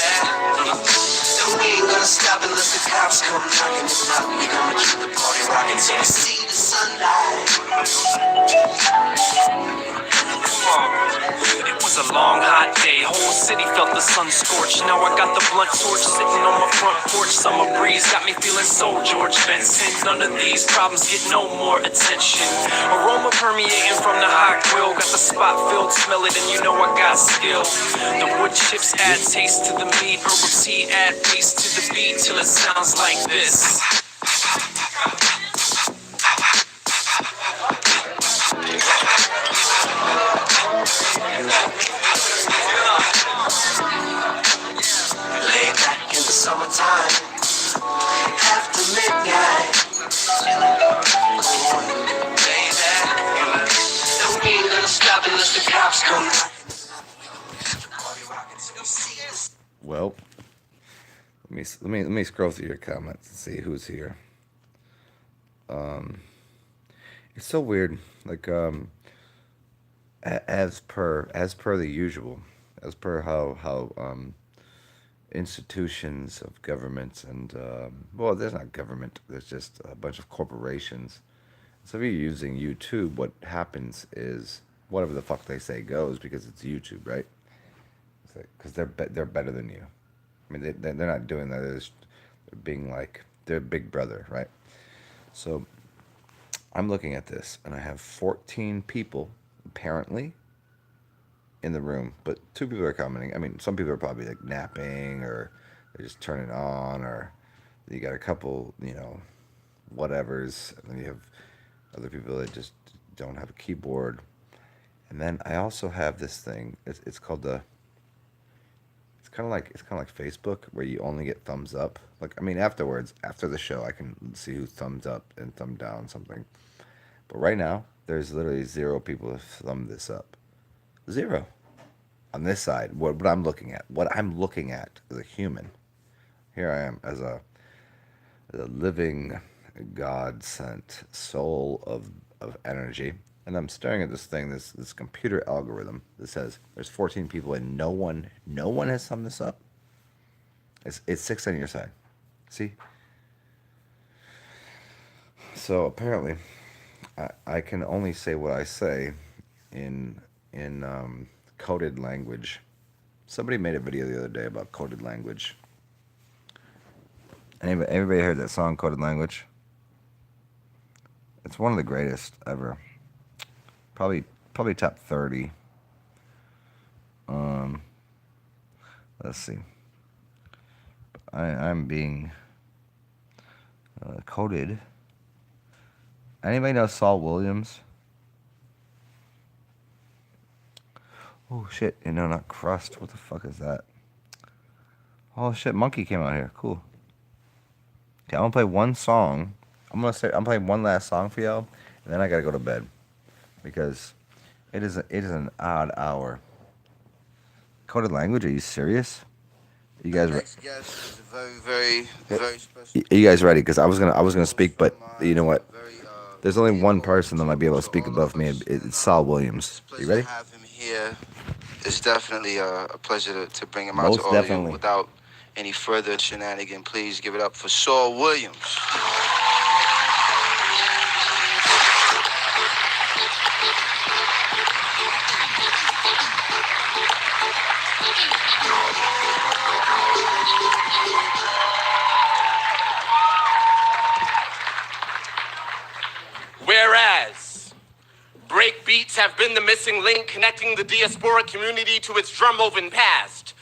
S15: we ain't gonna stop unless the cops come knocking. If not, we gonna keep the party rocking till we see the sunlight.
S6: It was a long hot day, whole city felt the sun scorch. Now I got the blunt torch sitting on my front porch. Summer breeze got me feeling so George Benson. None of these problems get no more attention. Aroma permeating from the hot grill. Got the spot filled, smell it and you know I got skill. The wood chips add taste to the meat. Herbal tea add bass to the beat till it sounds like this.
S15: Lay back in the summertime, after midnight. Baby, we ain't gonna stop unless the cops come.
S1: Well, let me scroll through your comments and see who's here. It's so weird. Like as per the usual, as per how institutions of governments and well, there's not government. There's just a bunch of corporations. So if you're using YouTube, what happens is whatever the fuck they say goes because it's YouTube, right? Because they're better than you. I mean, they're not doing that. They're being like they're Big Brother, right? So I'm looking at this, and I have 14 people apparently in the room, but 2 people are commenting. I mean, some people are probably like napping, or they just turn it on, or you got a couple, whatevers, and then you have other people that just don't have a keyboard. And then I also have this thing. It's called the. It's kind of like Facebook, where you only get thumbs up. Like, I mean, afterwards, after the show, I can see who thumbs up and thumb down something. But right now, there's literally 0 people who thumb this up. 0 on this side. What I'm looking at. What I'm looking at as a human. Here I am as a living, God-sent soul of energy. And I'm staring at this thing, this computer algorithm that says there's 14 people and no one has summed this up. It's 6 on your side. See? So apparently, I can only say what I say in coded language. Somebody made a video the other day about coded language. Everybody heard that song, Coded Language? It's one of the greatest ever. Probably top 30. Let's see. I'm being coded. Anybody know Saul Williams? Oh shit! No, not Crust. What the fuck is that? Oh shit! Monkey came out here. Cool. Okay, I'm gonna play one song. I'm playing one last song for y'all, and then I gotta go to bed because it is an odd hour. Coded Language? Are you serious? You guys
S17: Next guest is very special.
S1: Are you guys ready? Because I was gonna speak, but you know what? There's only one person that might be able to speak above me. It's Saul Williams. You ready?
S17: To have him here. It's definitely a pleasure to bring him out
S1: Most
S17: to all
S1: definitely.
S17: of you. Without any further shenanigan, please give it up for Saul Williams.
S6: Whereas break beats
S18: beats have been the missing link connecting the diaspora community to its drum-woven past.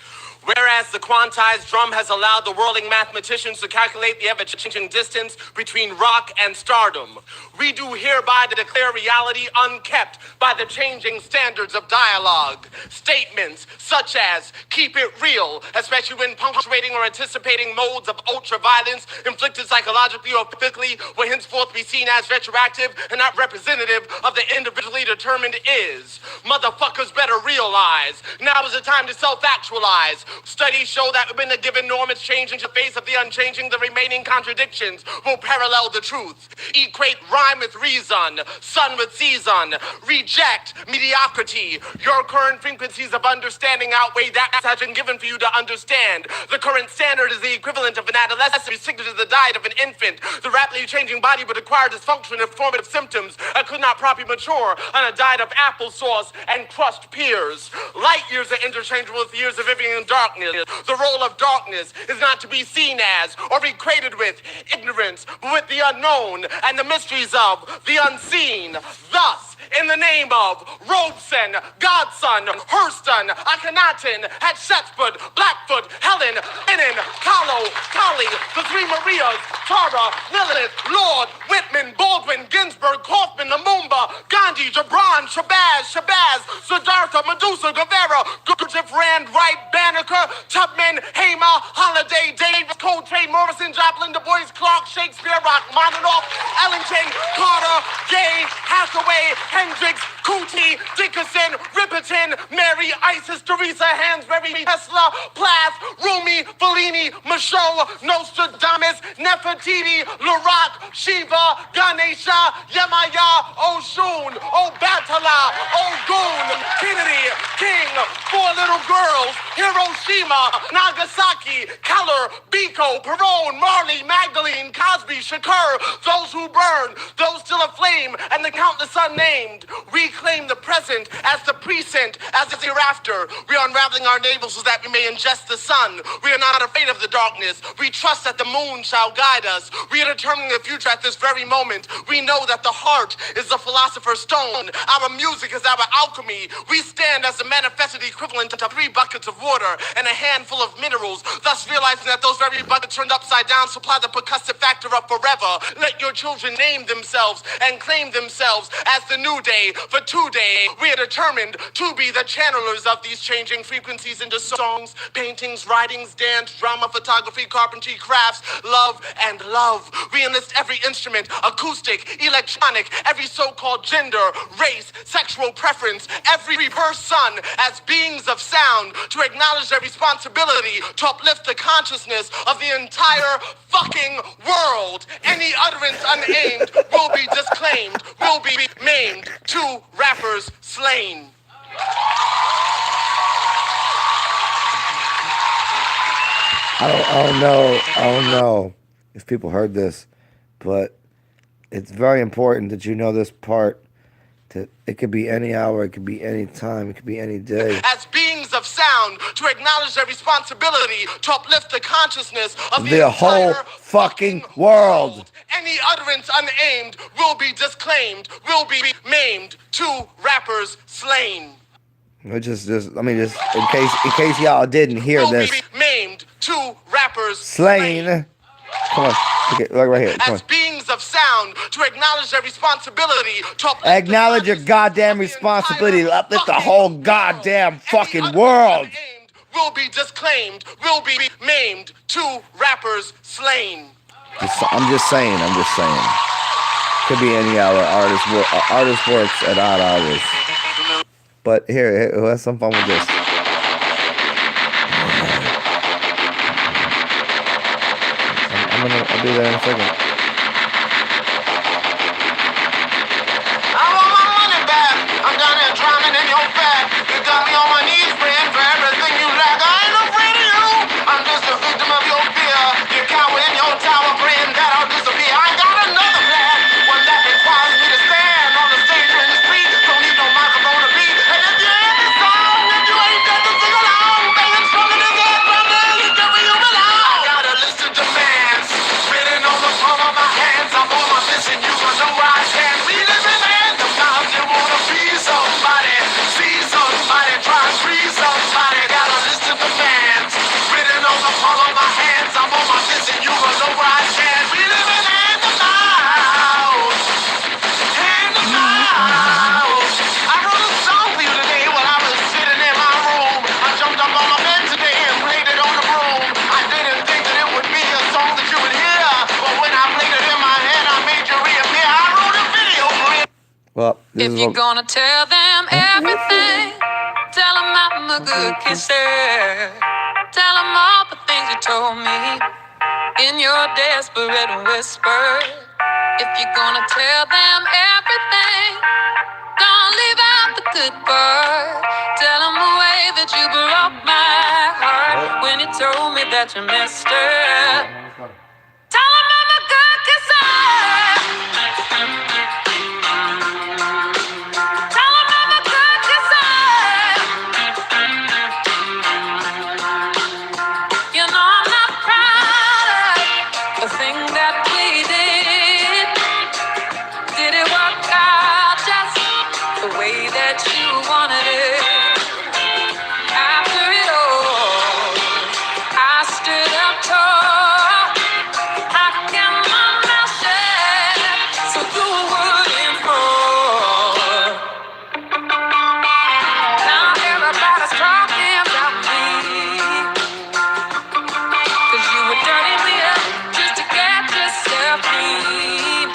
S18: Whereas the quantized drum has allowed the whirling mathematicians to calculate the ever-changing distance between rock and stardom, we do hereby declare reality unkept by the changing standards of dialogue. Statements such as, keep it real, especially when punctuating or anticipating modes of ultra-violence inflicted psychologically or physically, will henceforth be seen as retroactive and not representative of the individually determined is. Motherfuckers better realize, now is the time to self-actualize. Studies show that when a given norm is changing the face of the unchanging, the remaining contradictions will parallel the truth. Equate rhyme with reason, sun with season. Reject mediocrity. Your current frequencies of understanding outweigh that which has been given for you to understand. The current standard is the equivalent of an adolescent who signals to the diet of an infant. The rapidly changing body would acquire dysfunction and formative symptoms and could not properly mature on a diet of applesauce and crushed pears. Light years are interchangeable with years of living in darkness. The role of darkness is not to be seen as or be equated with ignorance, but with the unknown and the mysteries of the unseen. Thus, in the name of Robeson, Godson, Hurston, Akhenaten, Hatshepsut, Blackfoot, Helen, Lenin, Kahlo, Kali, the three Marias, Tara, Lilith, Lord, Whitman, Baldwin, Ginsburg, Kaufman, Lumumba, Gandhi, Gibran, Shabazz, Siddhartha, Medusa, Guevara, Gurdjieff, Rand, Wright, Banneker, Tubman, Hamer, Holiday, Davis, Coltrane, Morrison, Joplin, Du Bois, Clark, Shakespeare, Rachmaninoff, Ellington, Carter, Gay, Hathaway, Hendricks, Cootie, Dickerson, Ripperton, Mary, Isis, Teresa, Hansberry, Tesla, Plath, Rumi, Fellini, Michaud, Nostradamus, Nefertiti, Laroque, Shiva, Ganesha, Yemaya, Oshun, Obatala, Ogun, Kennedy, King, Four Little Girls, Hiroshima, Nagasaki, Keller, Biko, Perone, Marley, Magdalene, Cosby, Shakur, those who burn, those still aflame, and the countless unnamed. Reclaim the present as the present, as the hereafter. We are unraveling our navels so that we may ingest the sun. We are not afraid of the darkness. We trust that the moon shall guide us. We are determining the future at this very moment. We know that the heart is the philosopher's stone. Our music is our alchemy. We stand as the manifested equivalent to 3 buckets of water and a handful of minerals, thus realizing that those very buckets turned upside down supply the percussive factor of forever. Let your children name themselves and claim themselves as the new day. For today, we are determined to be the channelers of these changing frequencies into songs, paintings, writings, dance, drama, photography, carpentry, crafts, love, and love. We enlist every instrument, acoustic, electronic, every so-called gender, race, sexual preference, every person as beings of sound to acknowledge their responsibility to uplift the consciousness of the entire fucking world. Any utterance unaimed will be disclaimed, will be maimed. 2 rappers slain.
S1: I don't know if people heard this, but it's very important that you know this part. That it could be any hour, it could be any time, it could be any day.
S18: As beings of sound, to acknowledge their responsibility to uplift the consciousness of
S1: the whole fucking world.
S18: Any utterance unaimed will be disclaimed, will be maimed. 2 rappers slain.
S1: Just in case y'all didn't hear this.
S18: Will be maimed. 2 rappers
S1: slain. Come on, okay, look right here. Come
S18: as
S1: on.
S18: beings of sound, to acknowledge their responsibility to
S1: acknowledge your goddamn responsibility to uplift the whole goddamn fucking world.
S18: Will be disclaimed, will be maimed. 2 rappers slain.
S1: I'm just saying. Could be any hour. Artist works at odd hours. But here, let's have some fun with this. I'll do that in a second.
S18: I want my money back. I'm down here drowning in your fat. You got me on my knees, friend, for everything you lack. I ain't afraid of you. I'm just a victim of your fear. You cower in your tower, praying that I'll disappear. I got another plan, one that requires me to stand on the stage or in the street. Don't need no microphone to beat. And if you hear this song, if you ain't dead to sing along, banging strong in his head, brother, you get where you belong. I got a list of demands written on the palm of
S1: Well, this
S10: If
S1: is
S10: you're
S1: what.
S10: gonna tell them everything, tell them I'm a good kisser. Tell them all the things you told me in your desperate whisper. If you're gonna tell them everything, don't leave out the good part. Tell them the way that you broke my heart when you told me that you missed her. Tell them I'm a good kisser. Tell them I'm a good kisser. You know I'm not proud of the thing that we did. Did it work out just the way that you wanted it? After it all, I stood up tall. I kept my mouth shut so you wouldn't fall. Now everybody's talking about me, 'cause you were dirty me up just to get yourself clean.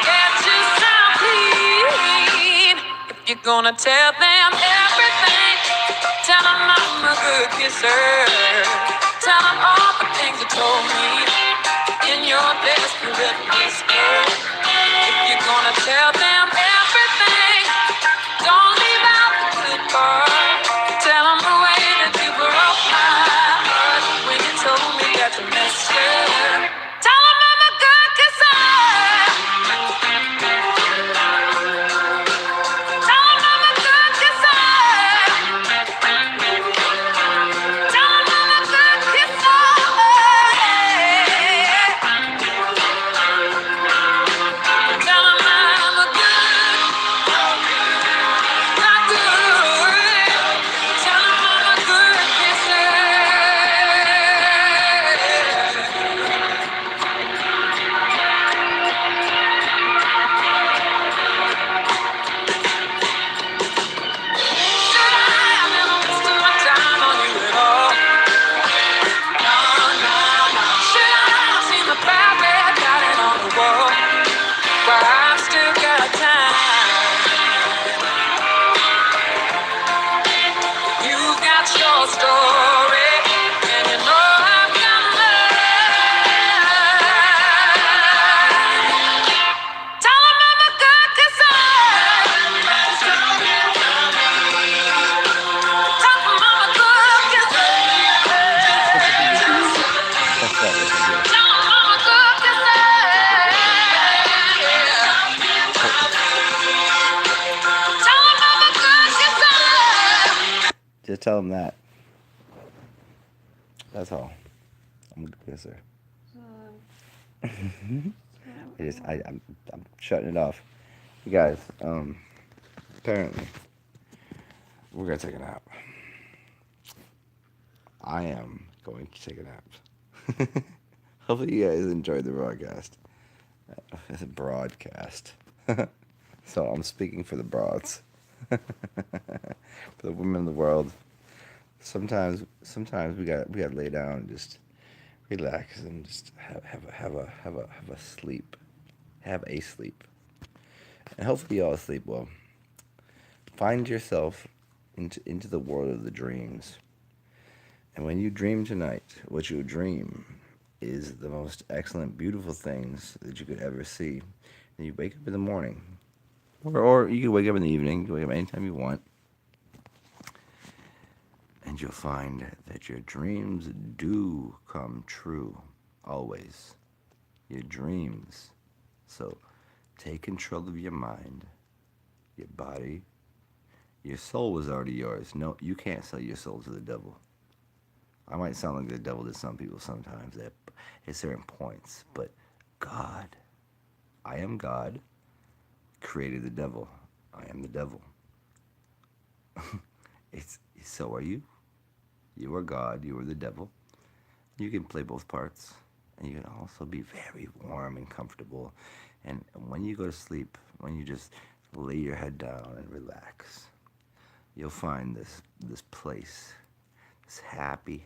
S10: Get yourself clean. If you're gonna tell them everything, tell them I'm a good kisser. Tell them all the things you told me in your desperate whisper. If you're gonna tell them everything, don't leave out the good part. Tell them the way that you broke my heart when you told me that you missed her. Tell them I'm a good kisser. Tell them I'm a good kisser. Tell them I'm a good kisser. Tell them I'm a good, not good. Tell them I'm a good kisser. Should I have never wasted my time on you at all? No, no, no. Should I have seen the bad red dotted on the wall? But I've still got time. You've got your story, and you know I've got mine. Tell 'em I'm a good kisser. Tell 'em I'm a good kisser.
S1: That's that right here.
S10: Tell 'em I'm a good kisser. Tell 'em I'm a good kisser.
S1: Just tell them that. That's all. I'm a good kisser. I'm shutting it off. You guys, apparently, we're gonna take a nap. I am going to take a nap. Hopefully, you guys enjoyed the broadcast. The broadcast. So I'm speaking for the broads, for the women of the world. Sometimes we got to lay down and just relax and just have a sleep, have a sleep, and hopefully you all sleep well. Find yourself into the world of the dreams, and when you dream tonight, what you'll dream is the most excellent, beautiful things that you could ever see. And you wake up in the morning, or you can wake up in the evening. You can wake up anytime you want. And you'll find that your dreams do come true, always. Your dreams. So take control of your mind, your body. Your soul was already yours. No, you can't sell your soul to the devil. I might sound like the devil to some people sometimes at certain points, but God, I am God, created the devil. I am the devil. So are you. You are God, you are the devil. You can play both parts, and you can also be very warm and comfortable. And when you go to sleep, when you just lay your head down and relax, you'll find this place, this happy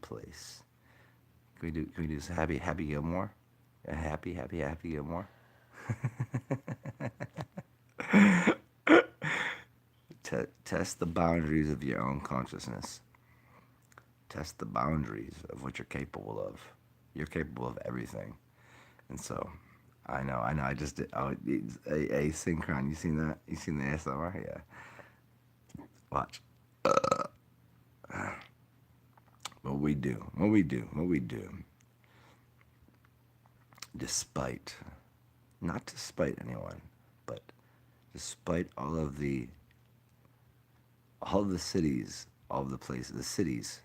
S1: place. Can we do this happy Gilmore? Happy Gilmore? Test the boundaries of your own consciousness. Test the boundaries of what you're capable of. You're capable of everything. And so, I know. I just did. Oh, a synchron. You seen that? You seen the ASMR? Yeah. Watch. What we do. Despite, not to spite anyone, but despite all of the cities, all of the places, the cities.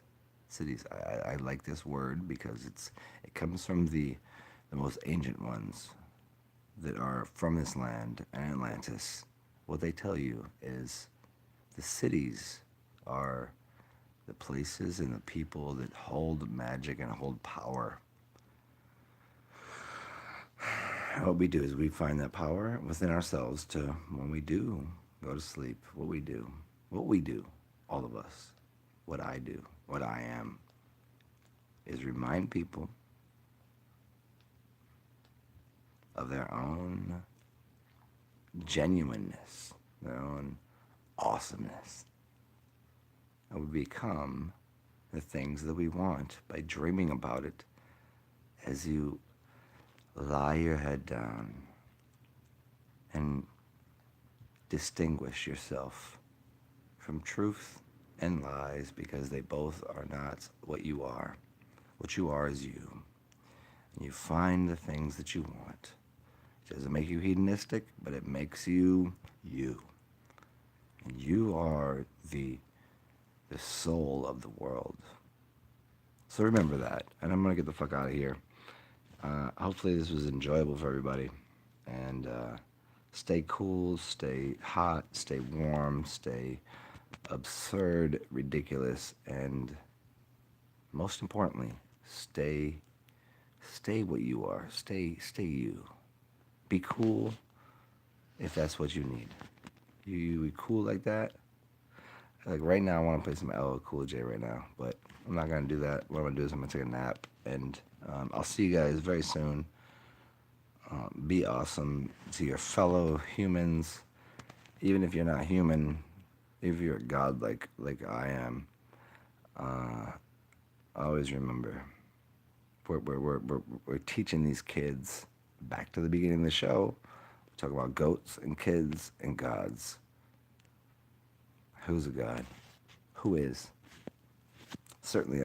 S1: I like this word because it comes from the most ancient ones that are from this land and Atlantis. What they tell you is the cities are the places and the people that hold magic and hold power. What we do is we find that power within ourselves to, when we do go to sleep, what we do, all of us, what I do, what I am, is remind people of their own genuineness, their own awesomeness. And we become the things that we want by dreaming about it as you lie your head down and distinguish yourself from truth and lies, because they both are not what you are. What you are is you. And you find the things that you want. It doesn't make you hedonistic, but it makes you you. And you are the soul of the world. So remember that. And I'm going to get the fuck out of here. Hopefully this was enjoyable for everybody. And stay cool, stay hot, stay warm, stay absurd, ridiculous, and most importantly, stay what you are. Stay you. Be cool if that's what you need. You be cool like that. Like right now, I want to play some LL Cool J right now, but I'm not gonna do that. What I'm gonna do is I'm gonna take a nap, and I'll see you guys very soon. Be awesome to your fellow humans, even if you're not human. If you're a god like I am, always remember we're teaching these kids. Back to the beginning of the show, we talk about goats and kids and gods. Who's a god? Who is? Certainly